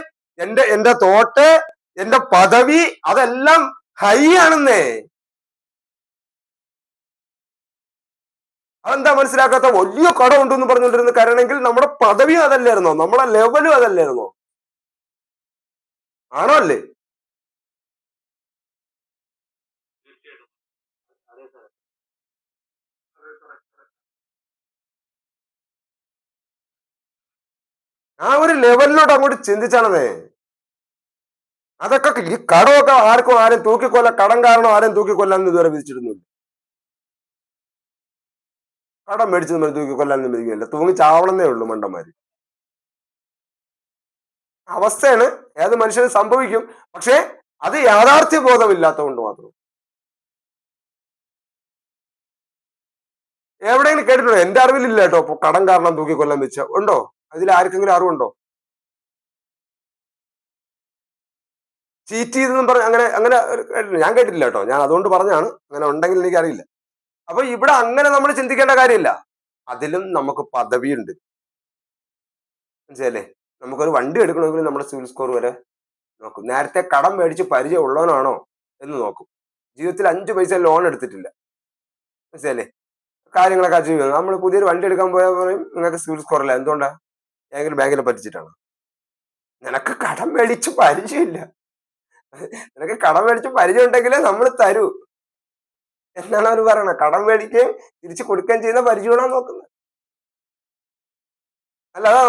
Speaker 1: എന്റെ തോട്ട്, എന്റെ പദവി, അതെല്ലാം ഹൈ ആണെന്നേ. അതെന്താ മനസ്സിലാക്കാത്ത? വലിയ കടം ഉണ്ടെന്ന് പറഞ്ഞുകൊണ്ടിരുന്ന കരണെങ്കിൽ നമ്മുടെ പദവിയും അതല്ലായിരുന്നോ? നമ്മളെ ലെവലും അതല്ലായിരുന്നോ? ആണോ അല്ലേ? ആ ഒരു ലെവലിലോട്ട് അങ്ങോട്ട് ചിന്തിച്ചാണതേ. അതൊക്കെ ഈ കടമൊക്കെ ആരും കടം കാരണം ആരും തൂക്കിക്കൊല്ലാന്ന് ഇതുവരെ വിധിച്ചിരുന്നില്ല. കടം മേടിച്ച് നമ്മൾ തൂക്കിക്കൊല്ലാന്ന് വിധിക്കില്ല, തൂങ്ങി ചാവണമെന്നേ ഉള്ളൂ മണ്ടന്മാര്. അവസ്ഥയാണ്, ഏത് മനുഷ്യനും സംഭവിക്കും. പക്ഷെ അത് യാഥാർത്ഥ്യ ബോധമില്ലാത്ത കൊണ്ട് മാത്രം. എവിടെയെങ്കിലും കേട്ടിട്ടുണ്ടോ? എന്റെ അറിവിലില്ല കേട്ടോ. അപ്പൊ കടം കാരണം തൂക്കിക്കൊല്ലാൻ വെച്ച ഉണ്ടോ? അതിൽ ആർക്കെങ്കിലും അറിവുണ്ടോ? ചീറ്റ് ചെയ്തെന്നും പറഞ്ഞ അങ്ങനെ അങ്ങനെ ഞാൻ കേട്ടിട്ടില്ല കേട്ടോ. ഞാൻ അതുകൊണ്ട് പറഞ്ഞാണ്, അങ്ങനെ ഉണ്ടെങ്കിൽ എനിക്കറിയില്ല. അപ്പൊ ഇവിടെ അങ്ങനെ നമ്മൾ ചിന്തിക്കേണ്ട കാര്യമില്ല. അതിലും നമുക്ക് പദവിയുണ്ട്. മനസ്സിലല്ലേ? നമുക്കൊരു വണ്ടി എടുക്കണമെങ്കിൽ നമ്മുടെ സിവിൽ സ്കോർ വരെ നോക്കും. നേരത്തെ കടം മേടിച്ച് പരിചയം ഉള്ളവനാണോ എന്ന് നോക്കും. ജീവിതത്തിൽ 5 പൈസ ലോൺ എടുത്തിട്ടില്ല. മനസ്സിലല്ലേ? കാര്യങ്ങളൊക്കെ അച്ചീവ് ചെയ്യുന്നത്. നമ്മൾ പുതിയൊരു വണ്ടി എടുക്കാൻ പോയാൽ പറയും, നിങ്ങൾക്ക് സിവിൽ സ്കോർ ഇല്ല. എന്തുകൊണ്ടാ? ഏതെങ്കിലും ബാങ്കിനെ പറ്റിച്ചിട്ടാണ്? നിനക്ക് കടം മേടിച്ച് പരിചയമില്ല. നിനക്ക് കടം മേടിച്ച് പരിചയം ഉണ്ടെങ്കിലേ നമ്മൾ തരൂ എന്നാണ് അവർ പറയണത്. കടം മേടിക്കുകയും തിരിച്ചു കൊടുക്കുകയും ചെയ്യുന്ന പരിചയമാണ് നോക്കുന്നത്. അല്ലാതെ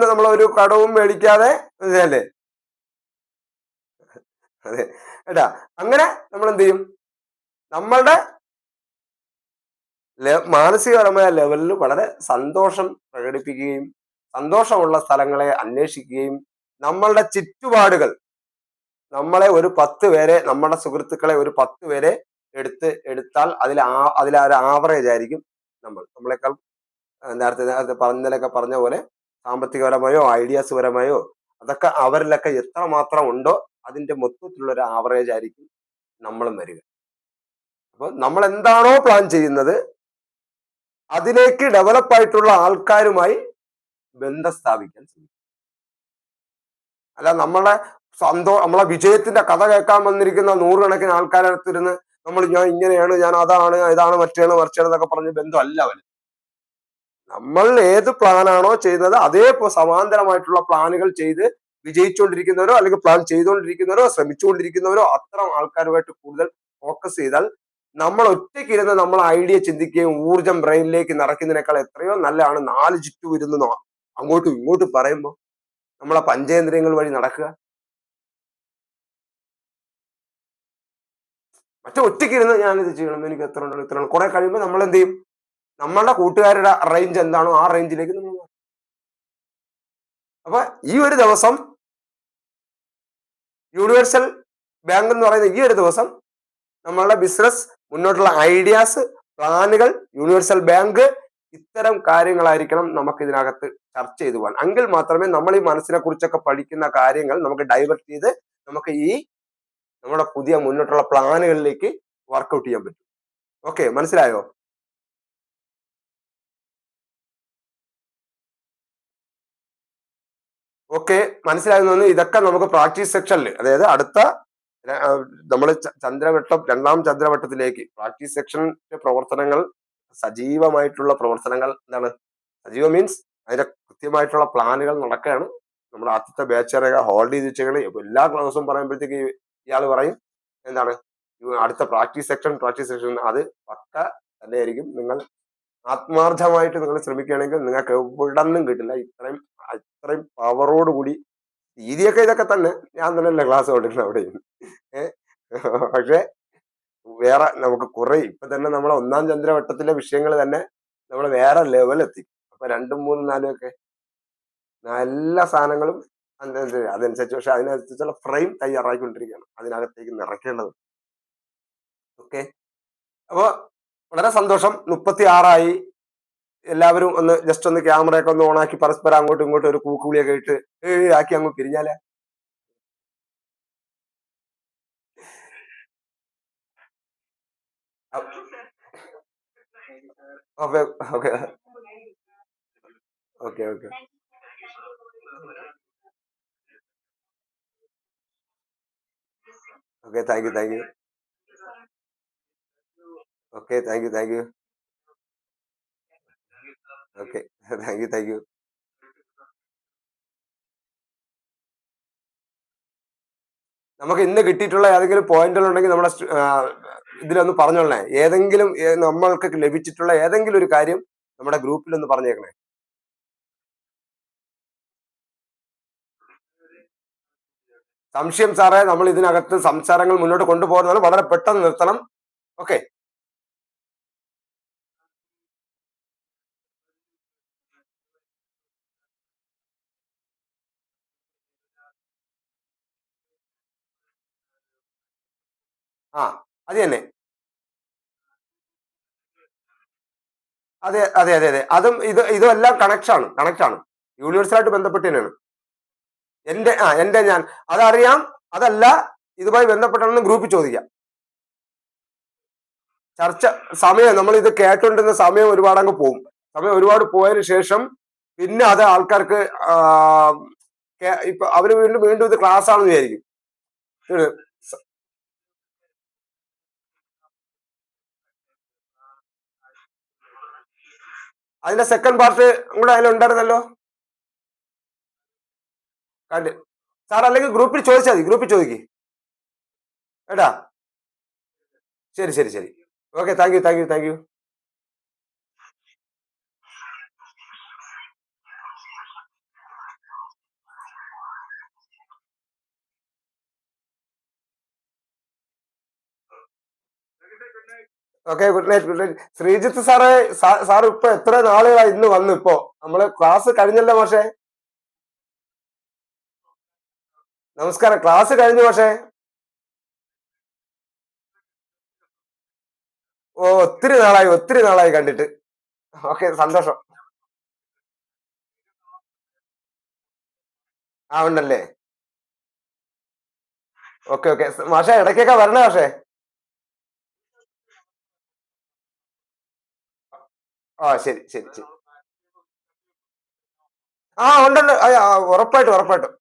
Speaker 1: നമ്മളൊരു കടവും മേടിക്കാതെ, അല്ലേ? അതെ, കേട്ടാ. അങ്ങനെ നമ്മൾ എന്ത് ചെയ്യും? നമ്മളുടെ മാനസികപരമായ ലെവലിൽ വളരെ സന്തോഷം പ്രകടിപ്പിക്കുകയും, സന്തോഷമുള്ള സ്ഥലങ്ങളെ അന്വേഷിക്കുകയും, നമ്മളുടെ ചുറ്റുപാടുകൾ, നമ്മളെ ഒരു 10 പേരെ, നമ്മുടെ സുഹൃത്തുക്കളെ ഒരു 10 പേരെ എടുത്താൽ അതിലൊരു ആവറേജ് ആയിരിക്കും നമ്മളെക്കാൾ നേരത്തെ പറഞ്ഞ പോലെ സാമ്പത്തികപരമായോ ഐഡിയാസ് പരമായോ അതൊക്കെ അവരിലൊക്കെ എത്രമാത്രം ഉണ്ടോ അതിന്റെ മൊത്തത്തിലുള്ള ഒരു ആവറേജ് ആയിരിക്കും നമ്മളും വരിക. അപ്പൊ നമ്മൾ എന്താണോ പ്ലാൻ ചെയ്യുന്നത് അതിലേക്ക് ഡെവലപ്പ് ആയിട്ടുള്ള ആൾക്കാരുമായി ബന്ധം സ്ഥാപിക്കാൻ ശ്രമിക്കും. അല്ല നമ്മളെ വിജയത്തിന്റെ കഥ കേൾക്കാൻ വന്നിരിക്കുന്ന 100 കണക്കിന് ആൾക്കാരടുത്തിരുന്ന് ഞാൻ ഇങ്ങനെയാണ്, ഞാൻ അതാണ്, ഇതാണ്, മറ്റേണ് എന്നൊക്കെ പറഞ്ഞ് ബന്ധമല്ല അവന്. നമ്മൾ ഏത് പ്ലാനാണോ ചെയ്യുന്നത് അതേ സമാന്തരമായിട്ടുള്ള പ്ലാനുകൾ ചെയ്ത് വിജയിച്ചുകൊണ്ടിരിക്കുന്നവരോ അല്ലെങ്കിൽ പ്ലാൻ ചെയ്തുകൊണ്ടിരിക്കുന്നവരോ ശ്രമിച്ചുകൊണ്ടിരിക്കുന്നവരോ അത്തരം ആൾക്കാരുമായിട്ട് കൂടുതൽ ഫോക്കസ് ചെയ്താൽ നമ്മൾ ഒറ്റയ്ക്കിരുന്ന് നമ്മൾ ഐഡിയ ചിന്തിക്കുകയും ഊർജം ബ്രെയിനിലേക്ക് നിറയ്ക്കുന്നതിനേക്കാൾ എത്രയോ നല്ലതാണ് നാല് ചുറ്റും ഇരുന്ന് അങ്ങോട്ടും ഇങ്ങോട്ടും പറയുമ്പോൾ നമ്മളെ പഞ്ചേന്ദ്രിയങ്ങൾ വഴി നടക്കുക. മറ്റേ ഒറ്റയ്ക്കിരുന്ന് ഞാനിത് ചെയ്യണം, എനിക്ക് എത്ര ഉണ്ടോ ഇത്ര കുറെ കഴിയുമ്പോൾ നമ്മൾ എന്ത് ചെയ്യും, നമ്മളുടെ കൂട്ടുകാരുടെ റേഞ്ച് എന്താണോ ആ റേഞ്ചിലേക്ക് നമ്മൾ മാറും. അപ്പൊ ഈ ഒരു ദിവസം യൂണിവേഴ്സൽ ബാങ്ക് എന്ന് പറയുന്ന ഈ ഒരു ദിവസം നമ്മളുടെ ബിസിനസ് മുന്നോട്ടുള്ള ഐഡിയാസ്, പ്ലാനുകൾ, യൂണിവേഴ്സൽ ബാങ്ക്, ഇത്തരം കാര്യങ്ങളായിരിക്കണം നമുക്ക് ഇതിനകത്ത് ചർച്ച ചെയ്തു പോകാൻ. എങ്കിൽ മാത്രമേ നമ്മൾ ഈ മനസ്സിനെ കുറിച്ചൊക്കെ പഠിക്കുന്ന കാര്യങ്ങൾ നമുക്ക് ഡൈവേർട്ട് ചെയ്ത് നമുക്ക് ഈ നമ്മുടെ പുതിയ മുന്നോട്ടുള്ള പ്ലാനുകളിലേക്ക് വർക്കൗട്ട് ചെയ്യാൻ പറ്റും. ഓക്കെ, മനസ്സിലായോ? ഓക്കെ, മനസ്സിലാകുന്നു. ഇതൊക്കെ നമുക്ക് പ്രാക്ടീസ് സെക്ഷനിൽ, അതായത് അടുത്ത നമ്മൾ ചന്ദ്രവട്ടം, രണ്ടാം ചന്ദ്രവട്ടത്തിലേക്ക് പ്രാക്ടീസ് സെക്ഷന്റെ പ്രവർത്തനങ്ങൾ, സജീവമായിട്ടുള്ള പ്രവർത്തനങ്ങൾ, എന്താണ് സജീവ മീൻസ് അതിന്റെ കൃത്യമായിട്ടുള്ള പ്ലാനുകൾ നടക്കുകയാണ്. നമ്മൾ ആദ്യത്തെ ബാച്ച് ഹോൾഡ് ചെയ്ത് വെച്ചാൽ എല്ലാ ക്ലാസ്സും പറയുമ്പോഴത്തേക്ക് ഇയാൾ പറയും എന്താണ് അടുത്ത പ്രാക്ടീസ് സെക്ഷൻ അത് പക്ക തന്നെയായിരിക്കും. നിങ്ങൾ ആത്മാർത്ഥമായിട്ട് നിങ്ങൾ ശ്രമിക്കുകയാണെങ്കിൽ നിങ്ങൾക്ക് എവിടെന്നും കിട്ടില്ല ഇത്രയും പവറോട് കൂടി. രീതിയൊക്കെ ഇതൊക്കെ തന്നെ, ഞാൻ തന്നെയല്ലേ ക്ലാസ് കൊടുക്കുന്നത് അവിടെ. പക്ഷെ വേറെ നമുക്ക് കുറെ ഇപ്പൊ തന്നെ നമ്മളെ ഒന്നാം ചന്ദ്രവട്ടത്തിലെ വിഷയങ്ങൾ തന്നെ നമ്മൾ വേറെ ലെവൽ എത്തി. അപ്പൊ 2, 3, 4 ഒക്കെ എല്ലാ സാധനങ്ങളും അതനുസരിച്ച്, പക്ഷെ അതിനനുസരിച്ചുള്ള ഫ്രെയിം തയ്യാറാക്കിക്കൊണ്ടിരിക്കുകയാണ്, അതിനകത്തേക്ക് നിറയ്ക്കേണ്ടത്. ഓക്കെ, അപ്പൊ വളരെ സന്തോഷം. 36 എല്ലാവരും ഒന്ന് ജസ്റ്റ് ഒന്ന് ക്യാമറയൊക്കെ ഒന്ന് ഓണാക്കി പരസ്പരം അങ്ങോട്ടും ഇങ്ങോട്ടും ഒരു കൂക്കുവിളിയൊക്കെ ഇട്ട് ആക്കി അങ്ങ് പിരിഞ്ഞാലേ. Okay okay okay okay okay thank you. Okay thank you. Okay thank you. നമുക്ക് ഇന്ന് കിട്ടിയിട്ടുള്ള ഏതെങ്കിലും പോയിന്റുകൾ ഉണ്ടെങ്കിൽ നമ്മുടെ ഇതിലൊന്ന് പറഞ്ഞോളേ. ഏതെങ്കിലും നമ്മൾക്ക് ലഭിച്ചിട്ടുള്ള ഏതെങ്കിലും ഒരു കാര്യം നമ്മുടെ ഗ്രൂപ്പിൽ ഒന്ന് പറഞ്ഞേക്കണേ. സംശയം സാറേ, നമ്മൾ ഇതിനകത്ത് സംസാരങ്ങൾ മുന്നോട്ട് കൊണ്ടുപോകുന്നത് വളരെ പെട്ടെന്ന് നിർത്തണം. ഓക്കെ, ആ അത് തന്നെ. അതെ അതെ അതെ അതെ, അതും ഇതെല്ലാം കണക്ട് ആണ്, യൂണിവേഴ്സായിട്ട് ബന്ധപ്പെട്ട് തന്നെയാണ്. എന്റെ ഞാൻ അതറിയാം. അതല്ല, ഇതുമായി ബന്ധപ്പെട്ടാണെന്ന് ഗ്രൂപ്പിൽ ചോദിക്കാം. ചർച്ച സമയം, നമ്മൾ ഇത് കേട്ടോണ്ടിരുന്ന സമയം ഒരുപാട് അങ്ങ് പോകും. സമയം ഒരുപാട് പോയതിനു ശേഷം പിന്നെ അത് ആൾക്കാർക്ക് ഇപ്പൊ അവര് വീണ്ടും ഇത് ക്ലാസ് ആണെന്ന് വിചാരിക്കും. അതിന്റെ സെക്കൻഡ് പാർട്ട് കൂടെ അതിലുണ്ടായിരുന്നല്ലോ. കണ്ട് സാർ, അല്ലെങ്കിൽ ഗ്രൂപ്പിൽ ചോദിച്ചാൽ മതി, ഗ്രൂപ്പിൽ ചോദിക്കും കേട്ടാ. ശരി. Okay, thank you. Okay, good night. Sreejith sir, sir ഇപ്പൊ എത്ര നാളുകളായി ഇന്ന് വന്നു? ഇപ്പോ നമ്മള് ക്ലാസ് കഴിഞ്ഞല്ലോ പക്ഷേ. നമസ്കാരം, ക്ലാസ് കഴിഞ്ഞു പക്ഷേ. ഓ, ഒത്തിരി നാളായി കണ്ടിട്ട്. ഓക്കെ, സന്തോഷം. ഉണ്ടല്ലേ. ഓക്കെ മാഷെ, ഇടയ്ക്കൊക്കെ വരണേ മാഷേ. ശരി. ഉണ്ടുണ്ട്. ഉറപ്പായിട്ടും